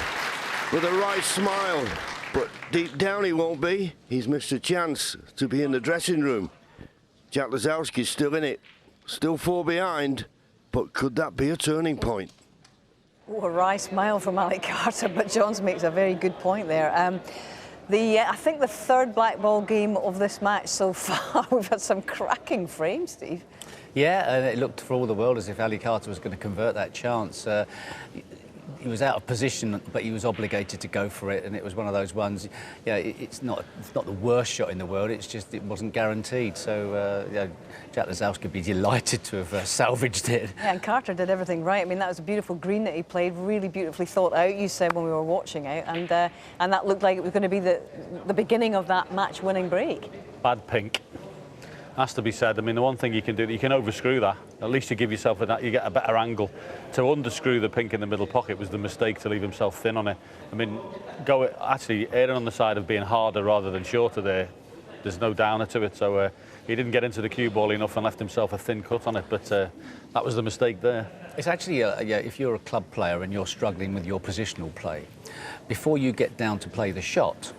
with a right smile. But deep down he won't be. He's missed a chance to be in the dressing room. Jack Lisowski's still in it. Still 4 behind. But could that be a turning point? Oh, a wry smile from Ali Carter, but Johns makes a very good point there. I think the third black ball game of this match so far, we've had some cracking frames, Steve. Yeah, and it looked for all the world as if Ali Carter was going to convert that chance. He was out of position, but he was obligated to go for it, and it was one of those ones. Yeah, it's not the worst shot in the world. It's just it wasn't guaranteed. So yeah, Jack Lisowski would be delighted to have salvaged it. Yeah, and Carter did everything right. I mean, that was a beautiful green that he played, really beautifully thought out. You said when we were watching it, and that looked like it was going to be the beginning of that match-winning break. Bad pink. Has to be said. I mean, the one thing you can do, you can overscrew that. At least you give yourself you get a better angle. To underscrew the pink in the middle pocket was the mistake, to leave himself thin on it. I mean, actually erring on the side of being harder rather than shorter there. There's no downer to it. So he didn't get into the cue ball enough and left himself a thin cut on it. But that was the mistake there. It's actually, yeah, if you're a club player and you're struggling with your positional play, before you get down to play the shot,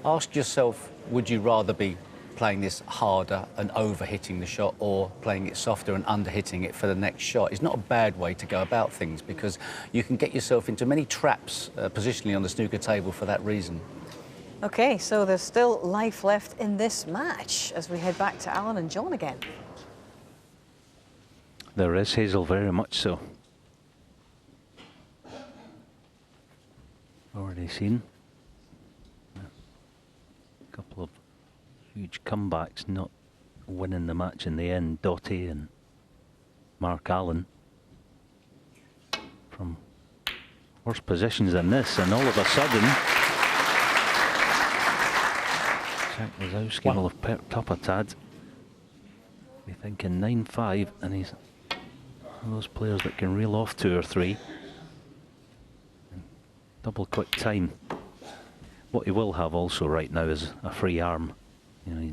ask yourself, would you rather be playing this harder and over-hitting the shot, or playing it softer and under-hitting it for the next shot? It's not a bad way to go about things, because you can get yourself into many traps positionally on the snooker table for that reason. OK, so there's still life left in this match as we head back to Alan and John again. There is, Hazel, very much so. Already seen a couple of huge comebacks, not winning the match in the end. Doughty and Mark Allen. from worse positions than this, and all of a sudden Jack Lisowski will have perked up a tad. Be thinking 9-5, and he's one of those players that can reel off 2 or 3. Double quick time. What he will have also right now is a free arm. You know, he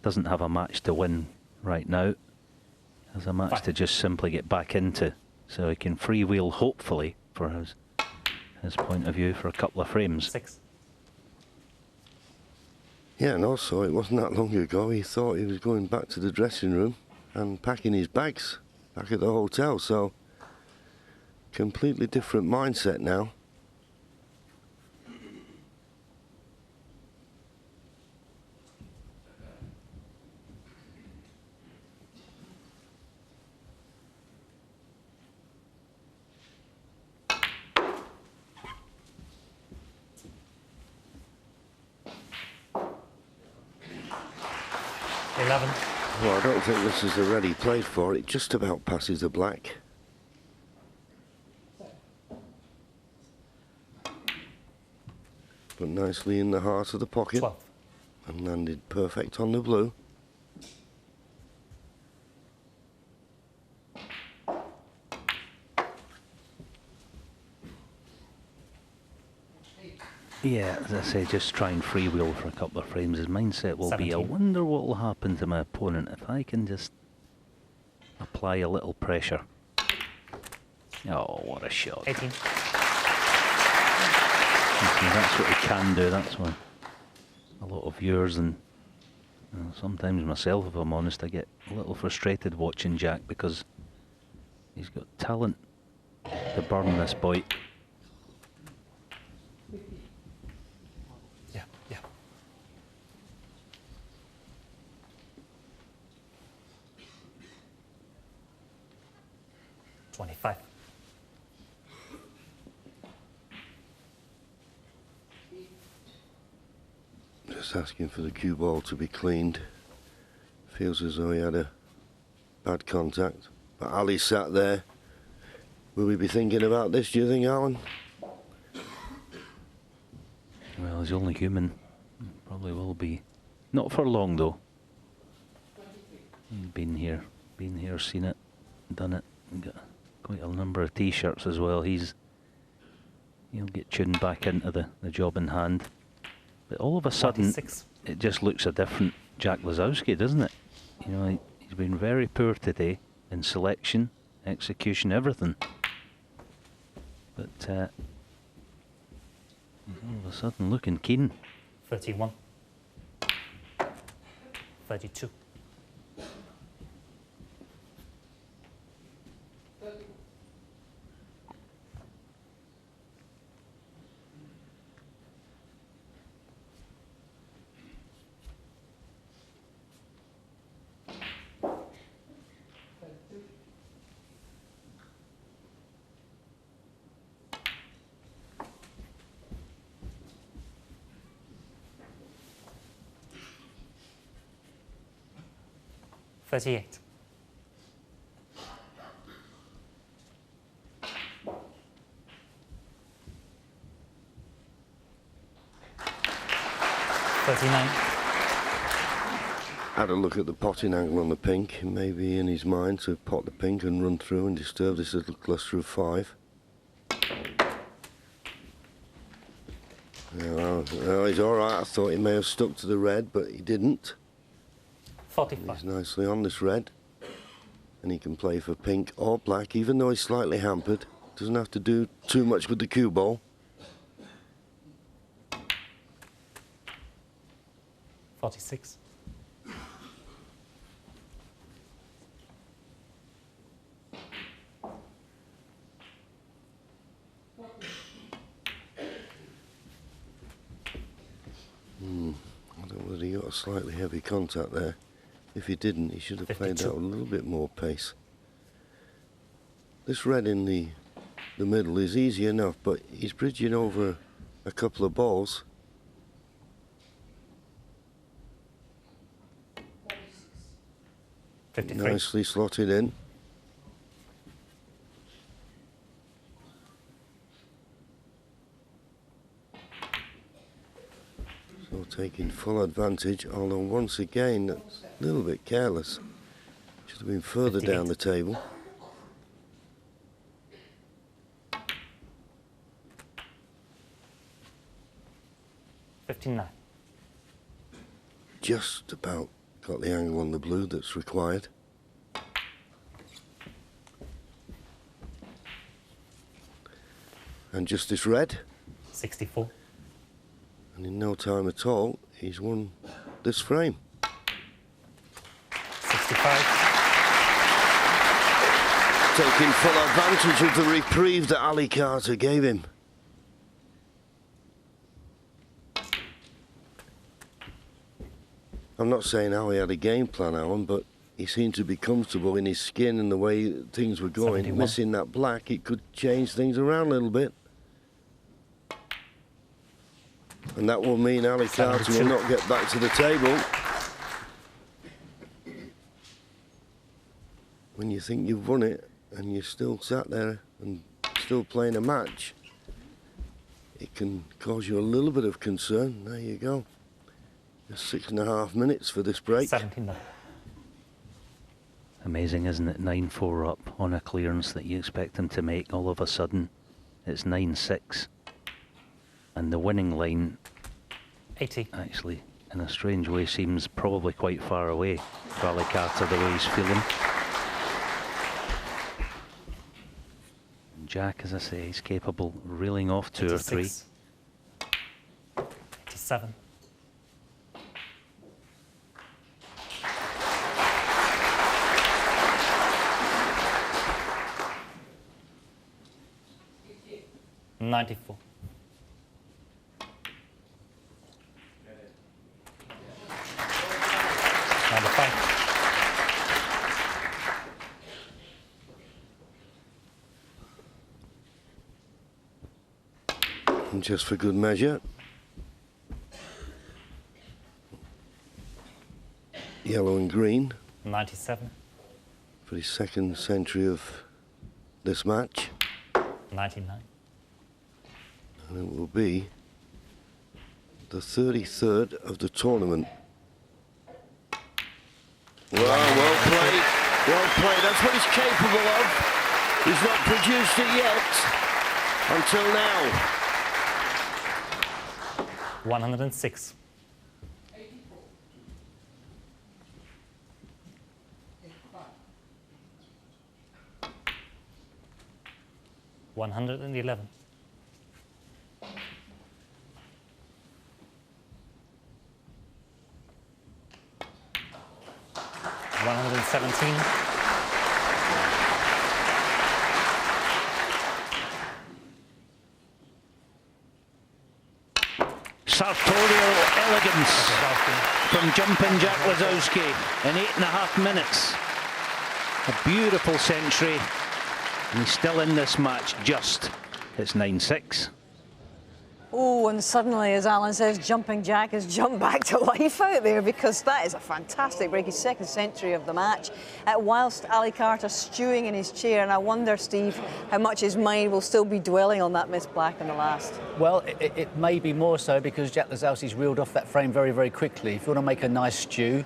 doesn't have a match to win right now. He has a match to just simply get back into, so he can freewheel, hopefully, for his point of view, for a couple of frames. 6. Yeah, and also it wasn't that long ago he thought he was going back to the dressing room and packing his bags back at the hotel, so completely different mindset now. Well, I don't think this is the red he played for. It just about passes the black. But nicely in the heart of the pocket. 12. And landed perfect on the blue. Yeah, as I say, just try and freewheel for a couple of frames. His mindset will 17. be, I wonder what will happen to my opponent if I can just apply a little pressure. Oh, what a shot. 18. That's what he can do. That's why a lot of viewers and sometimes myself, if I'm honest, I get a little frustrated watching Jack because he's got talent to burn, this boy. Yeah. 25. Just asking for the cue ball to be cleaned. Feels as though he had a bad contact. But Ali sat there. Will we be thinking about this, do you think, Alan? Well, he's only human. Probably will be. Not for long, though. He's been here, seen it, done it. And got quite a number of T-shirts as well. He'll get tuned back into the job in hand. But all of a sudden, 46. It just looks a different Jack Lisowski, doesn't it? You know, he's been very poor today in selection, execution, everything. But all of a sudden, looking keen. 31. 32. $38. $39. Had a look at the potting angle on the pink. Maybe in his mind to pot the pink and run through and disturb this little cluster of 5. Well, he's all right. I thought he may have stuck to the red, but he didn't. 45. He's nicely on this red, and he can play for pink or black, even though he's slightly hampered. Doesn't have to do too much with the cue ball. 46. I don't know whether he got a slightly heavy contact there. If he didn't, he should have 52. played that with a little bit more pace. This red in the middle is easy enough, but he's bridging over a couple of balls. $53. Nicely slotted in. taking full advantage, although once again, that's a little bit careless. Should have been further 58. down the table. $59. Just about got the angle on the blue that's required. And Justice Red. 64. And in no time at all, he's won this frame. 65. Taking full advantage of the reprieve that Ali Carter gave him. I'm not saying how he had a game plan, Alan, but he seemed to be comfortable in his skin and the way things were going. 71. Missing that black, it could change things around a little bit. And that will mean Ali Carter will not get back to the table. When you think you've won it and you're still sat there and still playing a match, it can cause you a little bit of concern. There you go. Just 6.5 minutes for this break. 17. Amazing, isn't it? 9-4 up on a clearance that you expect him to make. All of a sudden, it's 9-6. And the winning line, 80. actually, in a strange way, seems probably quite far away for Ali Carter, the way he's feeling. Jack, as I say, he's capable of reeling off 2 or 3. 87. $94. 95. And just for good measure, yellow and green 97. for his second century of this match. 99. And it will be the 33rd of the tournament. Well played. Well played. That's what he's capable of. He's not produced it yet until now. 106. 111. 117. 'Sartorial elegance from jumping Jack Lisowski in 8.5 minutes. A beautiful century, and he's still in this match just. It's 9-6. Oh, and suddenly, as Alan says, Jumping Jack has jumped back to life out there, because that is a fantastic break, his second century of the match. Whilst Ali Carter stewing in his chair, and I wonder, Steve, how much his mind will still be dwelling on that missed black in the last. Well, it may be more so because Jack Lisowski's reeled off that frame very, very quickly. If you want to make a nice stew,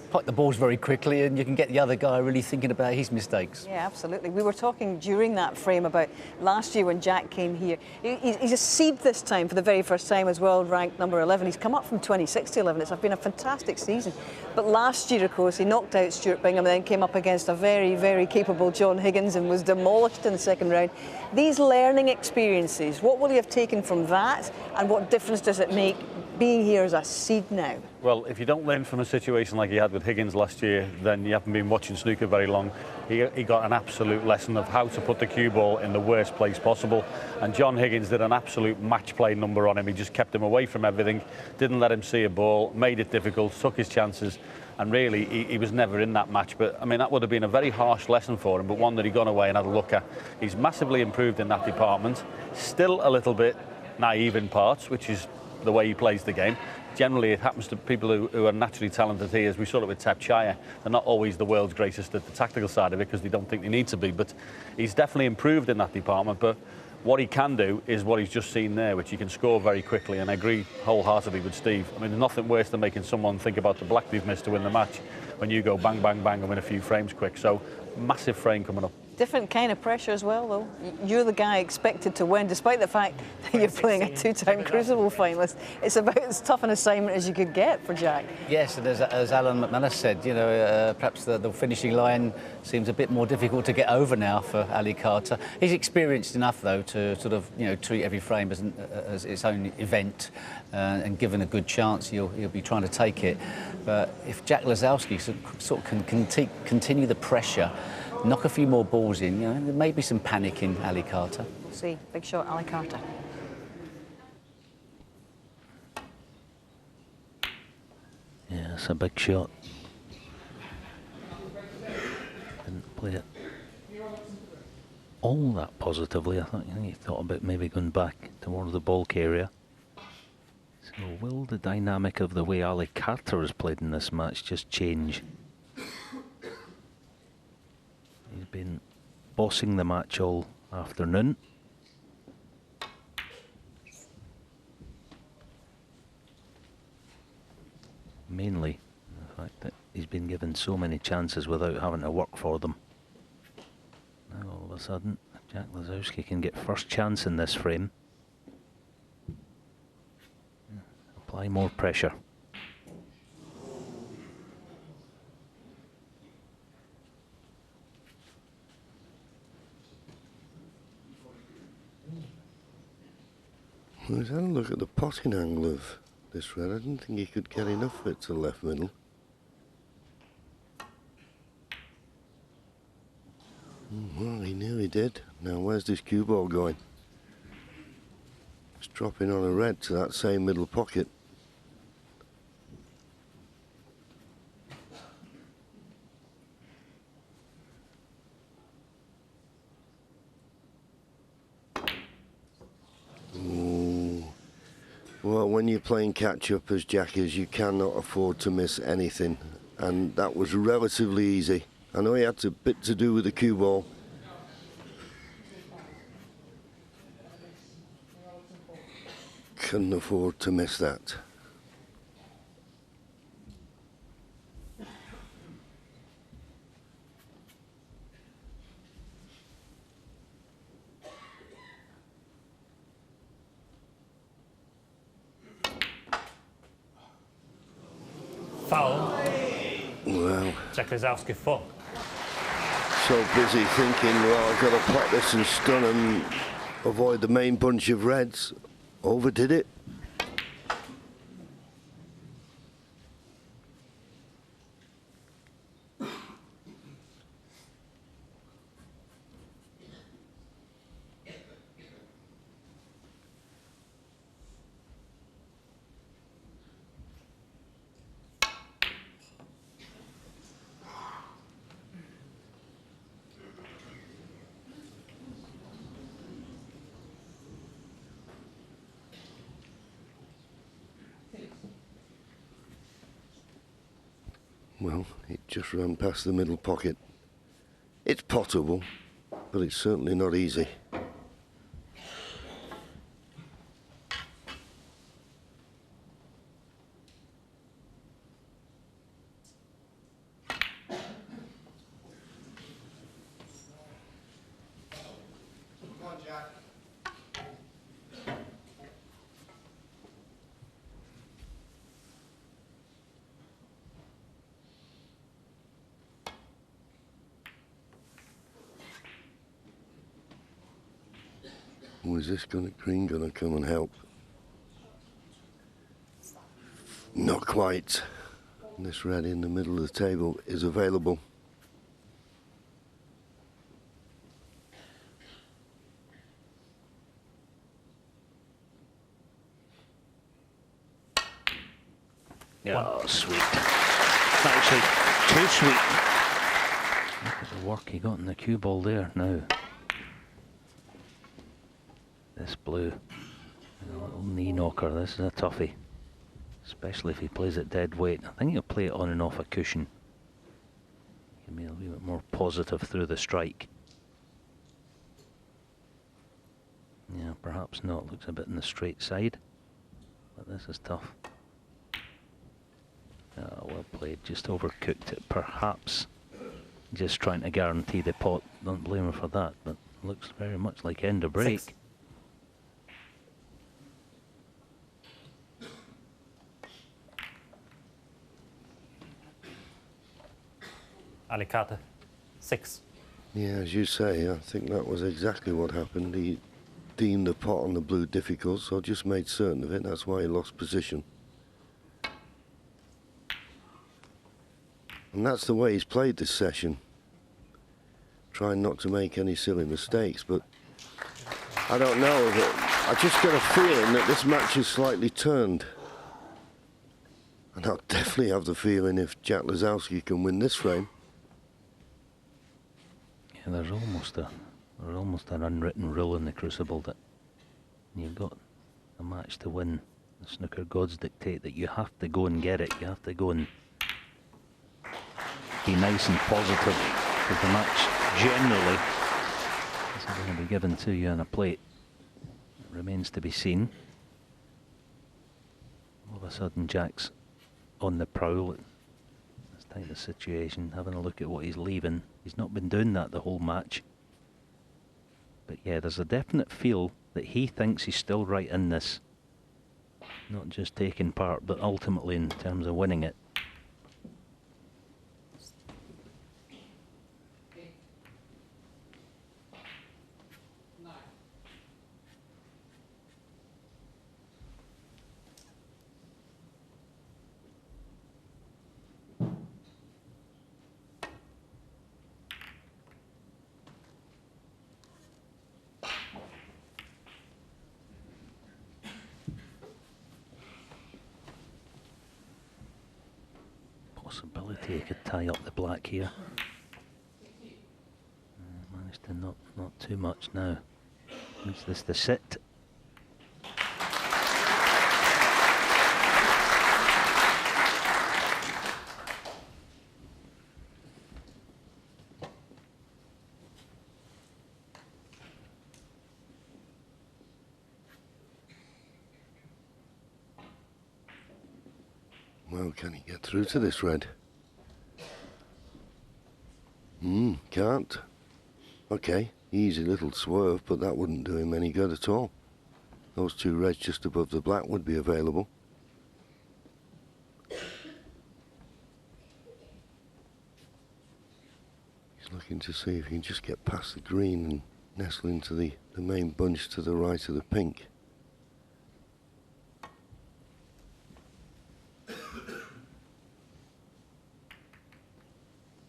pot the balls very quickly and you can get the other guy really thinking about his mistakes. Yeah, absolutely. We were talking during that frame about last year when Jack came here. He's a seed this time for the very first time as world ranked number 11. He's come up from 26 to 11. It's been a fantastic season. But last year, of course, he knocked out Stuart Bingham and then came up against a very, very capable John Higgins and was demolished in the second round. These learning experiences, what will he have taken from that, and what difference does it make being here as a seed now? Well, if you don't learn from a situation like he had with Higgins last year, then you haven't been watching snooker very long. He got an absolute lesson of how to put the cue ball in the worst place possible. And John Higgins did an absolute match play number on him. He just kept him away from everything, didn't let him see a ball, made it difficult, took his chances. And really, he was never in that match. But, I mean, that would have been a very harsh lesson for him, but one that he'd gone away and had a look at. He's massively improved in that department. Still a little bit naive in parts, which is the way he plays the game. Generally, it happens to people who are naturally talented here, as we saw it with Tapchaya. They're not always the world's greatest at the tactical side of it because they don't think they need to be. But he's definitely improved in that department. But What he can do is what he's just seen there, which he can score very quickly, and I agree wholeheartedly with Steve. I mean, there's nothing worse than making someone think about the black they've missed to win the match when you go bang, bang, bang and win a few frames quick. So, massive frame coming up. Different kind of pressure as well, though. You're the guy expected to win, despite the fact that you're playing a two-time Crucible finalist. It's about as tough an assignment as you could get for Jack. Yes, and as Alan McManus said, you know, perhaps the finishing line seems a bit more difficult to get over now for Ali Carter. He's experienced enough, though, to sort of, you know, treat every frame as its own event, and given a good chance, he'll be trying to take it. But if Jack Lisowski sort of can continue the pressure, knock a few more balls in, you know, there may be some panic in Ali Carter. See, big shot, Ali Carter. Yeah, it's a big shot. Didn't play it all that positively. I think he thought about maybe going back towards the bulk area. So will the dynamic of the way Ali Carter has played in this match just change? He's been bossing the match all afternoon. Mainly the fact that he's been given so many chances without having to work for them. Now all of a sudden, Jack Lisowski can get first chance in this frame. Apply more pressure. Let's have a look at the potting angle of this red. I didn't think he could get enough of it to left middle. Well, he nearly did. Now, where's this cue ball going? It's dropping on a red to that same middle pocket. Well, when you're playing catch-up as Jack is, you cannot afford to miss anything. And that was relatively easy. I know he had a bit to do with the cue ball. Couldn't afford to miss that. Foul. Well, Jack Lisowski four. So busy thinking, well, I've got to pot this and stun and avoid the main bunch of reds. Overdid it. Well, it just ran past the middle pocket. It's potable, but it's certainly not easy. Is this green gonna come and help? Not quite. This red in the middle of the table is available. Oh, sweet. Actually, too sweet. Look at the work he got in the cue ball there now. This blue, a little knee knocker. This is a toughie, especially if he plays it dead weight. I think he'll play it on and off a cushion. Give me a little bit more positive through the strike. perhaps not. Looks a bit on the straight side, but this is tough. Well played, just overcooked it, perhaps just trying to guarantee the pot. Don't blame her for that, but looks very much like end of break. 6. Ali Carter, 6. Yeah, as you say, I think that was exactly what happened. He deemed the pot on the blue difficult, so just made certain of it. That's why he lost position. And that's the way he's played this session. Trying not to make any silly mistakes, but I don't know. I just get a feeling that this match is slightly turned. And I'll definitely have the feeling if Jack Lisowski can win this frame. Yeah, there's almost an unwritten rule in the Crucible that you've got a match to win. The snooker gods dictate that you have to go and get it. You have to go and be nice and positive, because the match generally isn't going to be given to you on a plate. It remains to be seen. All of a sudden Jack's on the prowl at this type of situation, having a look at what he's leaving. He's not been doing that the whole match. But yeah, there's a definite feel that he thinks he's still right in this. Not just taking part, but ultimately in terms of winning it. Possibility he could tie up the black here. Managed to not too much now. Needs this to sit. Well, can he get through to this red? Can't. Okay, easy little swerve, but that wouldn't do him any good at all. Those two reds just above the black would be available. He's looking to see if he can just get past the green and nestle into the main bunch to the right of the pink.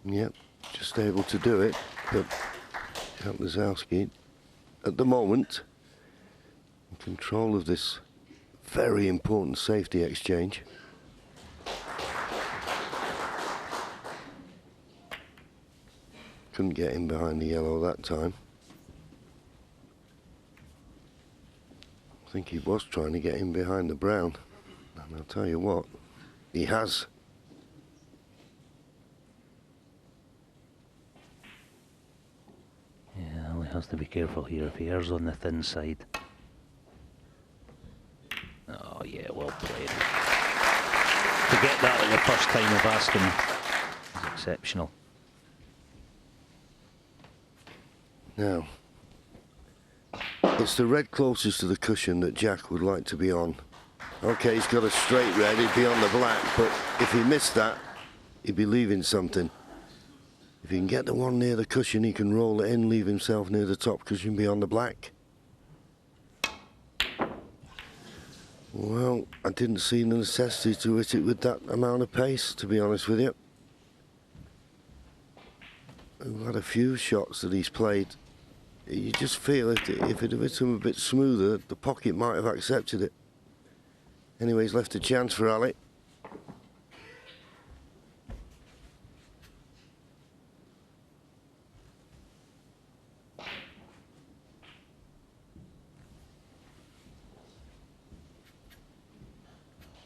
Yep, just able to do it, but Jack Lisowski, at the moment, in control of this very important safety exchange. Couldn't get in behind the yellow that time. I think he was trying to get in behind the brown, and I'll tell you what, he has. Yeah, well, he has to be careful here if he errs on the thin side. Oh yeah, well played. To get that at the first time of asking is exceptional. Now, it's the red closest to the cushion that Jack would like to be on. Okay, he's got a straight red, he'd be on the black, but if he missed that, he'd be leaving something. If he can get the one near the cushion, he can roll it in, leave himself near the top cushion beyond the black. Well, I didn't see the necessity to hit it with that amount of pace, to be honest with you. We've had a few shots that he's played. You just feel if it had hit him a bit smoother, the pocket might have accepted it. Anyway, he's left a chance for Ali.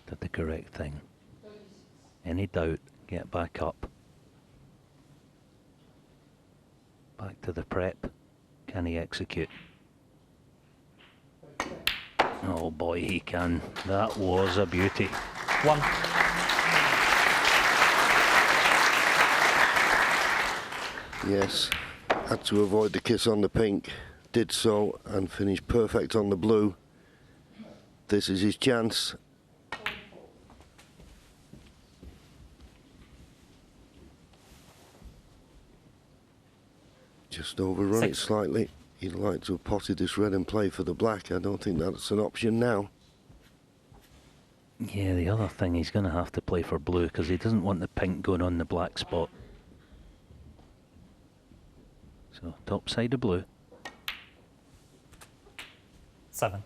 Did the correct thing. Any doubt, get back up. Back to the prep. Can he execute? Oh boy, he can. That was a beauty. 1. Yes, had to avoid the kiss on the pink. Did so and finished perfect on the blue. This is his chance. Just overrun it slightly. He'd like to have potted this red and play for the black. I don't think that's an option now. Yeah, the other thing, he's going to have to play for blue because he doesn't want the pink going on the black spot. So, top side of blue. 7.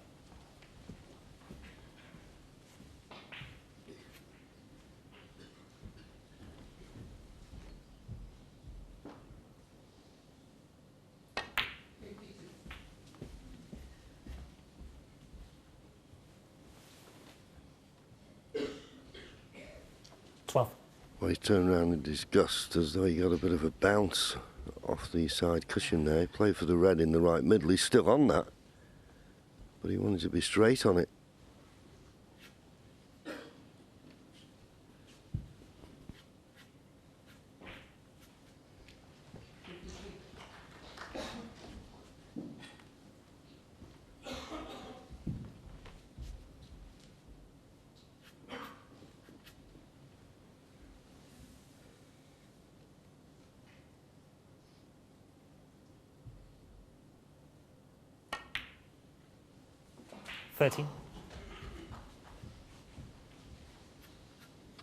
Well, he turned around in disgust as though he got a bit of a bounce off the side cushion there. He played for the red in the right middle. He's still on that, but he wanted to be straight on it.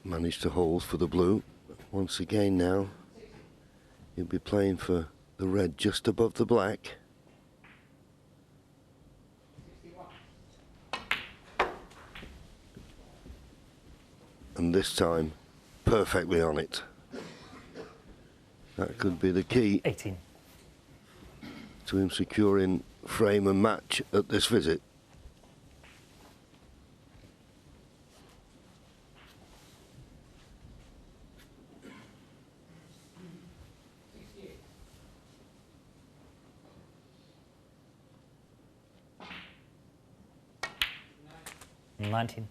Managed to hold for the blue. Once again now, he'll be playing for the red just above the black. And this time, perfectly on it. That could be the key 18. To him securing frame and match at this visit. $19.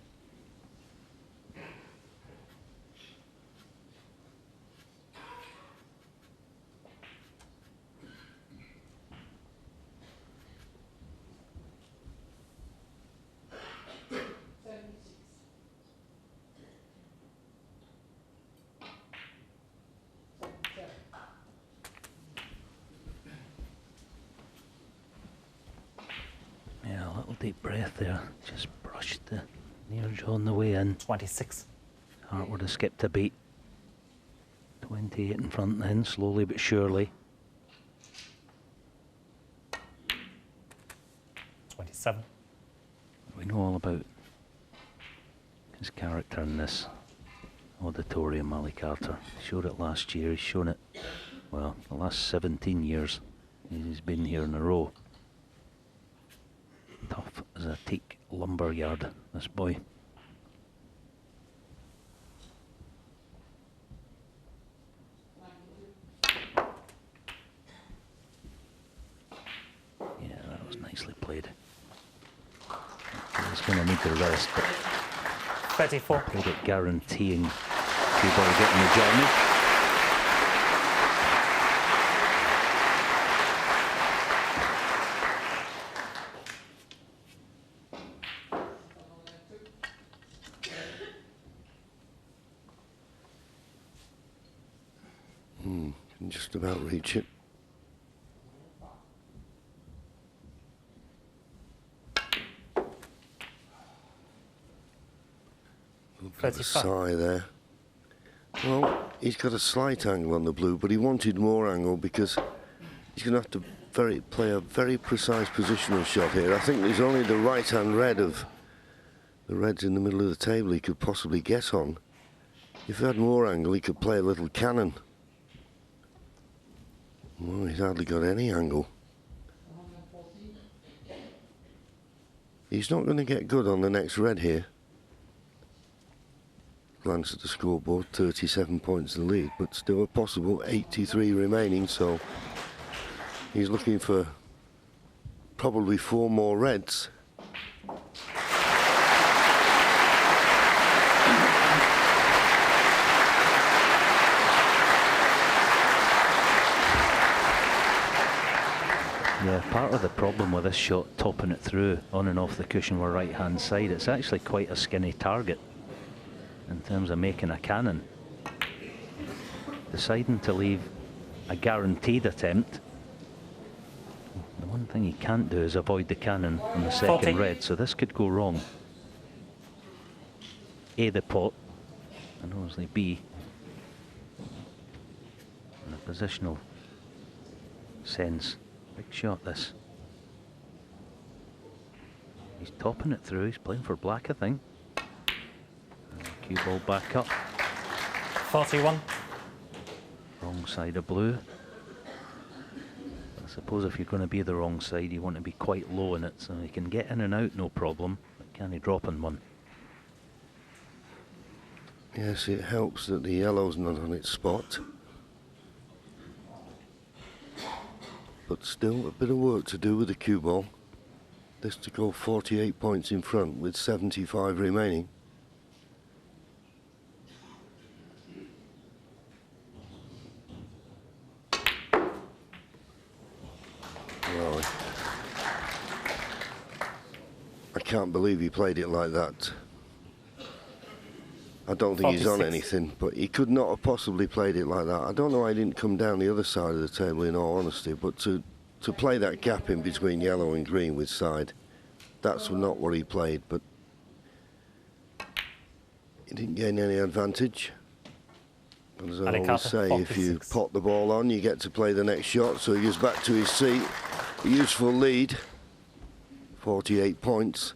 Yeah, a little deep breath there. Just brushed the near jaw on the way in. 26. Heart would have skipped a beat. 28 in front then, slowly but surely. 27. We know all about his character in this auditorium, Ali Carter. He showed it last year, he's shown it, well, the last 17 years he's been here in a row. Tough as a teak lumber yard, this boy. Yeah, that was nicely played. He's going to need the rest, but 34. credit guaranteeing people getting the journey. Can just about reach it. Sigh there. Well, he's got a slight angle on the blue, but he wanted more angle because he's going to have to play a very precise positional shot here. I think there's only the right-hand red of the reds in the middle of the table he could possibly get on. If he had more angle, he could play a little cannon. Well, he's hardly got any angle. He's not going to get good on the next red here. Glance at the scoreboard, 37 points in the lead, but still a possible 83 remaining, so he's looking for probably 4 more reds. Yeah, part of the problem with this shot, topping it through on and off the cushion were right-hand side. It's actually quite a skinny target in terms of making a cannon. Deciding to leave a guaranteed attempt. The one thing you can't do is avoid the cannon on the second 40. red, so this could go wrong. A, the pot, and obviously B, in a positional sense. Big shot, this. He's topping it through. He's playing for black, I think. Cue ball back up. 41. Wrong side of blue. I suppose if you're going to be the wrong side, you want to be quite low in it, so you can get in and out, no problem. But can he drop in one? Yes, it helps that the yellow's not on its spot. But still a bit of work to do with the cue ball. This to go 48 points in front with 75 remaining. Well, I can't believe he played it like that. I don't think he's on 46. anything, but he could not have possibly played it like that. I don't know why he didn't come down the other side of the table, in all honesty, but to play that gap in between yellow and green with side, that's not what he played, but he didn't gain any advantage. But as I always say, if you pot the ball on, you get to play the next shot, so he goes back to his seat. A useful lead, 48 points,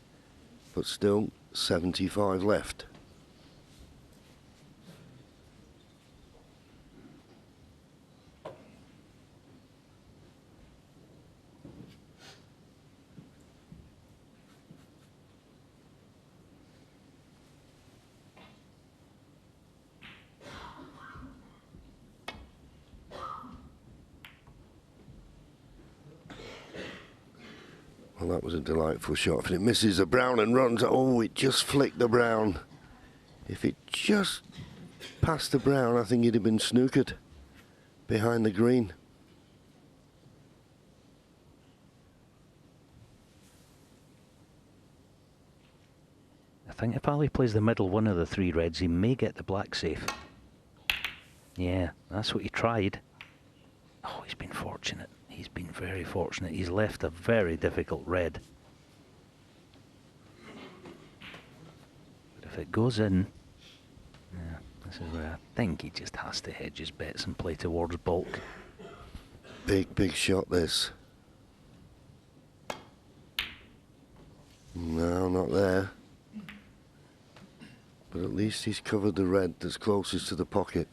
but still 75 left. Well, that was a delightful shot. If it misses the brown and runs, oh, it just flicked the brown. If it just passed the brown, I think he'd have been snookered behind the green. I think if Ali plays the middle one of the three reds, he may get the black safe. Yeah, that's what he tried. Oh, he's been fortunate. He's been very fortunate. He's left a very difficult red. But if it goes in, yeah, this is where I think he just has to hedge his bets and play towards bulk. Big, big shot, this. No, not there. But at least he's covered the red that's closest to the pocket.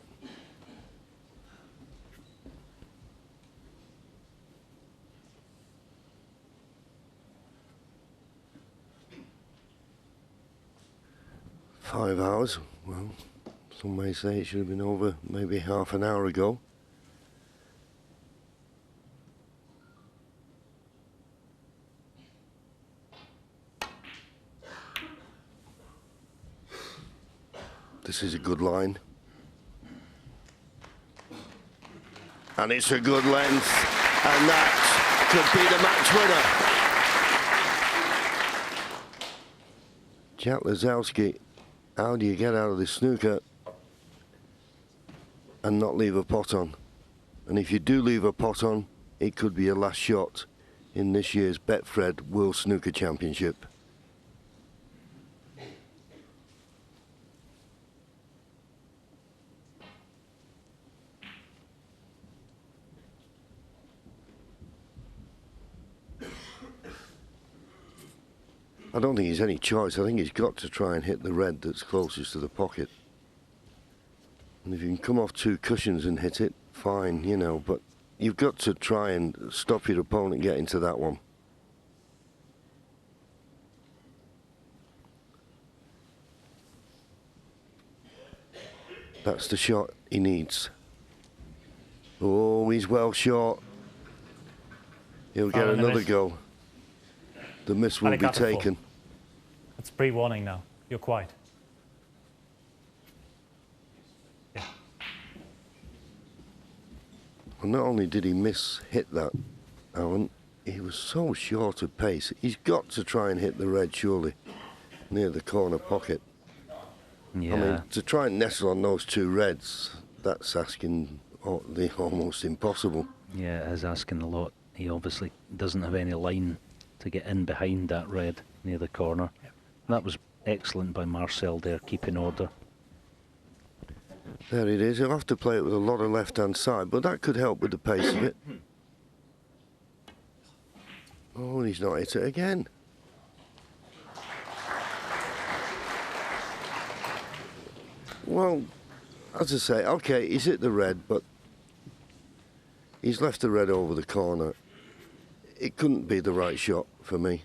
"5 hours, well, some may say it should have been over maybe half an hour ago. This is a good line. And it's a good length, and that could be the match winner. Jack Lisowski, how do you get out of this snooker and not leave a pot on? And if you do leave a pot on, it could be your last shot in this year's Betfred World Snooker Championship. I don't think he's any choice. I think he's got to try and hit the red that's closest to the pocket. And if you can come off two cushions and hit it, fine, you know, but you've got to try and stop your opponent getting to that one. That's the shot he needs. Oh, he's well short. He'll get another go. The miss will be taken. It's pre-warning now. You're quiet. Yeah. Well, not only did he hit that, Alan, he was so short of pace. He's got to try and hit the red, surely, near the corner pocket. Yeah. I mean, to try and nestle on those two reds, that's asking the almost impossible. Yeah, it is asking a lot. He obviously doesn't have any line to get in behind that red near the corner. Yep. That was excellent by Marcel there, keeping order. There it is. He'll have to play it with a lot of left-hand side, but that could help with the pace of it. Oh, and he's not hit it again. Well, as I say, okay, he's hit the red, but he's left the red over the corner. It couldn't be the right shot for me.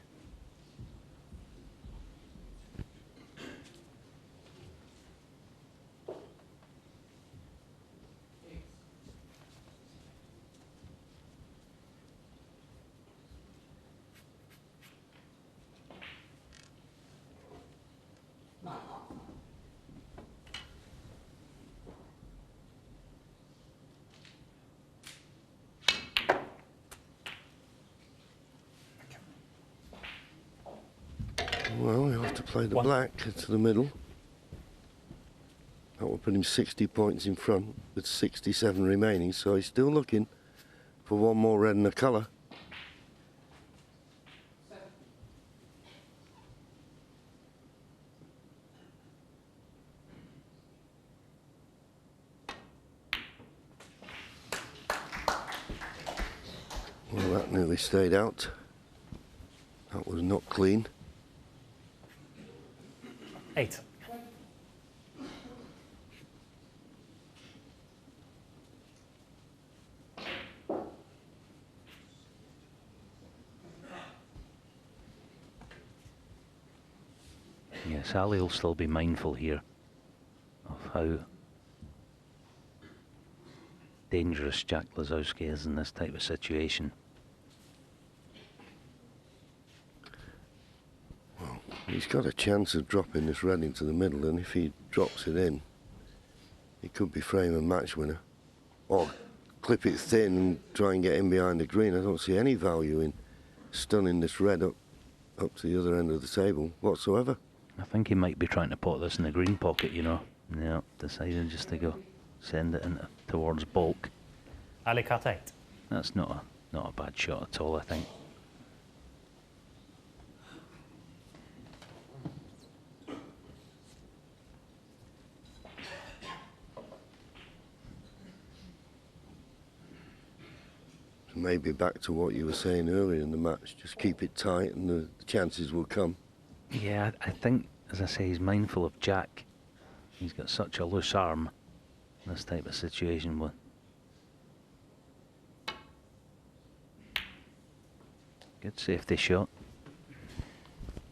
Well, he'll have to play the black to the middle. That will put him 60 points in front with 67 remaining, so he's still looking for one more red in the colour. Well, that nearly stayed out. That was not clean. 8. Yes, Ali will still be mindful here of how dangerous Jack Lisowski is in this type of situation. He's got a chance of dropping this red into the middle, and if he drops it in, he could be frame and match winner. Or clip it thin and try and get in behind the green. I don't see any value in stunning this red up to the other end of the table whatsoever. I think he might be trying to pot this in the green pocket, you know. Yeah, decided just to go send it towards bulk. Ali cut 8. That's not a bad shot at all, I think. Maybe back to what you were saying earlier in the match, just keep it tight and the chances will come. Yeah, I think, as I say, he's mindful of Jack. He's got such a loose arm in this type of situation. With good safety shot.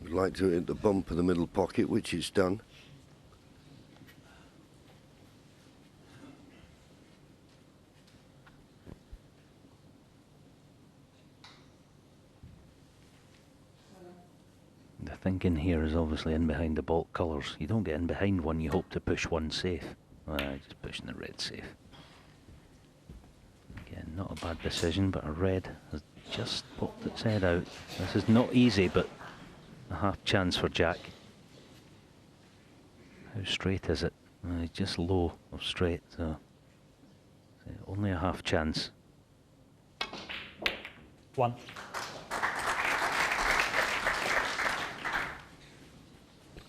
Would like to hit the bump of the middle pocket, which it's done. The thinking here is obviously in behind the bulk colours. You don't get in behind one, you hope to push one safe. Just pushing the red safe. Again, not a bad decision, but a red has just popped its head out. This is not easy, but a half chance for Jack. How straight is it? Just low of straight, so only a half chance. 1.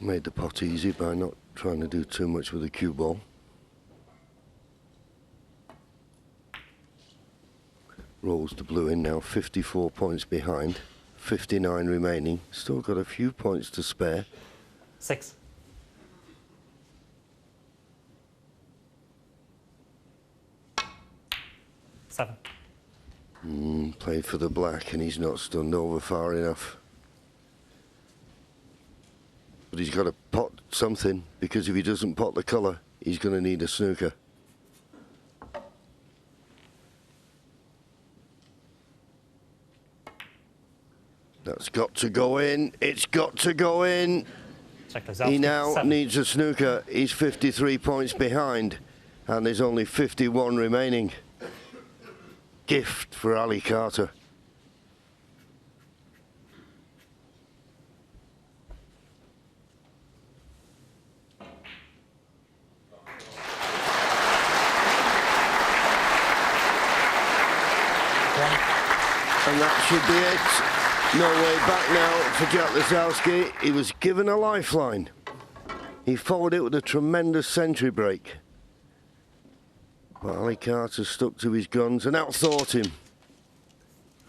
Made the pot easy by not trying to do too much with the cue ball. Rolls the blue in now, 54 points behind, 59 remaining. Still got a few points to spare. 6. 7. Played for the black and he's not stunned over far enough. But he's got to pot something, because if he doesn't pot the colour, he's going to need a snooker. That's got to go in. It's got to go in. He now needs a snooker. He's 53 points behind, and there's only 51 remaining. Gift for Ali Carter. should be it. No way back now for Jack Lisowski. He was given a lifeline. He followed it with a tremendous century break. But Ali Carter stuck to his guns and outthought him.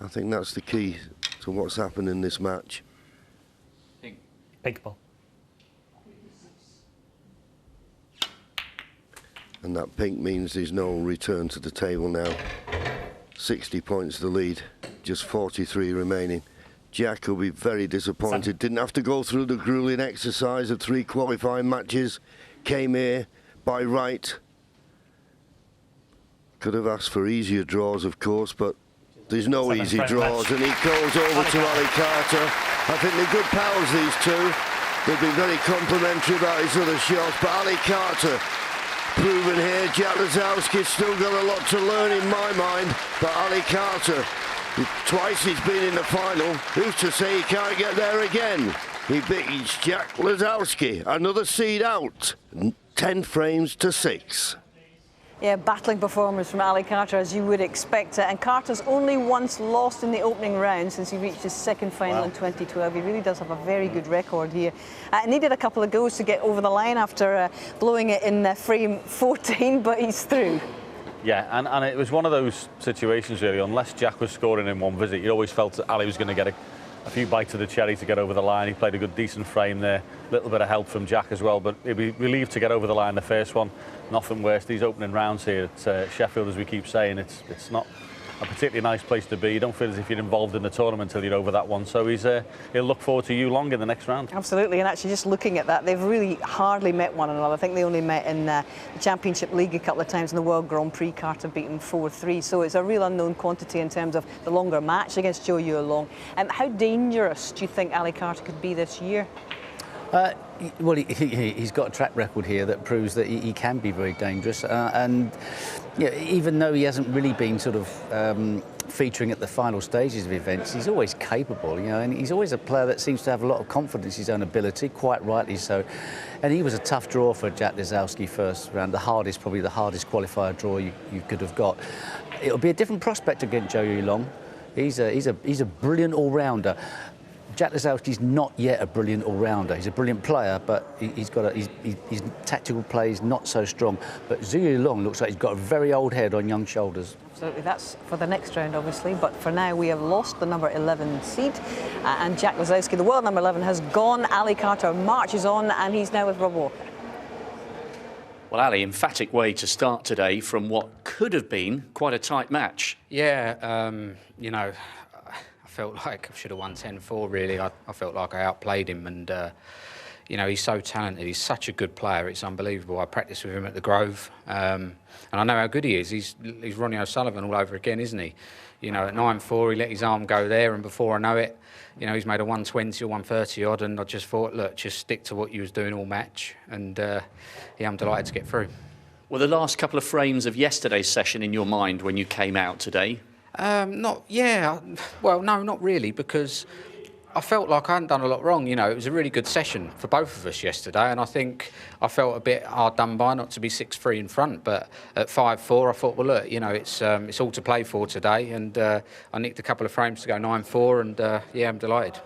I think that's the key to what's happened in this match. Pink ball. And that pink means there's no return to the table now. 60 points the lead, just 43 remaining. Jack will be very disappointed. Didn't have to go through the grueling exercise of 3 qualifying matches. Came here by right. Could have asked for easier draws, of course, but there's no easy draws. And he goes over to Ali Carter. I think they're good pals, these two. They've been very complimentary about his other shots, but Ali Carter proven here. Jack Lisowski's still got a lot to learn in my mind, but Ali Carter, twice he's been in the final. Who's to say he can't get there again? He beats Jack Lisowski, another seed out, 10 frames to 6. Yeah, battling performance from Ali Carter, as you would expect. And Carter's only once lost in the opening round since he reached his second final in 2012. He really does have a very good record here. Needed a couple of goes to get over the line after blowing it in frame 14, but he's through. Yeah, and it was one of those situations, really, unless Jack was scoring in one visit, you always felt that Ali was going to get a few bites of the cherry to get over the line. He played a good, decent frame there. A little bit of help from Jack as well, but he'd be relieved to get over the line the first one. Nothing worse. These opening rounds here at Sheffield, as we keep saying, it's not a particularly nice place to be. You don't feel as if you're involved in the tournament until you're over that one. So he'll look forward to you long in the next round. Absolutely, and actually just looking at that, they've really hardly met one another. I think they only met in the Championship League a couple of times in the World Grand Prix. Carter beaten 4-3, so it's a real unknown quantity in terms of the longer match against Zhou Yulong. How dangerous do you think Ali Carter could be this year? Well, he's got a track record here that proves that he can be very dangerous. And even though he hasn't really been sort of featuring at the final stages of events, he's always capable, and he's always a player that seems to have a lot of confidence in his own ability, quite rightly so. And he was a tough draw for Jack Lisowski first round, probably the hardest qualifier draw you could have got. It'll be a different prospect against Zhou Yulong. He's a brilliant all-rounder. Jack Lisowski's not yet a brilliant all-rounder. He's a brilliant player, but his tactical play is not so strong. But Zhou Yulong looks like he's got a very old head on young shoulders. Absolutely, that's for the next round, obviously. But for now, we have lost the number 11 seed. And Jack Lisowski, the world number 11, has gone. Ali Carter marches on, and he's now with Rob Walker. Well, Ali, emphatic way to start today from what could have been quite a tight match. Yeah, I felt like I should have won 10-4, really. I felt like I outplayed him, and, he's so talented. He's such a good player. It's unbelievable. I practiced with him at the Grove, and I know how good he is. He's Ronnie O'Sullivan all over again, isn't he? At 9-4, he let his arm go there, and before I know it, he's made a 120 or 130 odd, and I just thought, look, just stick to what you was doing all match, and I'm delighted to get through. Were the last couple of frames of yesterday's session in your mind when you came out today? Well, no, not really, because I felt like I hadn't done a lot wrong. It was a really good session for both of us yesterday, and I think I felt a bit hard done by not to be 6-3 in front. But at 5-4, I thought, well, look, it's all to play for today, and I nicked a couple of frames to go 9-4, and I'm delighted.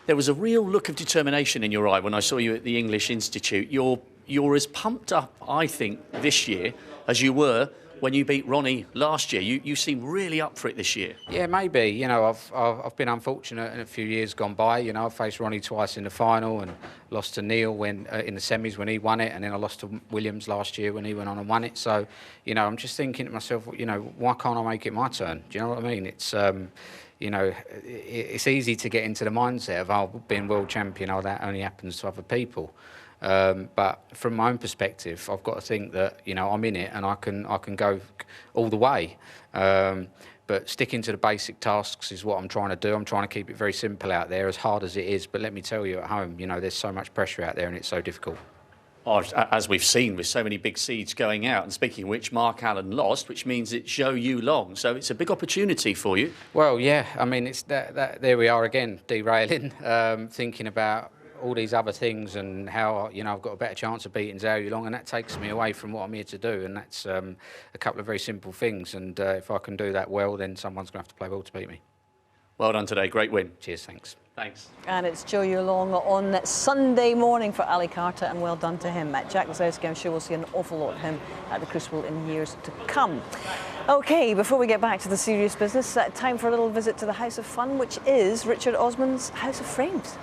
There was a real look of determination in your eye when I saw you at the English Institute. You're as pumped up, I think, this year as you were when you beat Ronnie last year. You seem really up for it this year. Yeah, maybe. I've been unfortunate in a few years gone by. I've faced Ronnie twice in the final and lost to Neil when in the semis when he won it, and then I lost to Williams last year when he went on and won it. So, I'm just thinking to myself, why can't I make it my turn? Do you know what I mean? It's it's easy to get into the mindset of being world champion. That only happens to other people. But from my own perspective, I've got to think that I'm in it and I can go all the way. But sticking to the basic tasks is what I'm trying to do. I'm trying to keep it very simple out there, as hard as it is. But let me tell you, at home, there's so much pressure out there and it's so difficult. As we've seen with so many big seeds going out, and speaking of which, Mark Allen lost, which means it's Zhou Yulong. So it's a big opportunity for you. Well, yeah. I mean, it's that there we are again, derailing, thinking about all these other things and how I've got a better chance of beating Zhou Yulong, and that takes me away from what I'm here to do, and that's a couple of very simple things, and if I can do that well, then someone's going to have to play well to beat me. Well done today. Great win. Cheers, thanks. Thanks. And it's Joe Yulong on Sunday morning for Ali Carter, and well done to him. Jack Lisowski, I'm sure we'll see an awful lot of him at the Crucible in years to come. OK, before we get back to the serious business, time for a little visit to the House of Fun, which is Richard Osman's House of Frames.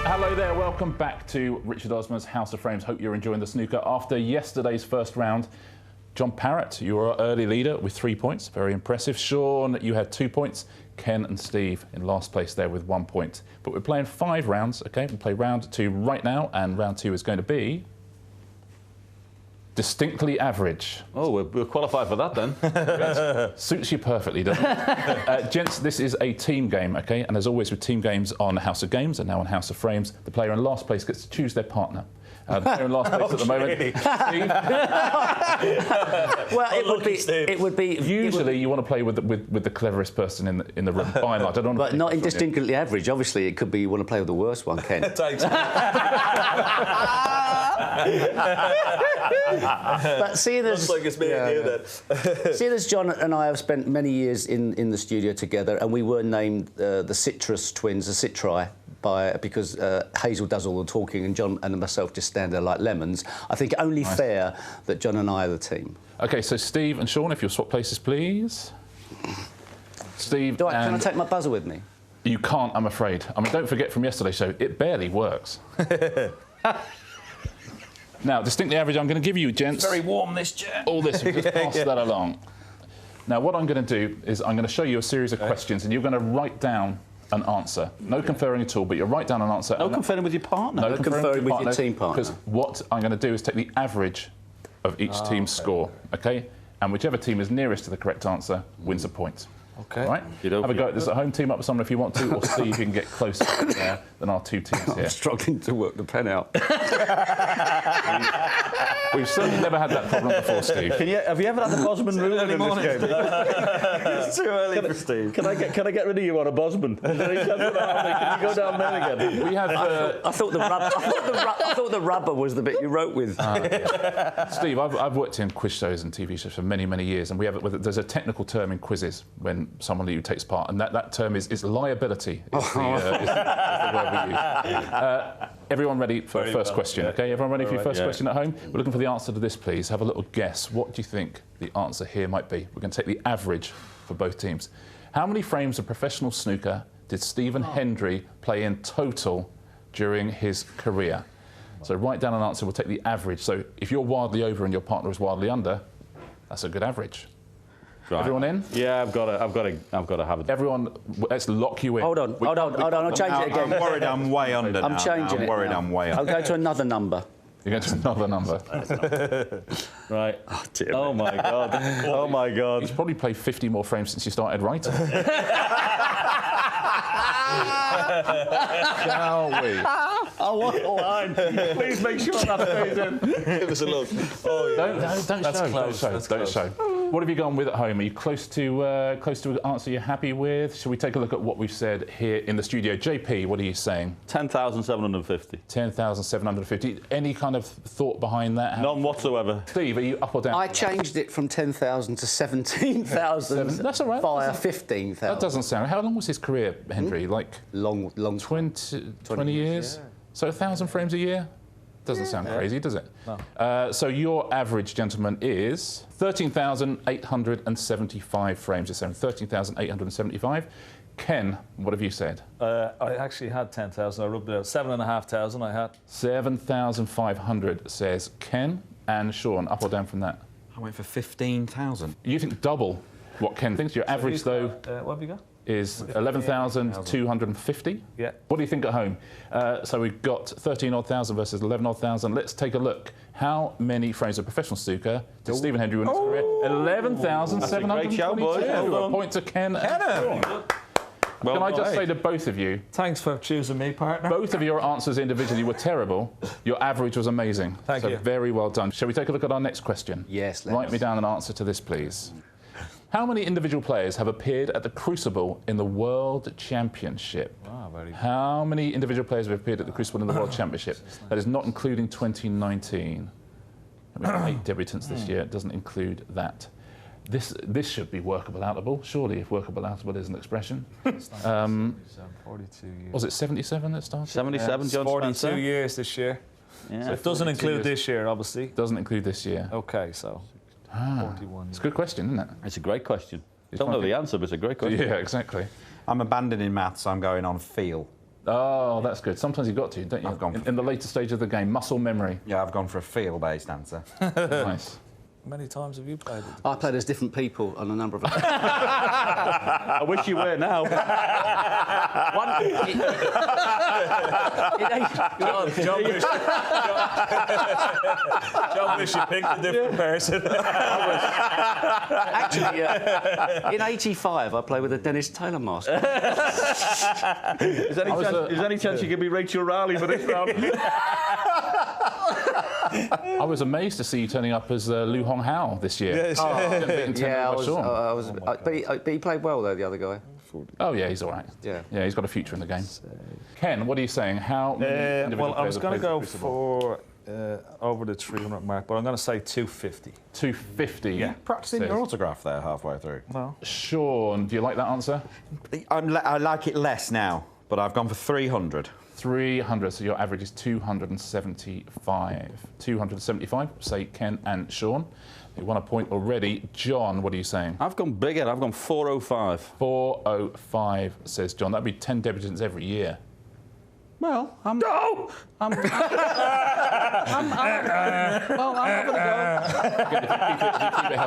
Hello there, welcome back to Richard Osman's House of Frames. Hope you're enjoying the snooker. After yesterday's first round, John Parrott, you were our early leader with 3 points. Very impressive. Sean, you had 2 points. Ken and Steve in last place there with 1 point. But we're playing 5 rounds, OK? We'll play round 2 right now, and round 2 is going to be distinctly average. Oh, we're qualified for that then. Suits you perfectly, doesn't it? Gents, this is a team game, OK? And as always with team games on House of Games and now on House of Frames, the player in last place gets to choose their partner. The player in last place at the moment. Well, it would be. Usually, you want to play with the cleverest person in the room. By and large, I don't. But not indistinctly average. Obviously, it could be you want to play with the worst one, Ken. But seeing as seeing as John and I have spent many years in the studio together, and we were named the Citrus Twins, the Citri, because Hazel does all the talking and John and myself just stand there like lemons. I think only fair that John and I are the team. OK, so Steve and Sean, if you'll swap places, please. Steve, can I take my buzzer with me? You can't, I'm afraid. I mean, don't forget from yesterday's show, it barely works. Now, distinctly average, I'm going to give you, gents. It's very warm, this chair. All this, just pass that along. Now, what I'm going to do is I'm going to show you a series of questions, and you're going to write down an answer. No conferring at all, but you write down an answer. No conferring with your partner. No conferring with your team partner. Because what I'm going to do is take the average of each team's score, OK? And whichever team is nearest to the correct answer wins a point. OK. Right? Have a go at this at home. Team up with someone if you want to, or see if you can get closer than our 2 teams here. I'm struggling to work the pen out. We've certainly never had that problem before, Steve. Have you ever had the Bosman rule in this game? It's too early for Steve. Can I get rid of you on a Bosman? Can you go down there again? We have. I thought the rubber was the bit you wrote with. Steve, I've worked in quiz shows and TV shows for many, many years, and there's a technical term in quizzes when someone who takes part, and that term is liability. Is the word we use. Everyone ready for the first question? OK, everyone ready for your first question at home? We're looking for the answer to this, please. Have a little guess. What do you think the answer here might be? We're going to take the average for both teams. How many frames of professional snooker did Stephen Hendry play in total during his career? So write down an answer. We'll take the average. So if you're wildly over and your partner is wildly under, that's a good average. Right. Everyone in? Yeah, I've got to have it. Everyone, let's lock you in. Hold on. I'll change it again. I'm worried I'm way under now. I'm changing it. I'm worried I'm way under. I'll go to another number. You're going to another number. Right. Oh, dear. Oh, my God. Oh, my God. He's probably played 50 more frames since you started writing. Shall we? I want a line. Please make sure that stays in. Give us a look. Oh, yeah. Don't show. What have you gone with at home? Are you close to an answer you're happy with? Shall we take a look at what we've said here in the studio? JP, what are you saying? 10,750. 10,750. Any kind of thought behind that? None whatsoever. Steve, are you up or down? I changed it from 10,000 to 17,000. That's all right. Via 15,000. That doesn't sound. How long was his career, Hendry? Like long 20 years. Yeah. So 1,000 frames a year. Doesn't sound crazy, does it? No. So your average, gentlemen, is 13,875 frames. It's 13,875. Ken, what have you said? I actually had 10,000. I rubbed it out. 7,500 I had. 7,500 says Ken. And Sean, up or down from that? I went for 15,000. You think double what Ken thinks. Your average, though, what have you got? Is 11,250. Yeah. What do you think at home? So we've got 13,000 odd versus 11,000 odd. Let's take a look. How many frames of professional snooker did Stephen Hendry win his career? 11,722. A point to Ken. Well, can I just say to both of you... Thanks for choosing me, partner. Both of your answers individually were terrible. Your average was amazing. Thank you. Very well done. Shall we take a look at our next question? Yes, let's. Write me down an answer to this, please. How many individual players have appeared at the Crucible in the World Championship? How many individual players have appeared at the Crucible in the World Championship? That is not including 2019. We have 8 debutants this year. It doesn't include that. This should be workable outable, surely, if workable outable is an expression. 42 years. Was it 77 that started? 77, John 42 Spencer? years this year. Yeah, So it doesn't 42 include years. this year, obviously. Doesn't include this year. Okay, so 41 It's a good question, isn't it? It's a great question. It's Don't know funny. the answer, but it's a great question. Yeah, exactly. I'm abandoning maths. I'm going on feel. Oh, that's good. Sometimes you've got to, don't you? I've gone in the later stage of the game, muscle memory. Yeah, I've gone for a feel-based answer. Nice. How many times have you played it? I played as different people on a number of. I wish you were now. John wish you picked a different person. Actually, in '85, I played with a Dennis Taylor mask. Is there any chance you could be Rachel Riley for this round? I was amazed to see you turning up as Lu Hong Hao this year. Yes. Yeah, but he played well though, the other guy. Oh yeah, he's all right. Yeah. Yeah, he's got a future in the game. Ken, what are you saying? How many individual Well, I was players going have to played go the Crucible? for over the 300 mark, but I'm going to say 250. 250. Yeah. Practicing Says. your autograph there halfway through. No. Sean, do you like that answer? I like it less now, but I've gone for 300. 300, so your average is 275. 275, say Ken and Sean. You won a point already. John, what are you saying? I've gone bigger. I've gone 405. 405, says John. That'd be 10 debutants every year. Well, I'm having a go.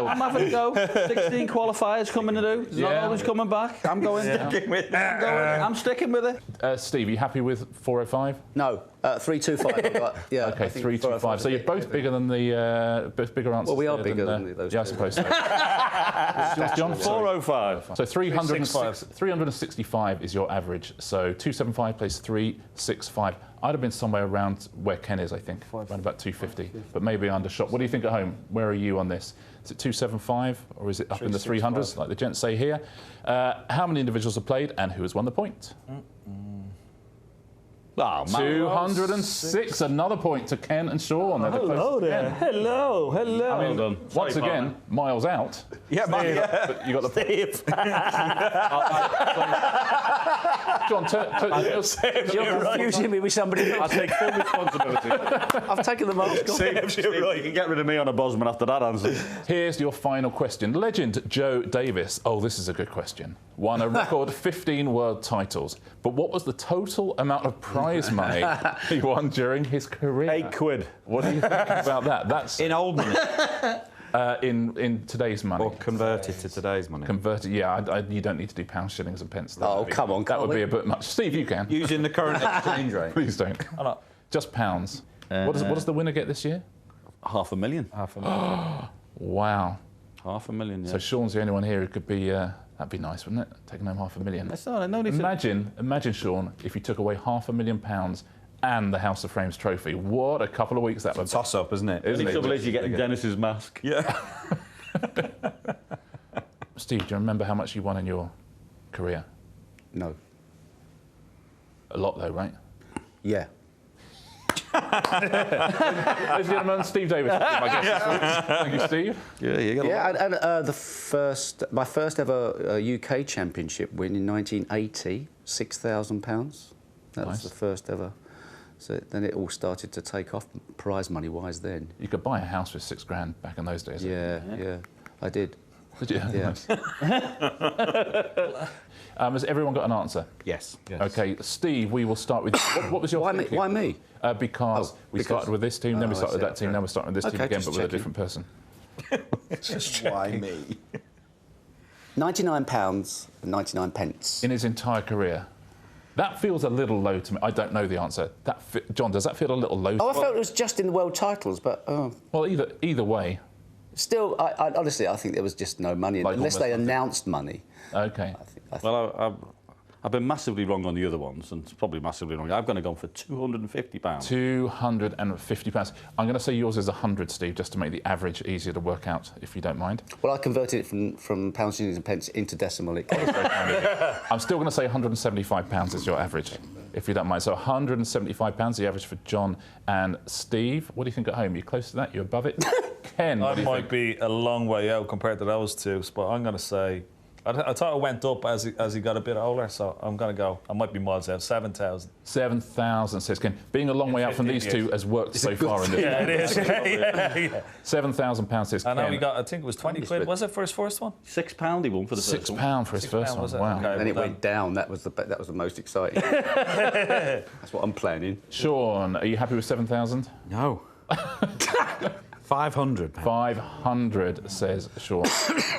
I'm having a go. 16 qualifiers coming to do. There's not always coming back. I'm going. I'm sticking with it. Steve, are you happy with 405? No, 325. Yeah. Okay, 325. So you're both bigger than the both bigger answers. Well, we are there bigger than than those Yeah, I two. suppose so. John, 405. So 365 is your average. So 275 plays 365. I'd have been somewhere around where Ken is, I think, around about 250, but maybe undershot. What do you think at home? Where are you on this? Is it 275 or is it up in the 300s, like the gents say here? How many individuals have played and who has won the point? Oh, 206, another point to Ken and Sean. They're the hello closest there. Ken. Hello. I mean, Well done. once Sorry, again, partner. miles out. Yeah, But you got the Steve. John, You're confusing me with somebody else. I take full responsibility. I've taken the mask off. Steve, you can get rid of me on a Bosman after that answer. Here's your final question. Legend Joe Davis. Oh, this is a good question. Won a record 15 world titles. But what was the total amount of prize money he won during his career? £8. What do you think about that? That's In old money. in today's money. Or converted to today's money. Converted, yeah. You don't need to do pounds, shillings, and pence. Oh, come on, That would can't be we? a bit much. Steve, you can. Using the current exchange rate. Please don't. Oh, no. Just pounds. What does the winner get this year? $500,000. Wow. $500,000, yeah. So Sean's the only one here who could be. That'd be nice, wouldn't it? Taking home $500,000. That's not, no need to... Imagine, Sean, if you took away £500,000 and the House of Frames trophy. What a couple of weeks that would. Toss up, isn't it? The only trouble is you get Dennis's mask. Yeah. Steve, do you remember how much you won in your career? No. A lot, though, right? Yeah. Ladies and gentlemen, Steve Davis. My guest this week. Thank you, Steve. Yeah, you got and my first ever UK championship win in 1980, £6,000. That was the first ever. So then it all started to take off, prize money wise. Then you could buy a house with £6,000 back in those days. Yeah, I did. Did you? Yeah. Has everyone got an answer? Yes. Okay, Steve, we will start with you. What was your thinking? Why me? Because we started with this team, then we started with that team, then we're starting with this team again, but with a different person. Why me? £99 and 99 pence. In his entire career. That feels a little low to me. I don't know the answer. John, does that feel a little low? Oh, I felt it was just in the world titles, but... Well, either way. Still, I honestly, I think there was just no money, Like unless they almost nothing. announced money. Okay. Well, I've been massively wrong on the other ones, and it's probably massively wrong. I've gone for £250. £250. I'm going to say yours is 100, Steve, just to make the average easier to work out, if you don't mind. Well, I converted it from pounds, shillings and pence into decimal. I'm still going to say £175 is your average, if you don't mind. So £175, the average for John and Steve. What do you think at home? Are you close to that? You above it? Ken, what I do you might think? be a long way out compared to those two, but I'm going to say, I thought it went up as he got a bit older, so I'm going to go, I might be miles out, 7,000. 7,000, says Ken. Being a long way out from these two has worked so far in this. Yeah, it is. Yeah. £7,000, says Ken. I know he got, I think it was 20 quid, was it, for his first one? £6 he won for the first one. £6 for his first was one, it? wow. Okay, Then it went down. That was the most exciting. That's what I'm planning. Sean, are you happy with 7,000? No. 500. 500, says Sean.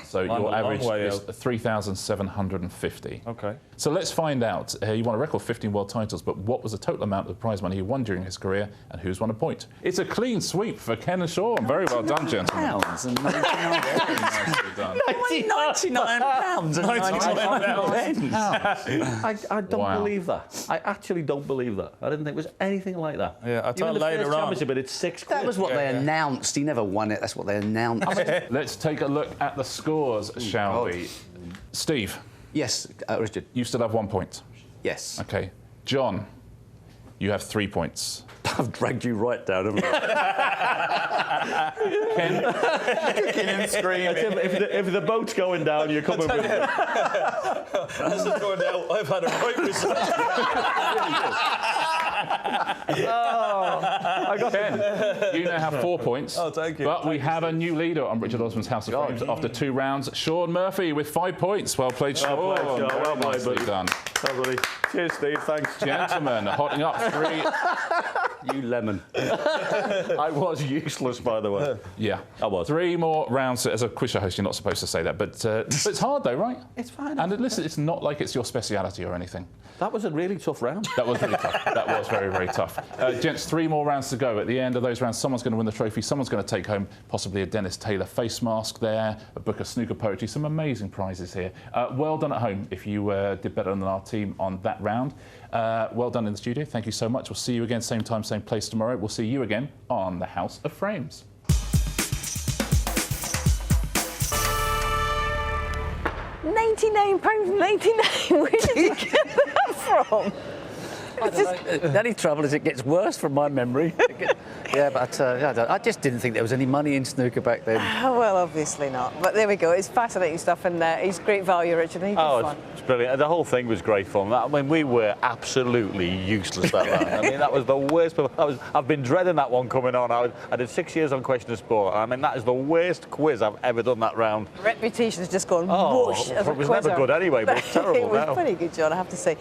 So I'm your a long average way is out. 3,750. Okay. So let's find out. He won a record 15 world titles, but what was the total amount of prize money he won during his career, and who's won a point? It's a clean sweep for Ken and Sean. Very well done, gentlemen. £99 and Very nicely done. £99 and 99 pence. I don't Wow. believe that. I actually don't believe that. I didn't think it was anything like that. Yeah, I Even thought the later first on. championship, but it's 6 quid. That was what they announced. He never won it. That's what they announced. Let's take a look at the scores, shall we? Steve. Yes, Richard. You still have 1 point. Yes. Okay. John, you have 3 points. I've dragged you right down, haven't I? Ken. Kicking and screaming. If the boat's going down, you're coming with me. As it's going down, I've had a right result. I got Ken, you now have 4 points. Oh, thank you. But we have a new leader on Richard Osman's House of Frames after 2 rounds. Sean Murphy with 5 points. Well played, Sean. Well played, Sean. Well played, Nicely buddy. done. Everybody. Cheers, Steve. Thanks. Gentlemen, hotting up 3. You lemon. I was useless, by the way. Yeah. I was. 3 more rounds. As a quiz show host, you're not supposed to say that. But it's hard, though, right? It's fine. And listen, it's not like it's your speciality or anything. That was a really tough round. That was really tough. That was very, very tough. Gents, 3 more rounds to go. At the end of those rounds, someone's going to win the trophy. Someone's going to take home possibly a Dennis Taylor face mask there, a book of snooker poetry, some amazing prizes here. Well done at home if you did better than our team on that round. Well done in the studio. Thank you so much. We'll see you again, same time, same place tomorrow. We'll see you again on the House of Frames. £99.99. Where did you get that from? The only trouble is it gets worse from my memory. Yeah, but I just didn't think there was any money in snooker back then. Well, obviously not. But there we go. It's fascinating stuff, and it's great value, Richard. And he did fun. It's brilliant. The whole thing was great fun. I mean, we were absolutely useless that round. I mean, that was the worst. I've been dreading that one coming on. I did 6 years on Question of Sport. I mean, that is the worst quiz I've ever done that round. Reputation has just gone whoosh as a it was quizzer. never good anyway, but it's terrible It was now. pretty good, John, I have to say.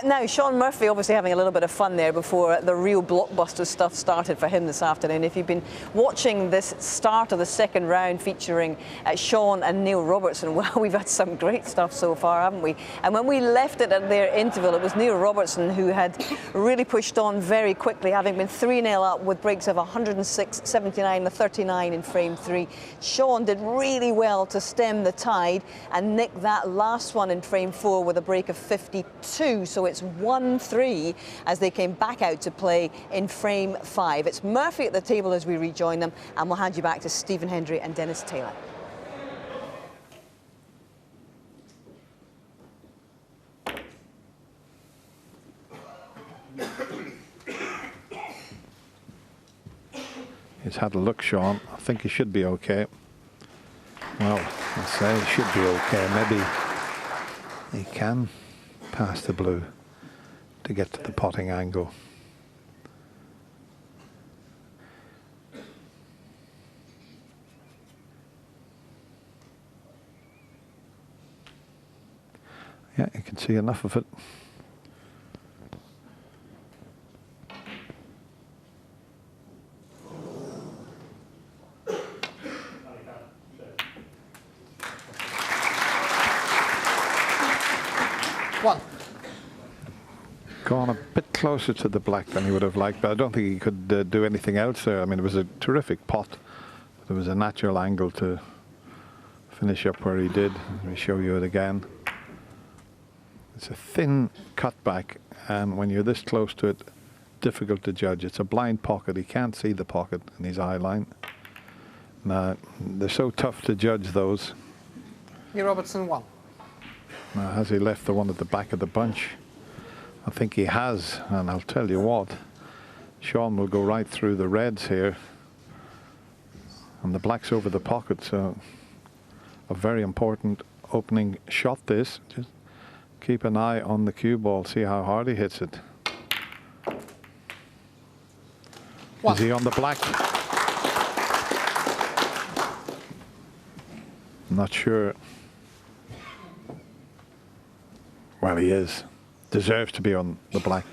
Now, Sean Murphy obviously having a little bit of fun there before the real blockbuster stuff started for him this afternoon. If you've been watching this start of the second round featuring Sean and Neil Robertson, well, we've had some great stuff so far, haven't we? And when we left it at their interval, it was Neil Robertson who had really pushed on very quickly, having been 3-0 up with breaks of 106, 79, 39 in frame 3. Sean did really well to stem the tide and nick that last one in frame 4 with a break of 52. So it's 1-3 as they came back out to play in frame 5. It's Murphy at the table as we rejoin them, and we'll hand you back to Stephen Hendry and Dennis Taylor. He's had a look, Sean. I think he should be okay. Well, I say he should be okay. Maybe he can pass the blue to get to the potting angle. Yeah, you can see enough of it. One. Gone a bit closer to the black than he would have liked, but I don't think he could do anything else there. I mean, it was a terrific pot. There was a natural angle to finish up where he did. Let me show you it again. It's a thin cutback, and when you're this close to it, difficult to judge. It's a blind pocket. He can't see the pocket in his eye line. Now, they're so tough to judge, those. Neil Robertson won. Now, has he left the one at the back of the bunch? I think he has, and I'll tell you what, Sean will go right through the reds here. And the black's over the pocket, so a very important opening shot this. Just keep an eye on the cue ball, see how hard he hits it. Is he on the black? Not sure. Well, he is. Deserves to be on the black.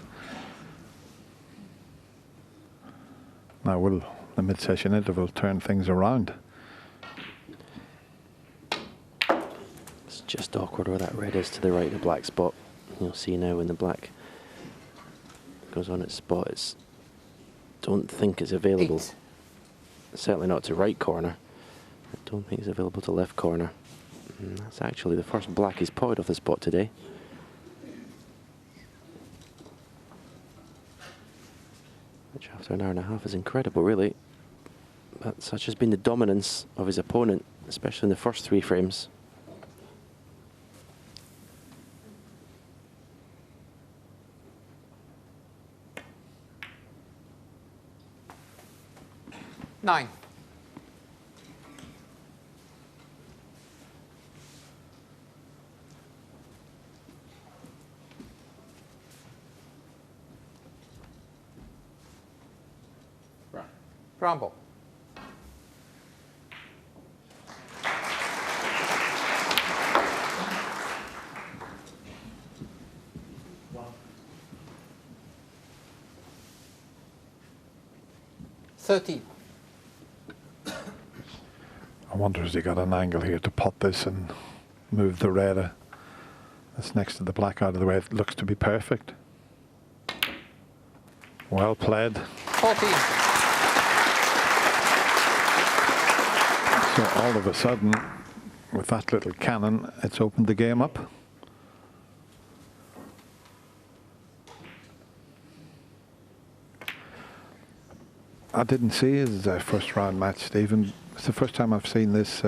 Now will the mid-session interval turn things around? It's just awkward where that red is to the right of the black spot. You'll see now when the black goes on its spot, it's don't think it's available. 8. Certainly not to right corner. I don't think it's available to left corner. And that's actually the first black he's potted off the spot today. Which after an hour and a half is incredible, really. But such has been the dominance of his opponent, especially in the first 3 frames. Nine. Brown ball. $13. I wonder has he got an angle here to pot this and move the red that's next to the black out of the way. It looks to be perfect. Well played. 14. So all of a sudden, with that little cannon, it's opened the game up. I didn't see his first round match, Stephen. It's the first time I've seen this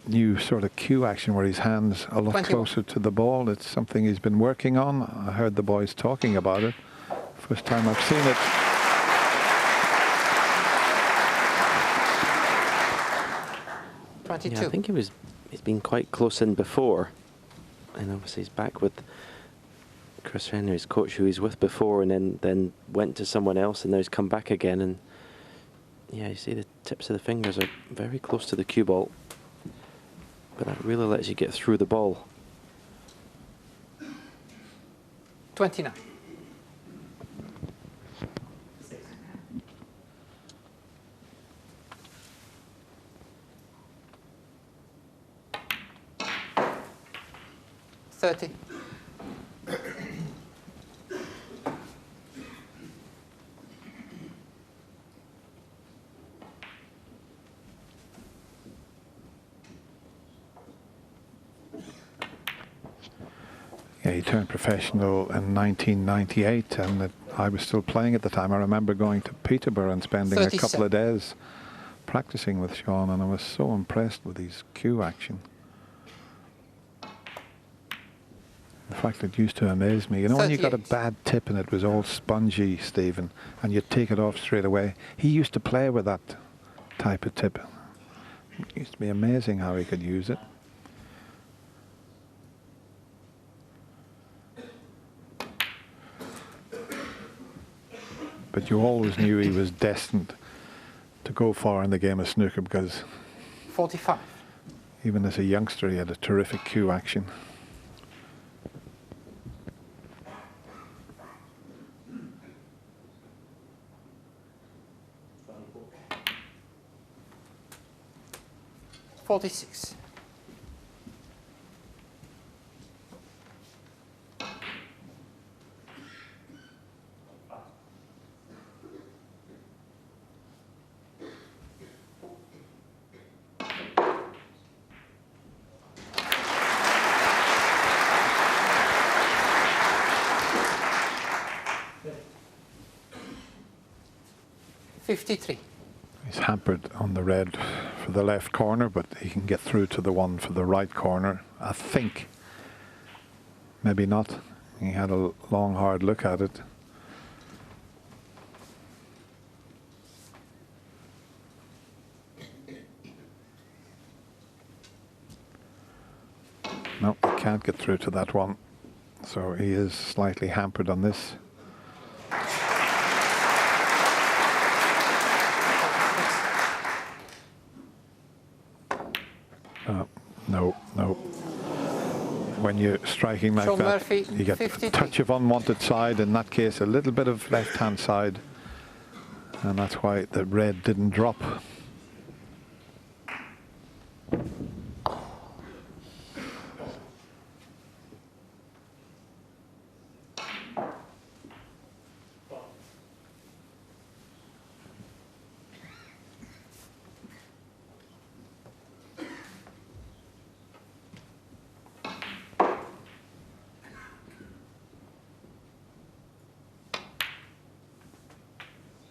new sort of cue action where his hand's a lot 21. closer to the ball. It's something he's been working on. I heard the boys talking about it. First time I've seen it. Yeah, I think he's been quite close in before. And obviously he's back with Chris Henry's coach who he's with before, and then went to someone else, and now he's come back again. And yeah, you see the tips of the fingers are very close to the cue ball, but that really lets you get through the ball. 29. $30. Yeah, he turned professional in 1998, and I was still playing at the time. I remember going to Peterborough and spending a couple of days practicing with Sean, and I was so impressed with his cue action. In fact, it used to amaze me. You know, when you got a bad tip and it was all spongy, Stephen, and you'd take it off straight away. He used to play with that type of tip. It used to be amazing how he could use it. But you always knew he was destined to go far in the game of snooker, because 45. even as a youngster he had a terrific cue action. $46. $53. He's hampered on the red for the left corner, but he can get through to the one for the right corner, I think. Maybe not. He had a long, hard look at it. can't get through to that one. So he is slightly hampered on this. No. When you're striking like Sean that, Murphy, you get 53. a touch of unwanted side. In that case, a little bit of left-hand side. And that's why the red didn't drop.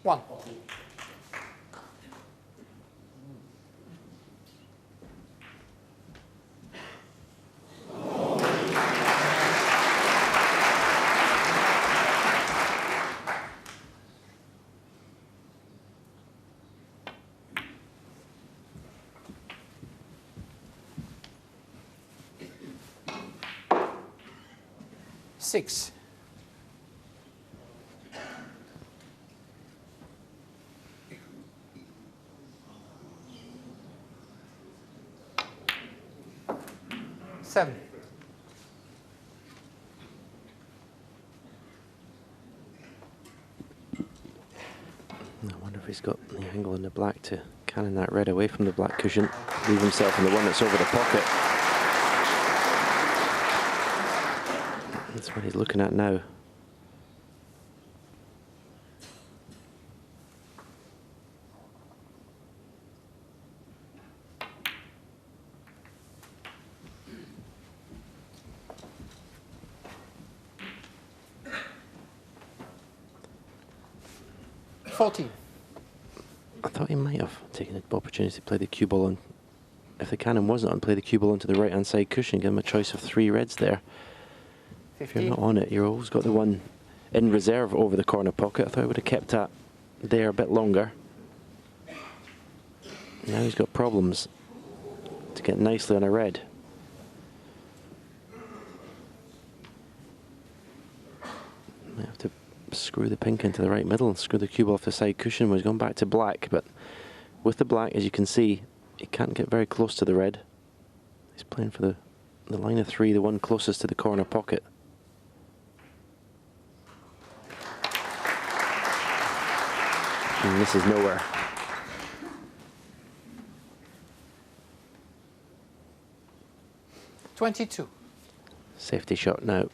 One. Six. Seven. I wonder if he's got the angle in the black to cannon that red away from the black cushion, leave himself in the one that's over the pocket. That's what he's looking at now. I thought he might have taken the opportunity to play the cue ball on. If the cannon wasn't on, play the cue ball onto the right-hand side cushion, give him a choice of 3 reds there. 15. If you're not on it, you've always got the one in reserve over the corner pocket. I thought I would have kept that there a bit longer. Now he's got problems to get nicely on a red. Might have to screw the pink into the right middle and screw the cue ball off the side cushion. He's gone back to black, but with the black, as you can see, he can't get very close to the red. He's playing for the line of 3, the one closest to the corner pocket. And this is nowhere. $22. Safety shot now.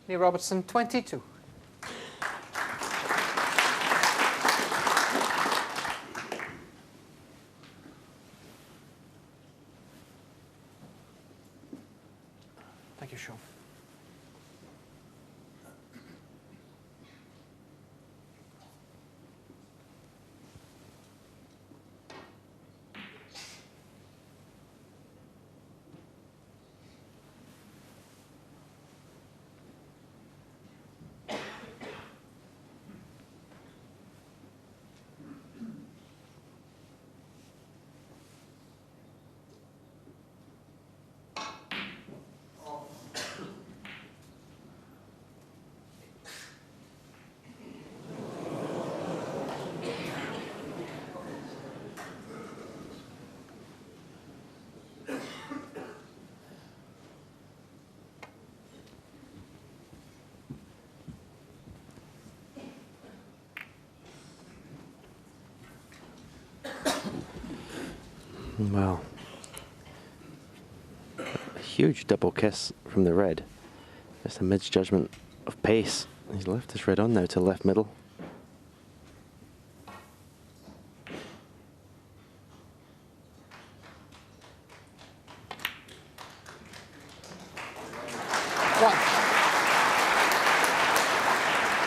Neil Robertson, 22. Thank you, Sean. Well, a huge double kiss from the red. Just a misjudgment of pace. He's left his red on now to left middle.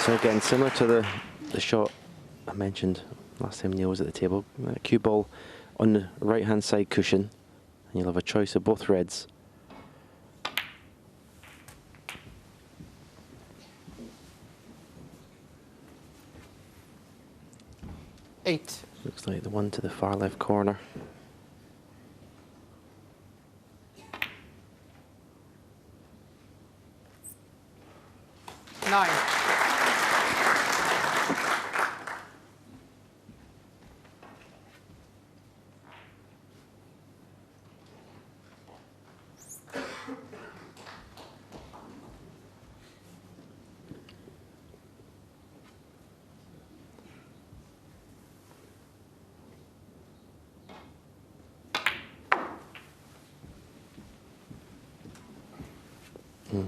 So again, similar to the shot I mentioned last time Neil was at the table, cue ball on the right-hand side cushion, and you'll have a choice of both reds. 8. Looks like the one to the far left corner. 9.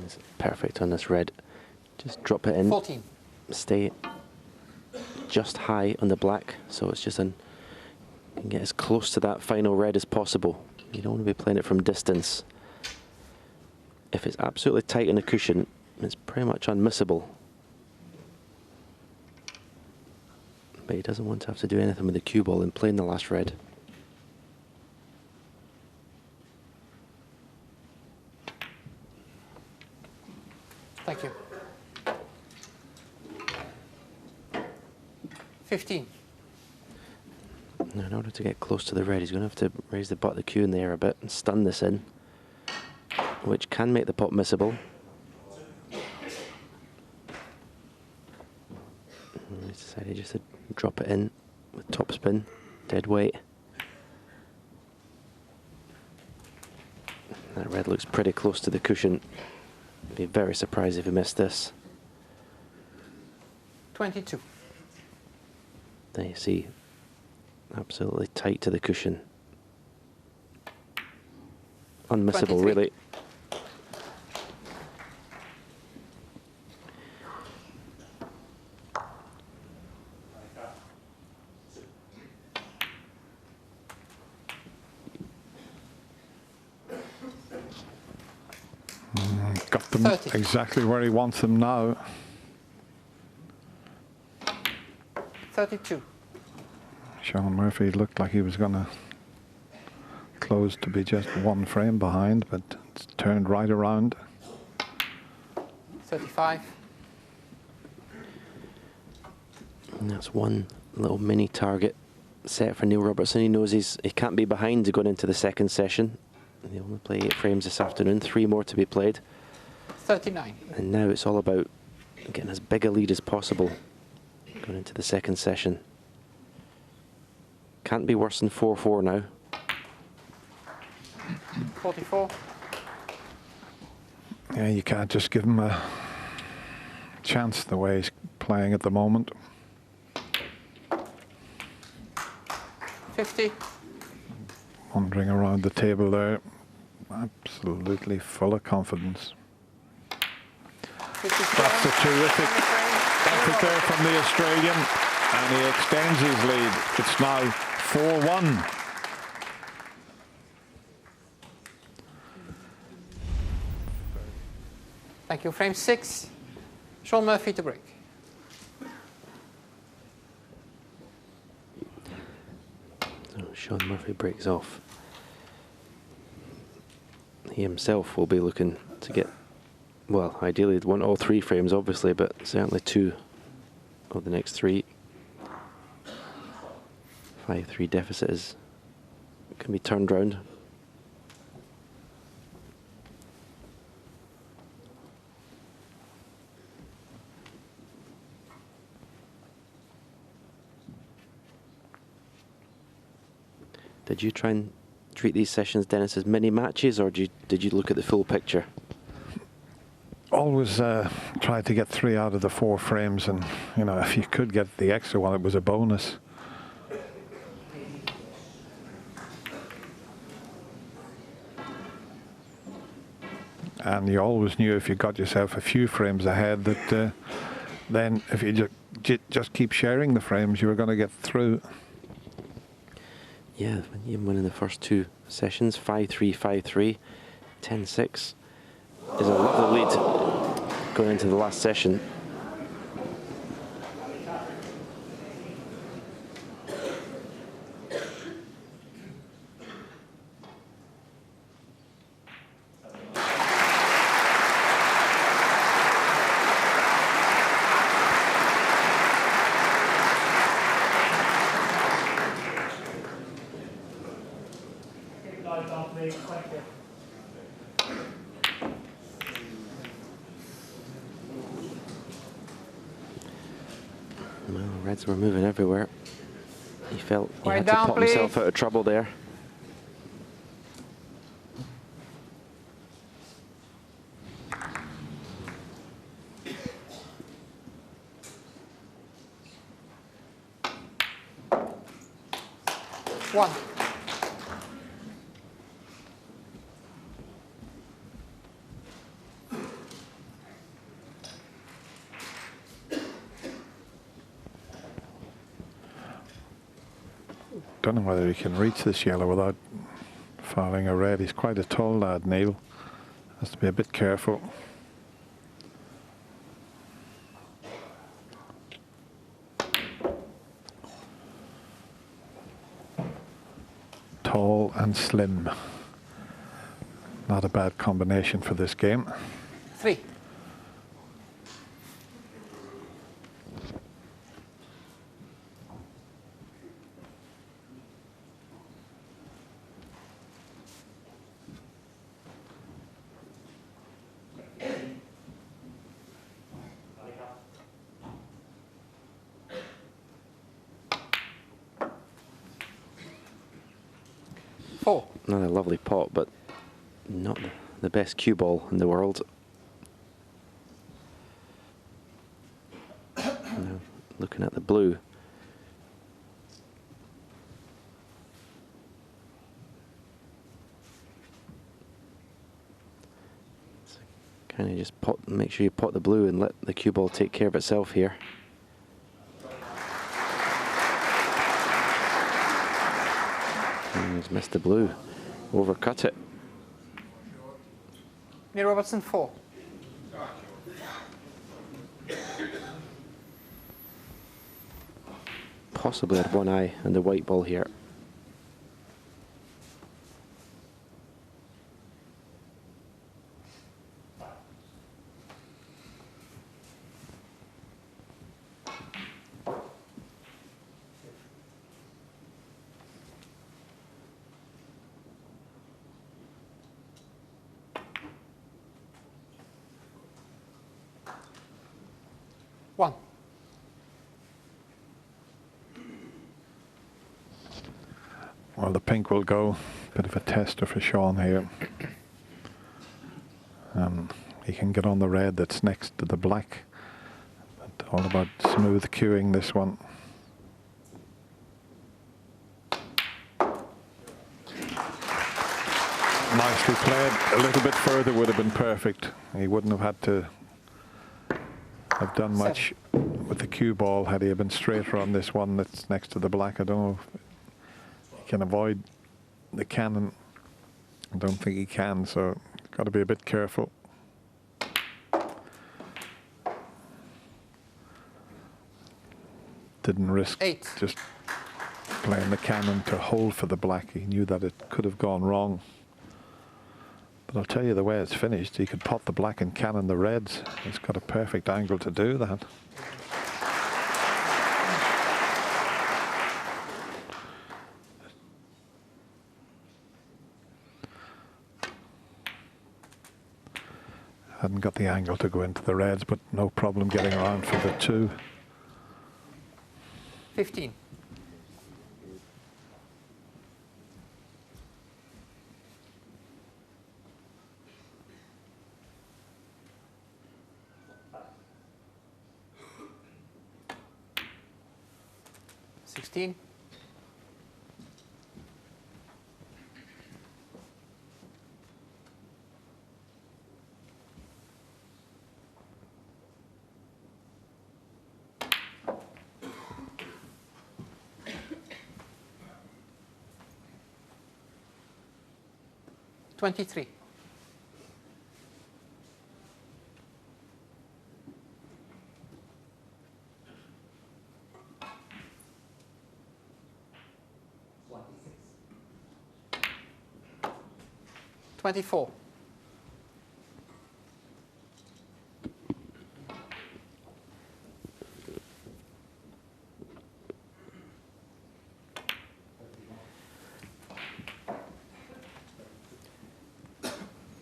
It's perfect on this red. Just drop it in. 14. Stay just high on the black, so it's just you can get as close to that final red as possible. You don't want to be playing it from distance. If it's absolutely tight on the cushion, it's pretty much unmissable. But he doesn't want to have to do anything with the cue ball and playing the last red. Thank you. 15. Now, in order to get close to the red, he's going to have to raise the butt of the cue in the air a bit and stun this in, which can make the pot missable. And he's decided just to drop it in with topspin, dead weight. That red looks pretty close to the cushion. I'd be very surprised if he missed this. 22. There you see, absolutely tight to the cushion. Unmissable, 23. really. Got them 30. exactly where he wants them now. 32. Sean Murphy looked like he was going to close to be just one frame behind, but it's turned right around. 35. And that's one little mini target set for Neil Robertson. He knows he can't be behind going into the second session. He'll only play 8 frames this afternoon, 3 more to be played. 39. And now it's all about getting as big a lead as possible going into the second session. Can't be worse than 4-4 now. 44. Yeah, you can't just give him a chance the way he's playing at the moment. 50. Wandering around the table there, absolutely full of confidence. 54. That's a terrific effort there from the Australian, and he extends his lead. It's now 4-1. Thank you. Frame 6. Sean Murphy to break. So Sean Murphy breaks off. He himself will be looking to get, well, ideally he'd want all 3 frames obviously, but certainly 2 of the next 3. 5-3 deficit can be turned round. Did you try and treat these sessions, Dennis, as mini matches, or did you look at the full picture? Always tried to get 3 out of the 4 frames, and you know, if you could get the extra one, it was a bonus. And you always knew if you got yourself a few frames ahead that then if you just keep sharing the frames, you were going to get through. Yeah, even winning the first 2 sessions, 5-3, 5-3, 10-6 is a lovely lead going into the last session. Well, Reds were moving everywhere. He felt he Quiet had to down, pop himself please. out of trouble there. One. Don't know whether he can reach this yellow without fouling a red. He's quite a tall lad, Neil. Has to be a bit careful. Tall and slim. Not a bad combination for this game. 3. Another lovely pot, but not the best cue ball in the world. Now, looking at the blue. So kind of just pot, make sure you pot the blue and let the cue ball take care of itself here. And he's missed the blue. Overcut it. Neil Robertson, 4. Possibly had one eye on the white ball here. Well, the pink will go. Bit of a tester for Sean here. He can get on the red that's next to the black. But all about smooth cueing this one. Nicely played. A little bit further would have been perfect. He wouldn't have had to have done much with the cue ball had he been straighter on this one that's next to the black. I don't know if he can avoid the cannon. I don't think he can, so got to be a bit careful. Didn't risk just playing the cannon to hold for the black. He knew that it could have gone wrong. But I'll tell you, the way it's finished, he could pot the black and cannon the reds. He's got a perfect angle to do that. Hadn't got the angle to go into the reds, but no problem getting around for the 2. 15. $16. $23. $24.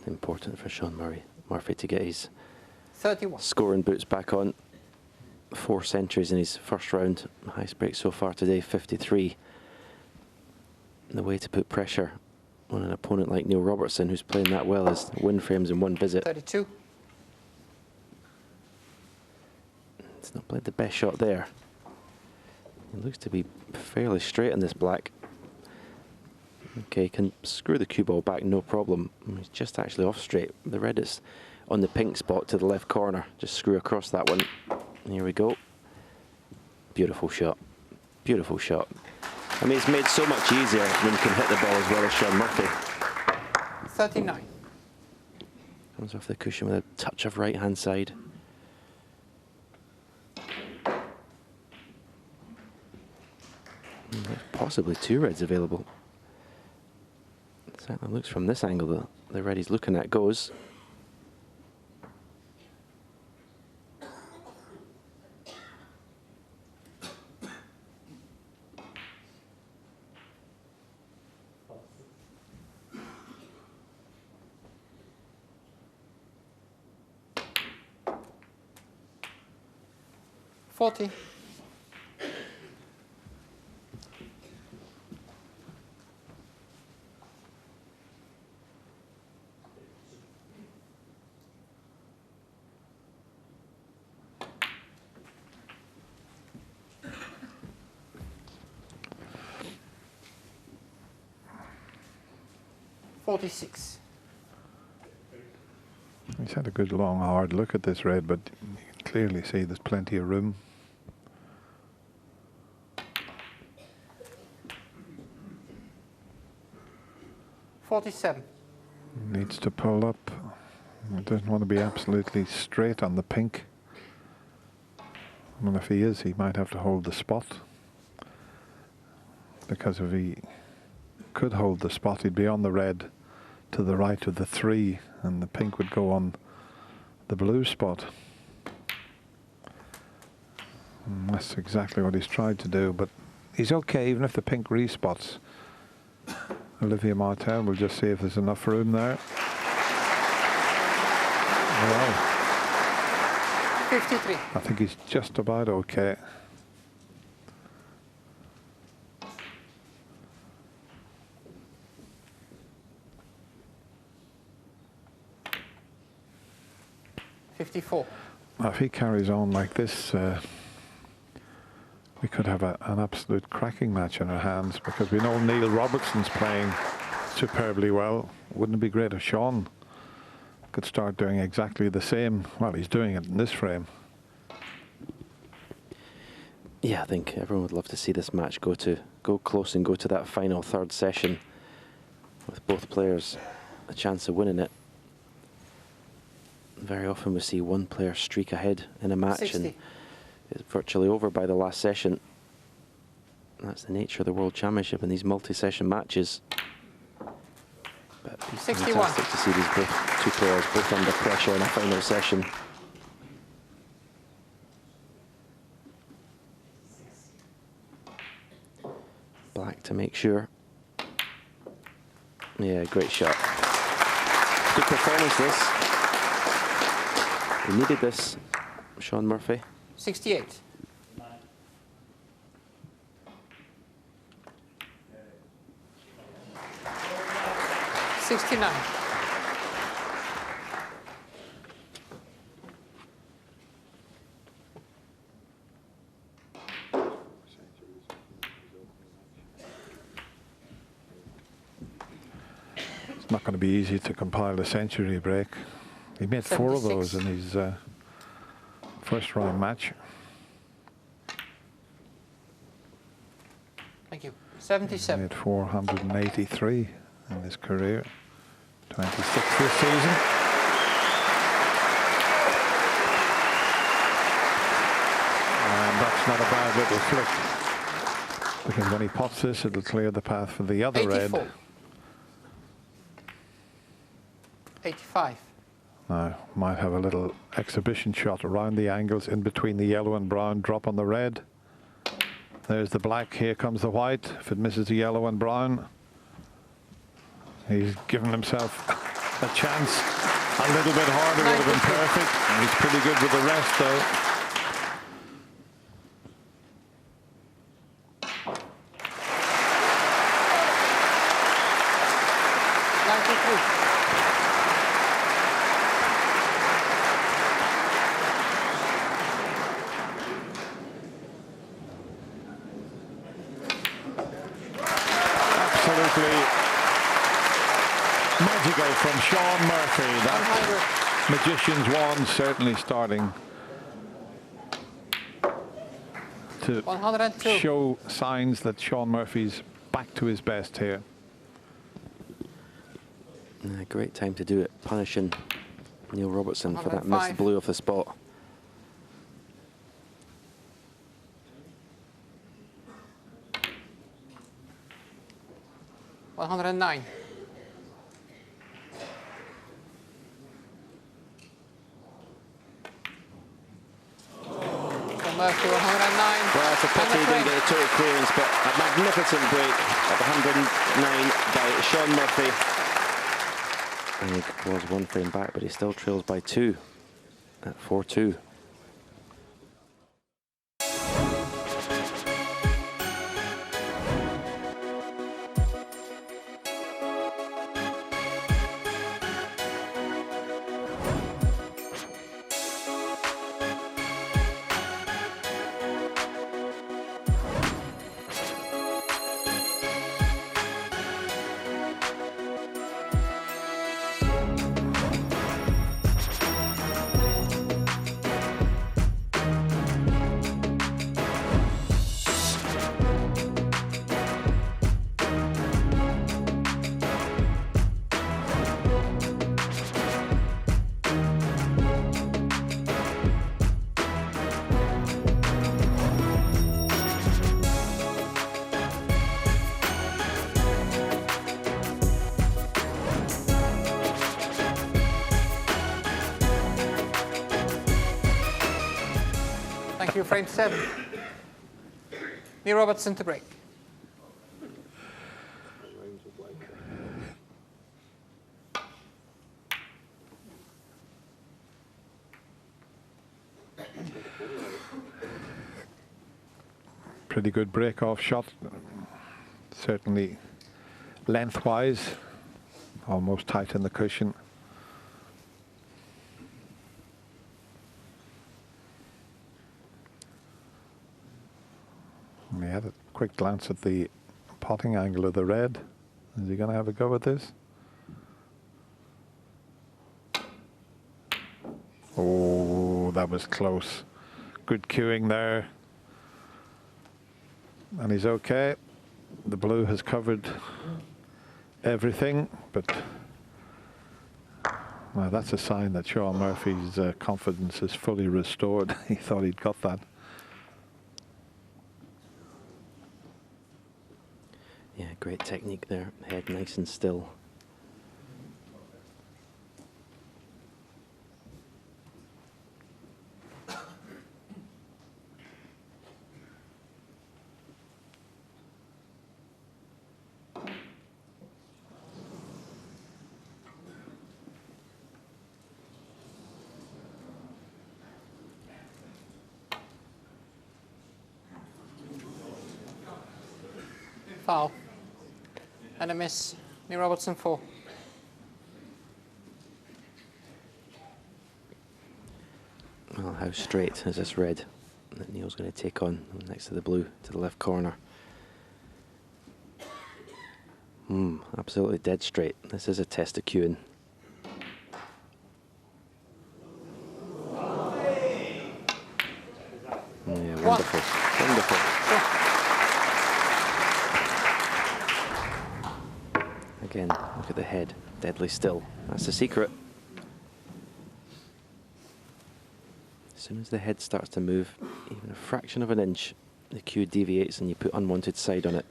Important for Sean Murphy to get his 31. scoring boots back on. 4 centuries in his first round. Highest break so far today, 53. The way to put pressure on an opponent like Neil Robertson, who's playing that well, is win frames in one visit. 32. It's not played the best shot there. It looks to be fairly straight on this black. Okay, can screw the cue ball back, no problem. He's just actually off straight. The red is on the pink spot to the left corner. Just screw across that one. Here we go. Beautiful shot. Beautiful shot. I mean, it's made so much easier when you can hit the ball as well as Sean Murphy. 39. Comes off the cushion with a touch of right-hand side. There's possibly 2 reds available. Certainly looks from this angle that the red he's looking at goes. $40. $46. He's had a good long hard look at this red, but you can clearly see there's plenty of room. $47. Needs to pull up. He doesn't want to be absolutely straight on the pink. Well, if he is, he might have to hold the spot. Because if he could hold the spot, he'd be on the red to the right of the 3, and the pink would go on the blue spot. And that's exactly what he's tried to do, but he's okay even if the pink respots. Olivier Martin will just see if there's enough room there. Well, 53. I think he's just about okay. $54. Now, if he carries on like this, we could have an absolute cracking match in our hands, because we know Neil Robertson's playing superbly well. Wouldn't it be great if Sean could start doing exactly the same? Well, he's doing it in this frame. Yeah, I think everyone would love to see this match go close and go to that final 3rd session with both players a chance of winning it. Very often we see one player streak ahead in a match 60. and it's virtually over by the last session. That's the nature of the World Championship in these multi-session matches. But it's 61. fantastic to see these two players both under pressure in a final session. Black to make sure. Yeah, great shot. Good performance this. He needed this, Sean Murphy. 68. $69. It's not going to be easy to compile a century break. He made 4 of those in his first round match. Thank you. 77. He made 483 in his career. 26 this season. And that's not a bad little flick, because when he pots this, it'll clear the path for the other 84. red. 85. Now, might have a little exhibition shot around the angles in between the yellow and brown, drop on the red. There's the black, here comes the white. If it misses the yellow and brown, he's given himself a chance. A little bit harder would have been perfect. He's pretty good with the rest, though. Magical from Sean Murphy. That magician's wand certainly starting to 102. show signs that Sean Murphy's back to his best here. Great time to do it, punishing Neil Robertson for that 105. missed blue off the spot. $109. Murphy, 109. Well, it's a pity he didn't get a total clearance, but a magnificent break at 109 by Sean Murphy. And he was 1 frame back, but he still trails by 2 at 4-2. Thank you, frame 7. Neil Robertson to break. Pretty good break-off shot. Certainly lengthwise, almost tight in the cushion. We had a quick glance at the potting angle of the red. Is he going to have a go at this? Oh, that was close. Good cueing there. And he's okay. The blue has covered everything, but well, that's a sign that Sean Murphy's confidence is fully restored. He thought he'd got that. Yeah, great technique there. Head nice and still. Foul. And a miss. Neil Robertson 4. Well, how straight is this red that Neil's going to take on next to the blue to the left corner? Absolutely dead straight. This is a test of cueing. Yeah, wonderful. Wonderful. Again, look at the head, deadly still. That's the secret. As soon as the head starts to move, even a fraction of an inch, the cue deviates and you put unwanted side on it.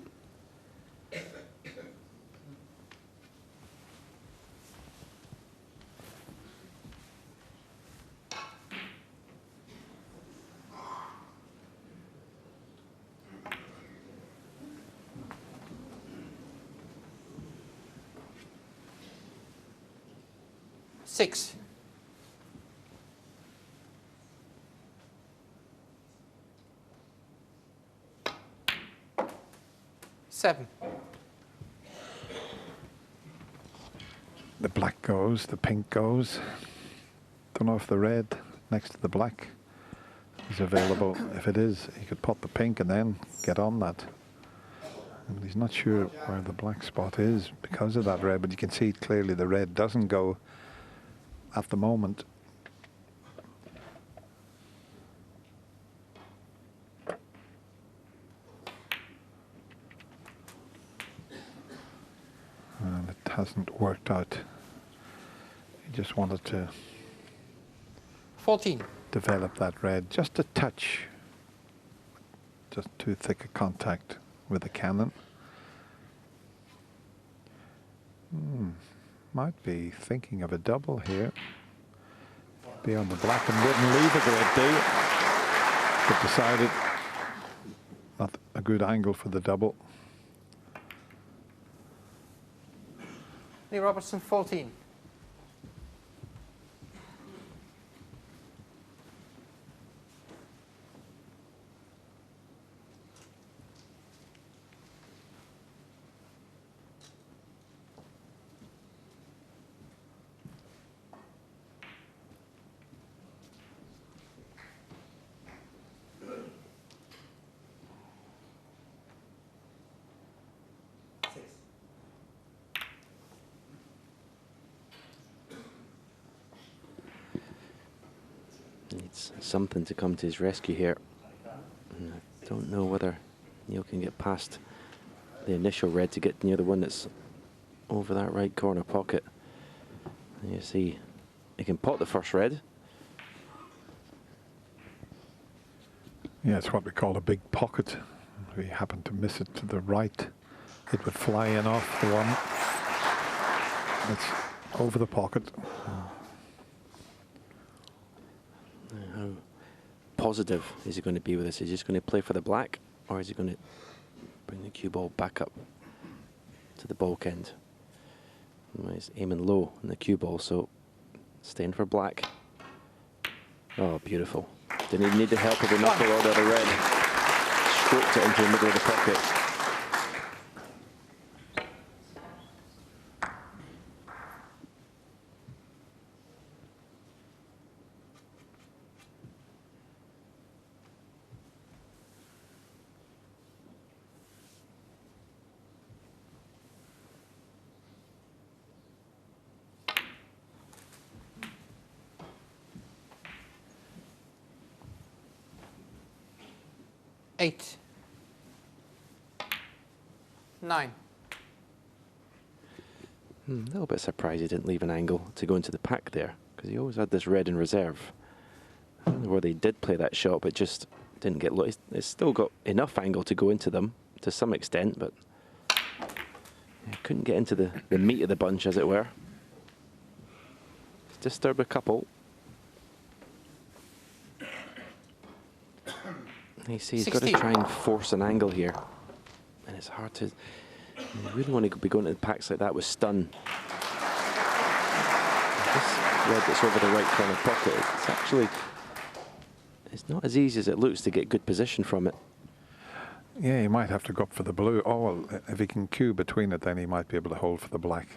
6. 7. The black goes, the pink goes. Don't know if the red next to the black is available. If it is, he could pot the pink and then get on that. And he's not sure where the black spot is because of that red, but you can see clearly the red doesn't go at the moment. And it hasn't worked out. He just wanted to 14. develop that red just a touch. Just too thick a contact with the cannon. Might be thinking of a double here. Be on the black and wouldn't leave a great deal, but decided not a good angle for the double. Neil Robertson, 14. Needs something to come to his rescue here. And I don't know whether Neil can get past the initial red to get near the one that's over that right corner pocket. And you see, he can pot the first red. Yeah, it's what we call a big pocket. If we happen to miss it to the right, it would fly in off the one that's over the pocket. How positive is he going to be with this? Is he just going to play for the black, or is he going to bring the cue ball back up to the bulk end? Well, he's aiming low in the cue ball, so staying for black. Oh, beautiful. Didn't even need the help of the knuckle or the red. Stroked it into the middle of the pocket. Eight. 9. A little bit surprised he didn't leave an angle to go into the pack there, because he always had this red in reserve. I don't know where they did play that shot, but just didn't get low. It's still got enough angle to go into them to some extent, but couldn't get into the meat of the bunch, as it were. Disturbed a couple. You see, he's got to try and force an angle here, and it's hard to. You really want to be going to the packs like that with stun. This red that's over the right corner pocket, it's actually, it's not as easy as it looks to get good position from it. Yeah, he might have to go up for the blue. Oh, well, if he can cue between it, then he might be able to hold for the black.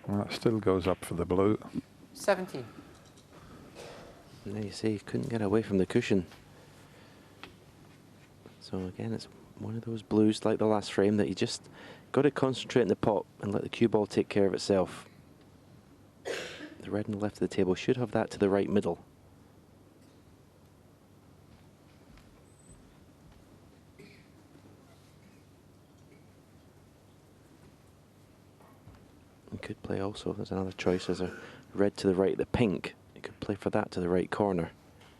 Well, it still goes up for the blue. 17. And there you see, he couldn't get away from the cushion. So again, it's one of those blues like the last frame that you just got to concentrate in the pot and let the cue ball take care of itself. The red on the left of the table should have that to the right middle. You could play also, there's another choice, there's a red to the right of the pink. You could play for that to the right corner.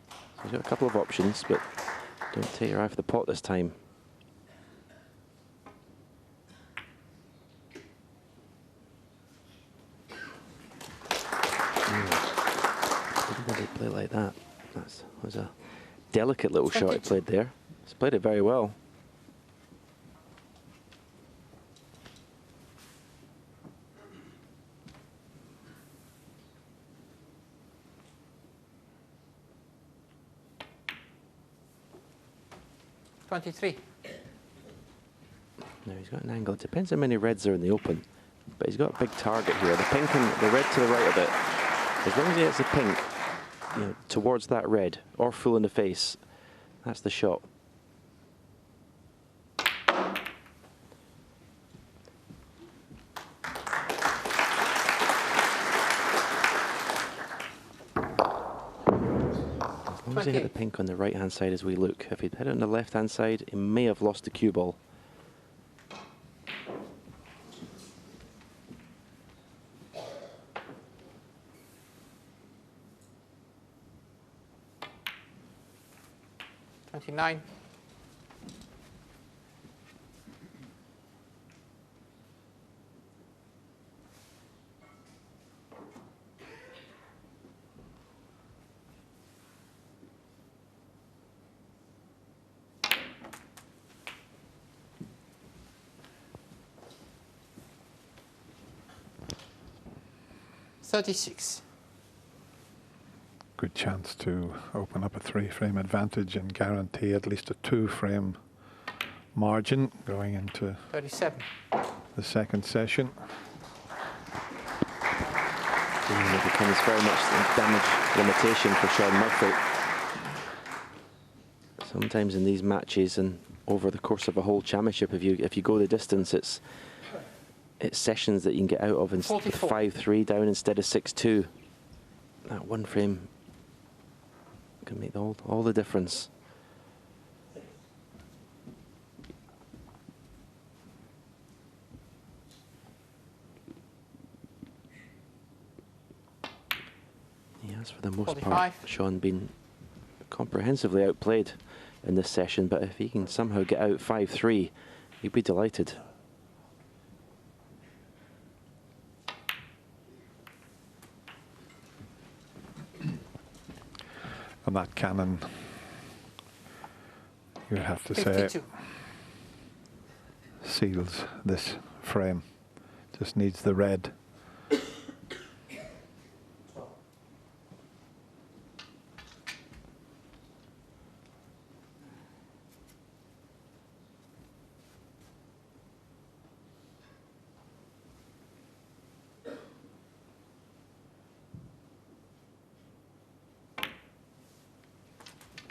So he's got a couple of options, but don't take your eye off the pot this time. Didn't really play like that. That was a delicate little shot he played there. He's played it very well. 23. Now he's got an angle. It depends how many reds are in the open, but he's got a big target here. The pink and the red to the right of it. As long as he hits the pink, you know, towards that red or full in the face, that's the shot. As long as he hit the pink on the right-hand side as we look. If he'd hit it on the left-hand side, he may have lost the cue ball. $29. $36. Good chance to open up a 3-frame advantage and guarantee at least a 2-frame margin going into 37. the second session. It becomes very much a damage limitation for Shaun Murphy. Sometimes in these matches and over the course of a whole championship, if you go the distance, it's sessions that you can get out of instead of 5-3 down instead of 6-2. That 1 frame can make all the difference. He has, for the most 45. part, Shaun been comprehensively outplayed in this session, but if he can somehow get out 5-3, he'd be delighted. And that cannon, you would have to 52. say, seals this frame. Just needs the red.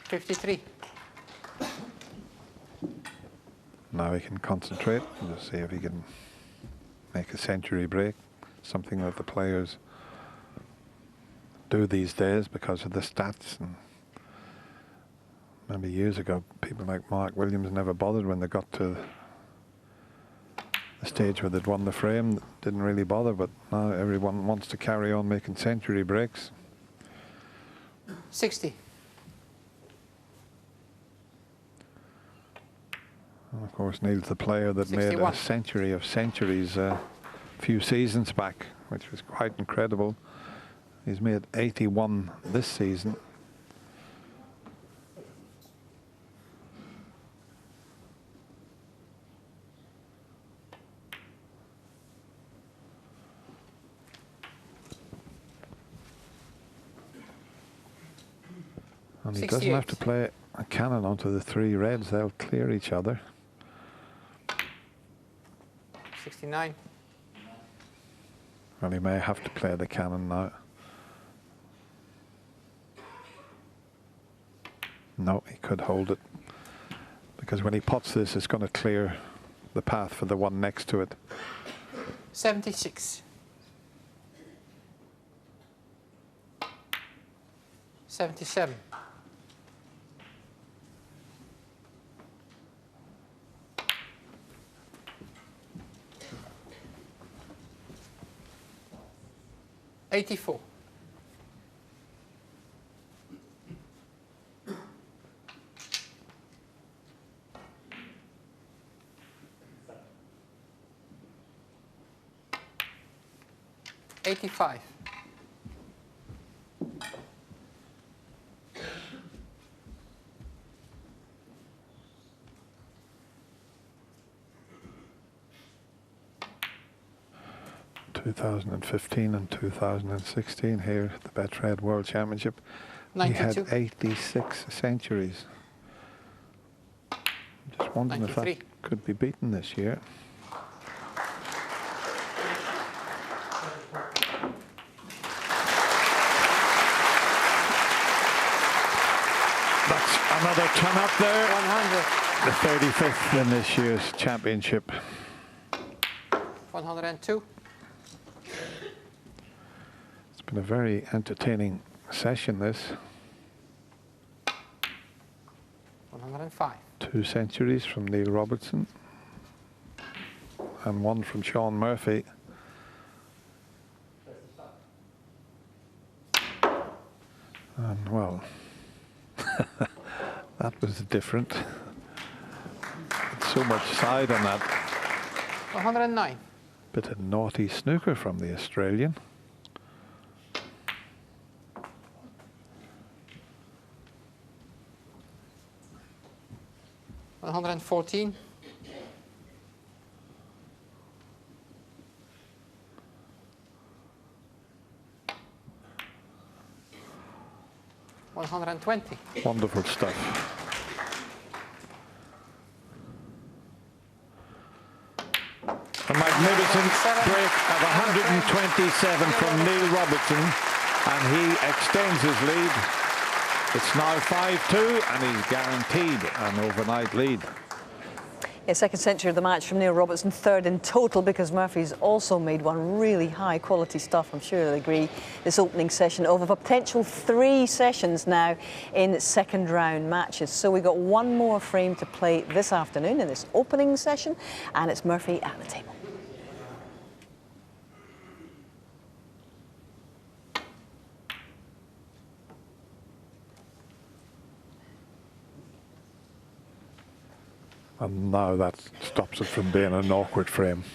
$53. Now he can concentrate and just see if he can make a century break, something that the players do these days because of the stats. And maybe years ago, people like Mark Williams never bothered when they got to the stage where they'd won the frame, didn't really bother, but now everyone wants to carry on making century breaks. 60. And of course, Neil's the player that 61. made a century of centuries a few seasons back, which was quite incredible. He's made 81 this season. And he doesn't have to play a cannon onto the 3 reds, they'll clear each other. 69. Well, he may have to play the cannon now. No, he could hold it. Because when he pots this, it's going to clear the path for the one next to it. 76. 77. $84. $85. ...2015 and 2016 here at the Betfred World Championship. 92. He had 86 centuries. Just wondering if that could be beaten this year. That's another ton up there. 100. The 35th in this year's championship. 102. It's been a very entertaining session, this. 105. 2 centuries from Neil Robertson and 1 from Sean Murphy. And well, that was different. So much side on that. 109. Bit of naughty snooker from the Australian. $114. $120. Wonderful stuff. A magnificent break of 127 from Neil Robertson, and he extends his lead. It's now 5-2, and he's guaranteed an overnight lead. Yeah, second century of the match from Neil Robertson, third in total, because Murphy's also made one. Really high quality stuff, I'm sure you'll agree. This opening session of a potential 3 sessions now in second round matches. So we've got one more frame to play this afternoon in this opening session, and it's Murphy at the table. And now that stops it from being an awkward frame.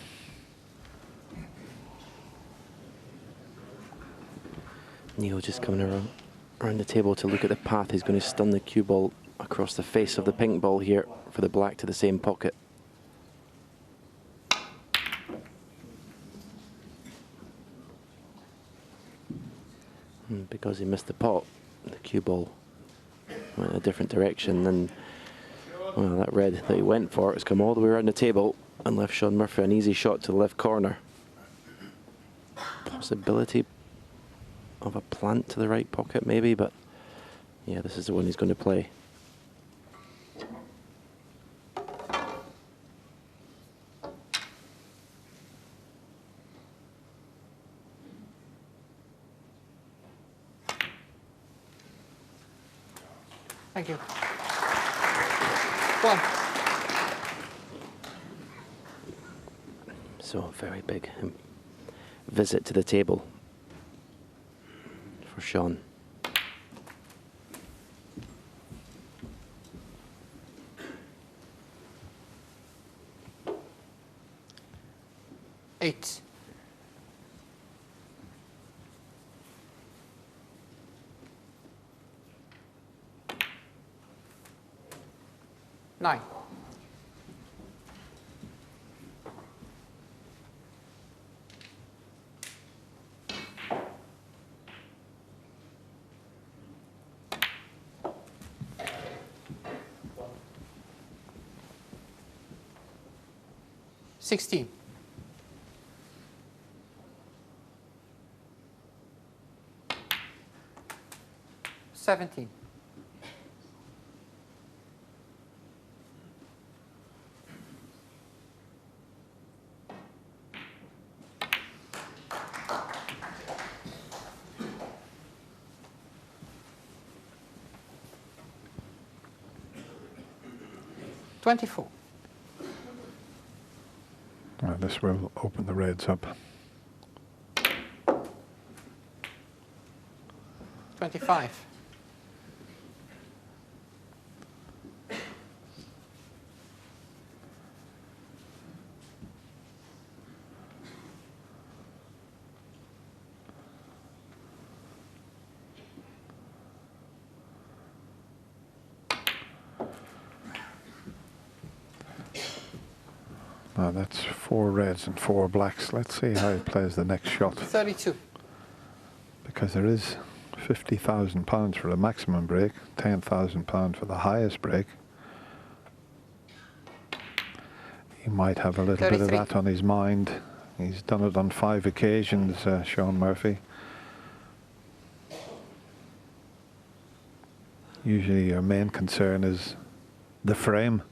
Neil just coming around the table to look at the path. He's going to stun the cue ball across the face of the pink ball here for the black to the same pocket. And because he missed the pot, the cue ball went in a different direction, and well, that red that he went for has come all the way around the table and left Sean Murphy an easy shot to the left corner. Possibility of a plant to the right pocket maybe, but yeah, this is the one he's going to play. Thank you. One. So a very big visit to the table for Sean. Eight. Nine. $16. 17. 24. This will open the reds up. 25. Now that's 4 reds and 4 blacks. Let's see how he plays the next shot. 32. Because there is £50,000 for the maximum break, £10,000 for the highest break. He might have a little bit of that on his mind. He's done it on 5 occasions, Sean Murphy. Usually your main concern is the frame.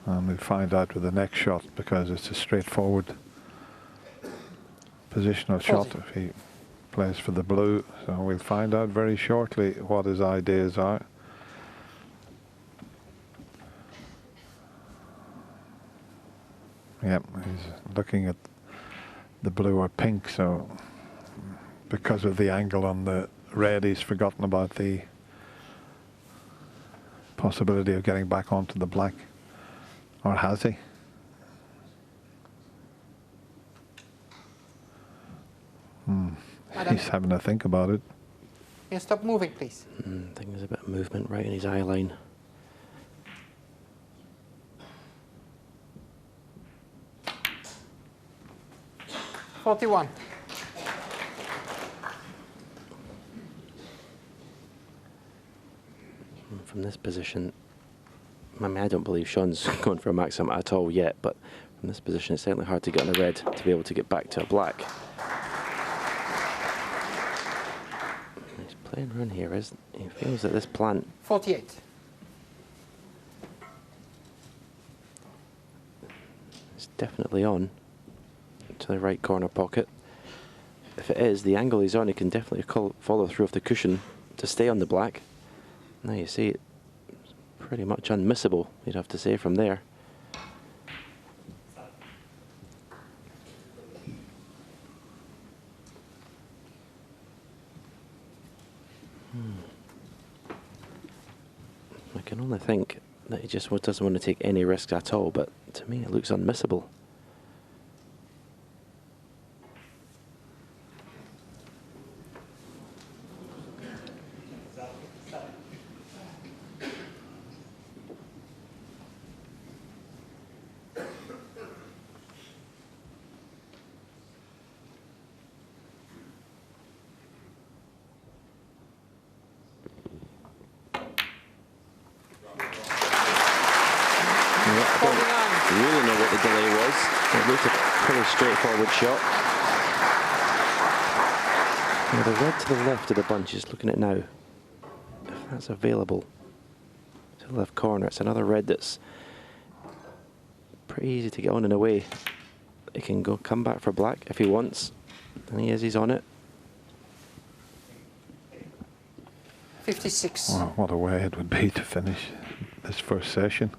And we'll find out with the next shot, because it's a straightforward positional shot if he plays for the blue. So we'll find out very shortly what his ideas are. Yep, he's looking at the blue or pink, so because of the angle on the red, he's forgotten about the possibility of getting back onto the black. Or has he? He's having a think about it. Yeah, stop moving, please. I think there's a bit of movement right in his eye line. $41. From this position, I mean, I don't believe Sean's going for a maximum at all yet, but from this position, it's certainly hard to get on a red to be able to get back to a black. He's playing around here, isn't he? He feels that this plant 48. is definitely on to the right corner pocket. If it is, the angle he's on, he can definitely follow through of the cushion to stay on the black. Now you see it. Pretty much unmissable, you'd have to say, from there. I can only think that he just doesn't want to take any risks at all, but to me it looks unmissable. Really know what the delay was. It looked a pretty straightforward shot. Now the red to the left of the bunch is looking at now. If that's available to the left corner, it's another red that's pretty easy to get on and away. He can come back for black if he wants, and he's on it. 56. Well, what a way it would be to finish this first session.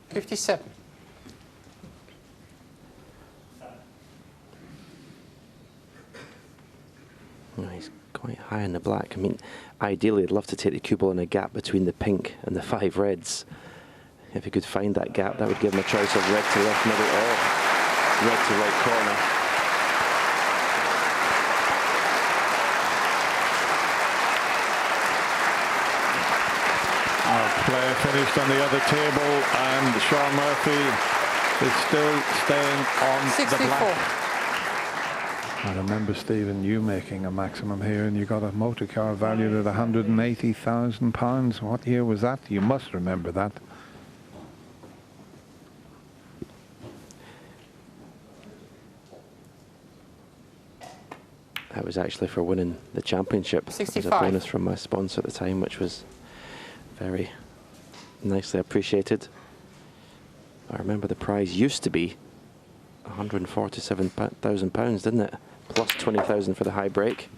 57. Oh, he's quite high in the black. I mean, ideally, I'd love to take the cue ball in a gap between the pink and the 5 reds. If he could find that gap, that would give him a choice of red to left, middle, or red to right corner. Player finished on the other table, and Sean Murphy is still staying on 64. the black. I remember, Stephen, you making a maximum here, and you got a motor car valued at £180,000. What year was that? You must remember that. That was actually for winning the championship. 65. As a bonus from my sponsor at the time, which was very nicely appreciated. I remember the prize used to be £147,000, didn't it? Plus 20,000 for the high break.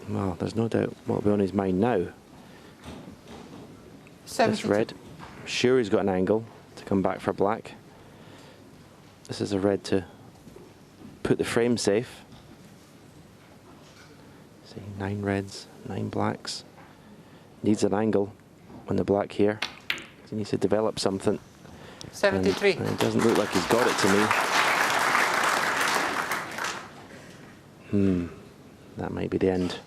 Well, there's no doubt what will be on his mind now. 72. This red, I'm sure he's got an angle to come back for black. This is a red to put the frame safe. See, 9 reds, 9 blacks. Needs an angle on the black here. He needs to develop something. 73. And it doesn't look like he's got it to me. That might be the end.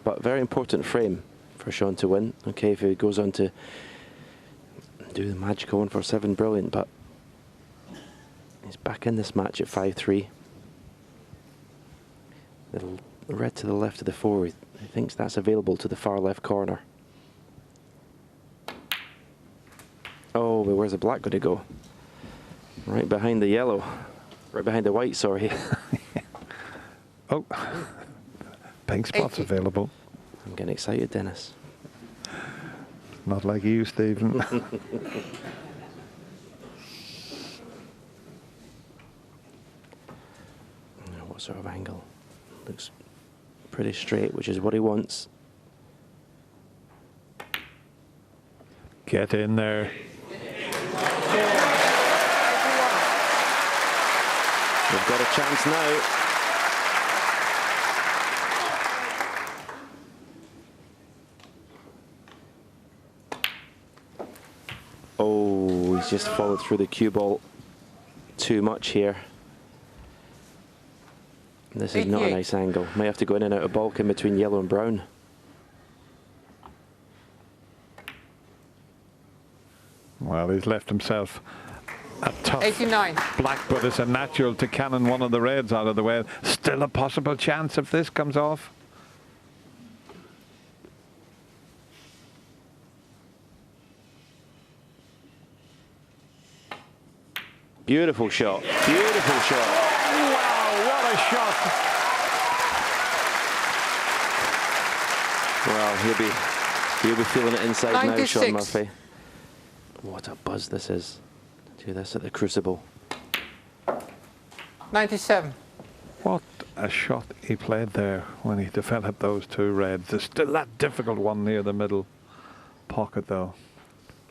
But very important frame for Sean to win. Okay, if he goes on to do the magical 147, brilliant, but he's back in this match at 5-3. The red to the left of the 4, he thinks that's available to the far left corner. Oh, but where's the black going to go? Right behind the yellow. Right behind the white, sorry. Oh, pink spot's available. I'm getting excited, Dennis. Not like you, Stephen. What sort of angle? Looks pretty straight, which is what he wants. Get in there. We've got a chance now. Oh, he's just followed through the cue ball too much here. This is not a nice angle. May have to go in and out of bulk in between yellow and brown. Well, he's left himself a tough 89. black, but it's a natural to cannon one of the reds out of the way. Still a possible chance if this comes off. Beautiful shot. Beautiful shot. Wow, what a shot. Well, he'll be feeling it inside 96. now, Sean Murphy. What a buzz this is. Do this at the Crucible. 97. What a shot he played there when he developed those two reds. There's still that difficult one near the middle pocket, though.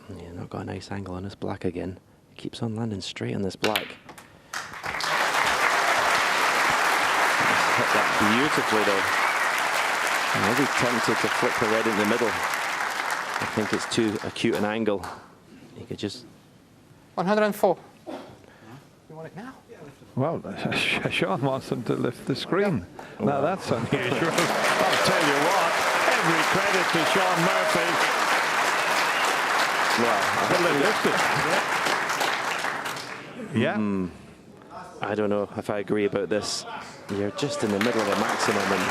Yeah, not got a nice angle on this black again. He keeps on landing straight on this black. Hit that beautifully, though. I'm really tempted to flick the red in the middle. I think it's too acute an angle. He could just... 104. You want it now? Well, Sean wants him to lift the screen. Now that's unusual. I'll tell you what, every credit to Sean Murphy. Well, Will they lift it? Yeah. I don't know if I agree about this. You're just in the middle of a maximum and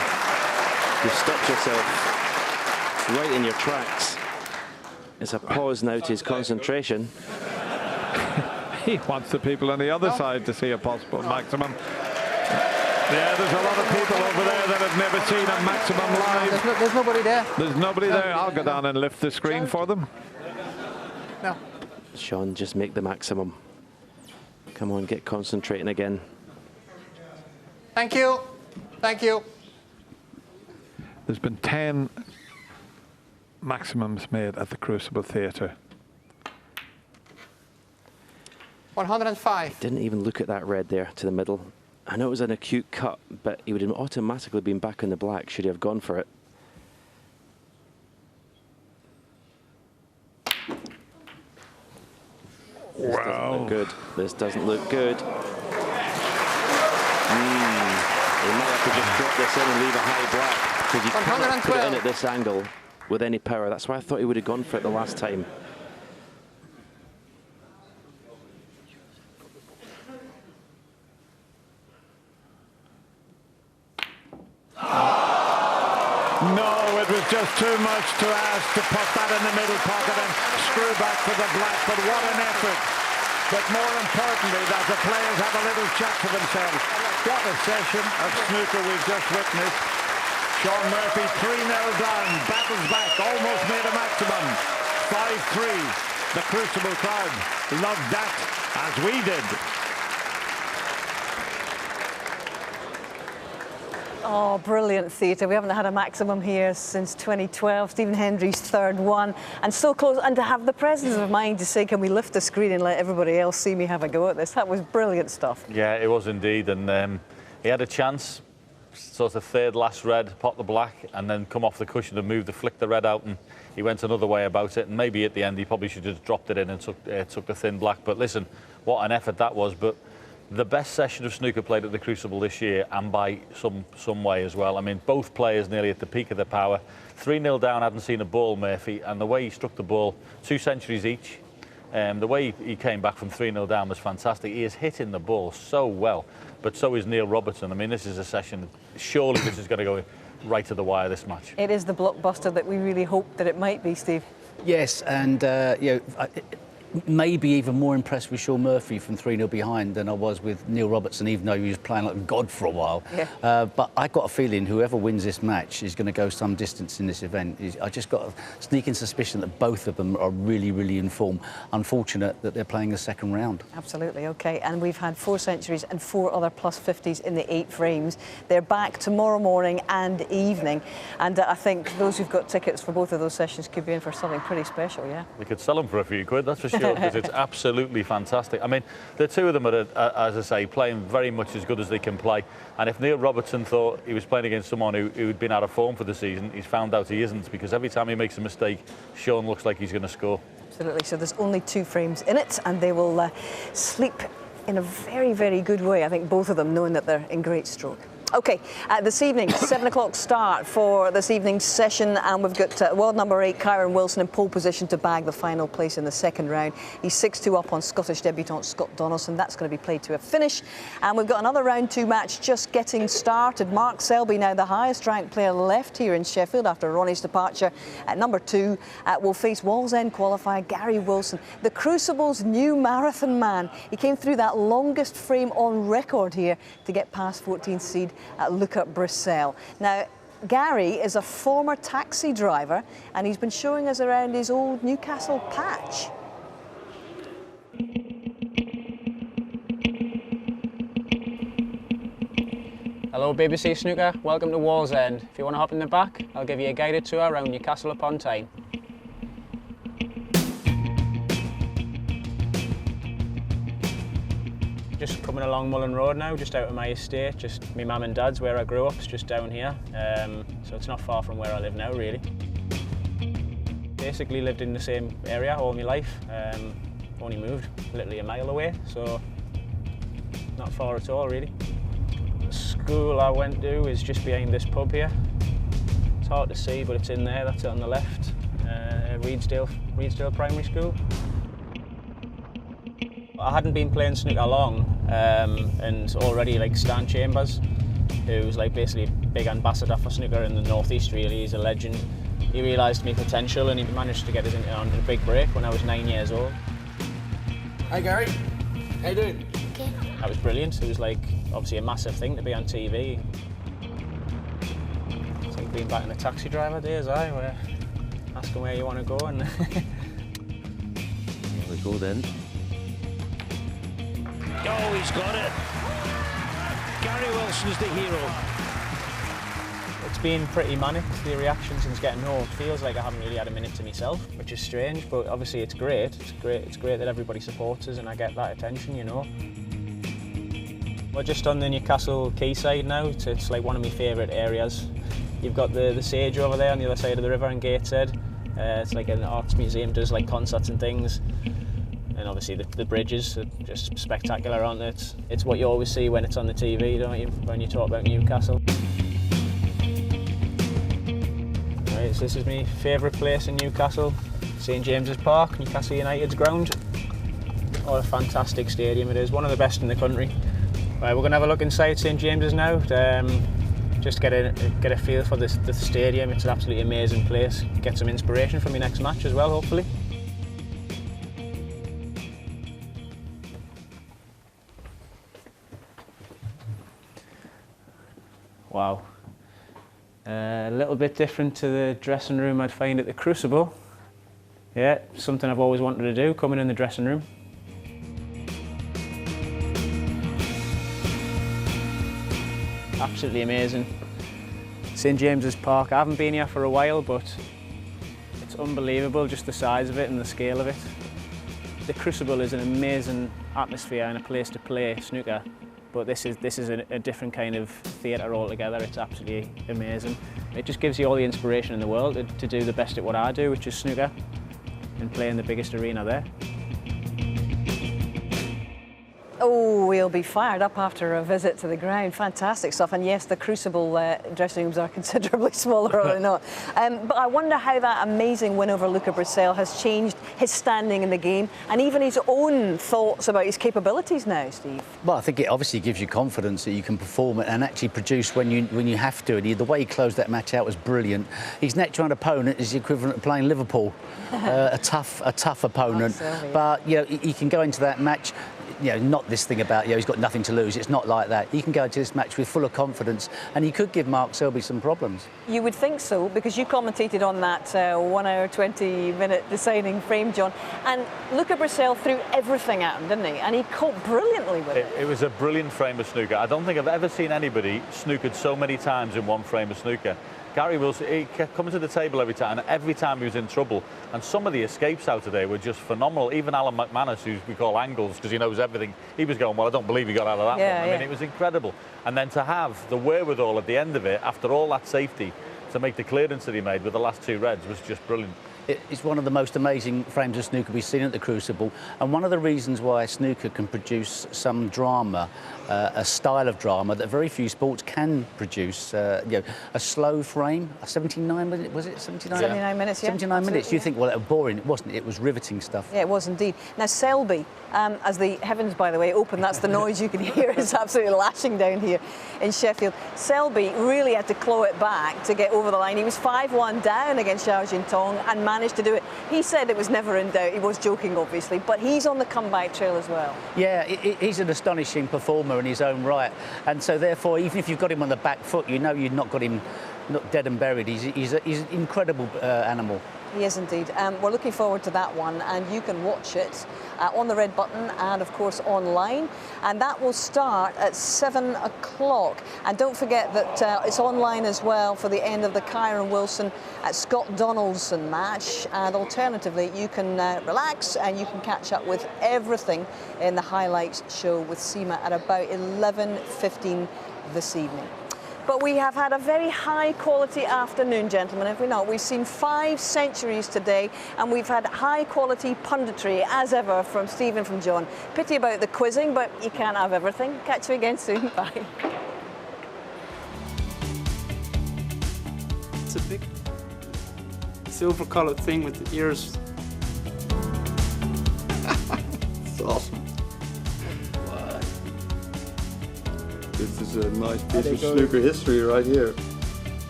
you've stopped yourself right in your tracks. It's a pause now to his concentration. He wants the people on the other side to see a possible maximum. Yeah, there's a lot of people over there that have never seen a maximum live. There's nobody there. There's nobody there. I'll go down and lift the screen for them. No. Sean, just make the maximum. Come on, get concentrating again. Thank you. Thank you. There's been 10 maximums made at the Crucible Theatre. 105. Didn't even look at that red there to the middle. I know it was an acute cut, but he would have automatically been back in the black should he have gone for it. This doesn't look good. This doesn't look good. He might have to just drop this in and leave a high black, because you can't put it in at this angle with any power. That's why I thought he would have gone for it the last time. No, it was just too much to ask to put that in the middle pocket and screw back to the black, but what an effort. But more importantly, that the players have a little chat to themselves. What a session of snooker we've just witnessed. Sean Murphy 3-0 down, battles back, almost made a maximum. 5-3. The Crucible crowd loved that, as we did. Oh, brilliant theatre. We haven't had a maximum here since 2012. Stephen Hendry's third one. And so close. And to have the presence of mind to say, can we lift the screen and let everybody else see me have a go at this? That was brilliant stuff. Yeah, it was indeed. And he had a chance, sort of third last red, pop the black, and then come off the cushion and move flick the red out. And he went another way about it. And maybe at the end, he probably should have just dropped it in and took the thin black. But listen, what an effort that was. But the best session of snooker played at the Crucible this year, and by some way as well. I mean, both players nearly at the peak of their power. 3-0 down, hadn't seen a ball, Murphy, and the way he struck the ball, 2 centuries each. The way he came back from 3-0 down was fantastic. He is hitting the ball so well, but so is Neil Robertson. I mean, this is a session, surely this is going to go right to the wire, this match. It is the blockbuster that we really hoped that it might be, Steve. Yes, and you know, maybe even more impressed with Sean Murphy from 3-0 behind than I was with Neil Robertson, even though he was playing like God for a while. Yeah. But I got a feeling whoever wins this match is going to go some distance in this event. I just got a sneaking suspicion that both of them are really, really in form. Unfortunate that they're playing a second round. Absolutely, OK. And we've had 4 centuries and 4 other +50s in the 8 frames. They're back tomorrow morning and evening. And I think those who've got tickets for both of those sessions could be in for something pretty special, yeah? We could sell them for a few quid, that's for sure, because it's absolutely fantastic. I mean, the two of them are, as I say, playing very much as good as they can play. And if Neil Robertson thought he was playing against someone who'd been out of form for the season, he's found out he isn't, because every time he makes a mistake, Sean looks like he's going to score. Absolutely. So there's only 2 frames in it, and they will sleep in a very, very good way. I think both of them, knowing that they're in great stroke. OK, this evening, 7 o'clock start for this evening's session, and we've got world number 8, Kyron Wilson, in pole position to bag the final place in the second round. He's 6-2 up on Scottish debutant Scott Donaldson. That's going to be played to a finish. And we've got another round 2 match just getting started. Mark Selby, now the highest ranked player left here in Sheffield after Ronnie's departure at number 2, will face Wall's End qualifier Gary Wilson, the Crucible's new marathon man. He came through that longest frame on record here to get past 14th seed Luca Brissell. Now, Gary is a former taxi driver, and he's been showing us around his old Newcastle patch. Hello BBC Snooker, welcome to Wall's End. If you want to hop in the back, I'll give you a guided tour around Newcastle upon Tyne. Just coming along Mullen Road now, just out of my estate, just my mum and dad's where I grew up, it's just down here, so it's not far from where I live now really. Basically lived in the same area all my life, only moved literally a mile away, so not far at all really. The school I went to is just behind this pub here. It's hard to see, but it's in there, that's it on the left, Reedsdale Primary School. I hadn't been playing snooker long, and already like Stan Chambers, who's like basically a big ambassador for snooker in the northeast really, he's a legend. He realised my potential and he managed to get us on a big break when I was 9 years old. Hi Gary, how you doing? Okay. That was brilliant, it was like obviously a massive thing to be on TV. It's like being back in the taxi driver days, where asking where you want to go and... There we go then. Oh, he's got it. Gary Wilson's the hero. It's been pretty manic, the reaction since getting home. It feels like I haven't really had a minute to myself, which is strange, but obviously it's great. It's great that everybody supports us and I get that attention, you know. We're just on the Newcastle quayside now. It's like one of my favourite areas. You've got the Sage over there on the other side of the river in Gateshead. It's like an arts museum, does like concerts and things. And obviously the bridges are just spectacular, aren't they? It's what you always see when it's on the TV, don't you, when you talk about Newcastle. Right, so this is my favourite place in Newcastle, St James's Park, Newcastle United's ground. What a fantastic stadium it is, one of the best in the country. Right, we're going to have a look inside St James's now, just get a feel for the stadium. It's an absolutely amazing place. Get some inspiration from your next match as well, hopefully. Wow. A little bit different to the dressing room I'd find at the Crucible. Yeah, something I've always wanted to do, coming in the dressing room. Absolutely amazing. St James's Park, I haven't been here for a while, but it's unbelievable, just the size of it and the scale of it. The Crucible is an amazing atmosphere and a place to play snooker. But this is a different kind of theatre altogether. It's absolutely amazing. It just gives you all the inspiration in the world to do the best at what I do, which is snooker, and play in the biggest arena there. Oh, we'll be fired up after a visit to the ground. Fantastic stuff. And yes, the Crucible dressing rooms are considerably smaller, are they not? But I wonder how that amazing win over Luca Brissell has changed his standing in the game and even his own thoughts about his capabilities now, Steve. Well, I think it obviously gives you confidence that you can perform and actually produce when you have to. And the way he closed that match out was brilliant. His next round opponent is the equivalent of playing Liverpool, a tough opponent. But you know, he can go into that match. You know, not this thing about, you know, he's got nothing to lose. It's not like that. He can go into this match with full of confidence, and he could give Mark Selby some problems. You would think so, because you commentated on that 1 hour, 20-minute deciding frame, John. And Luca Brissell threw everything at him, didn't he? And he caught brilliantly with it. It was a brilliant frame of snooker. I don't think I've ever seen anybody snookered so many times in one frame of snooker. Gary Wilson, he kept coming to the table every time, and every time he was in trouble. And some of the escapes out today were just phenomenal. Even Alan McManus, who we call Angles, because he knows everything, he was going, well, I don't believe he got out of that one. I mean, it was incredible. And then to have the wherewithal at the end of it, after all that safety, to make the clearance that he made with the last two reds was just brilliant. It's one of the most amazing frames of snooker we've seen at the Crucible, and one of the reasons why snooker can produce some drama, a style of drama that very few sports can produce. You know, a slow frame, a 79 minutes, was it 79? 79 minutes, yeah. 79 minutes. You think, well, it was boring. It wasn't. It was riveting stuff. Yeah, it was indeed. Now, Selby, as the heavens, by the way, open, that's the noise you can hear. It's absolutely lashing down here in Sheffield. Selby really had to claw it back to get over the line. He was 5-1 down against Xiao Jintong and managed to do it. He said it was never in doubt. He was joking, obviously, but he's on the comeback trail as well. Yeah, he's an astonishing performer in his own right, and so therefore, even if you've got him on the back foot, you know you've not got him not dead and buried. He's an incredible animal. He is indeed. We're looking forward to that one, and you can watch it on the red button and, of course, online. And that will start at 7 o'clock. And don't forget that it's online as well for the end of the Kyron Wilson Scott Donaldson match. And alternatively, you can relax and you can catch up with everything in the highlights show with Seema at about 11:15 this evening. But we have had a very high-quality afternoon, gentlemen, have we not? We've seen 5 centuries today, and we've had high-quality punditry, as ever, from Steve and from John. Pity about the quizzing, but you can't have everything. Catch you again soon. Bye. It's a big silver-coloured thing with the ears. It's awesome. This is a nice piece of snooker history right here.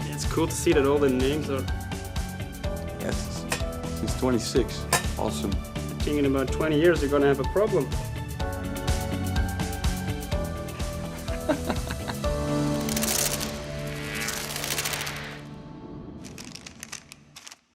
It's cool to see that all the names are... Yes, since 26. Awesome. I think in about 20 years they're going to have a problem.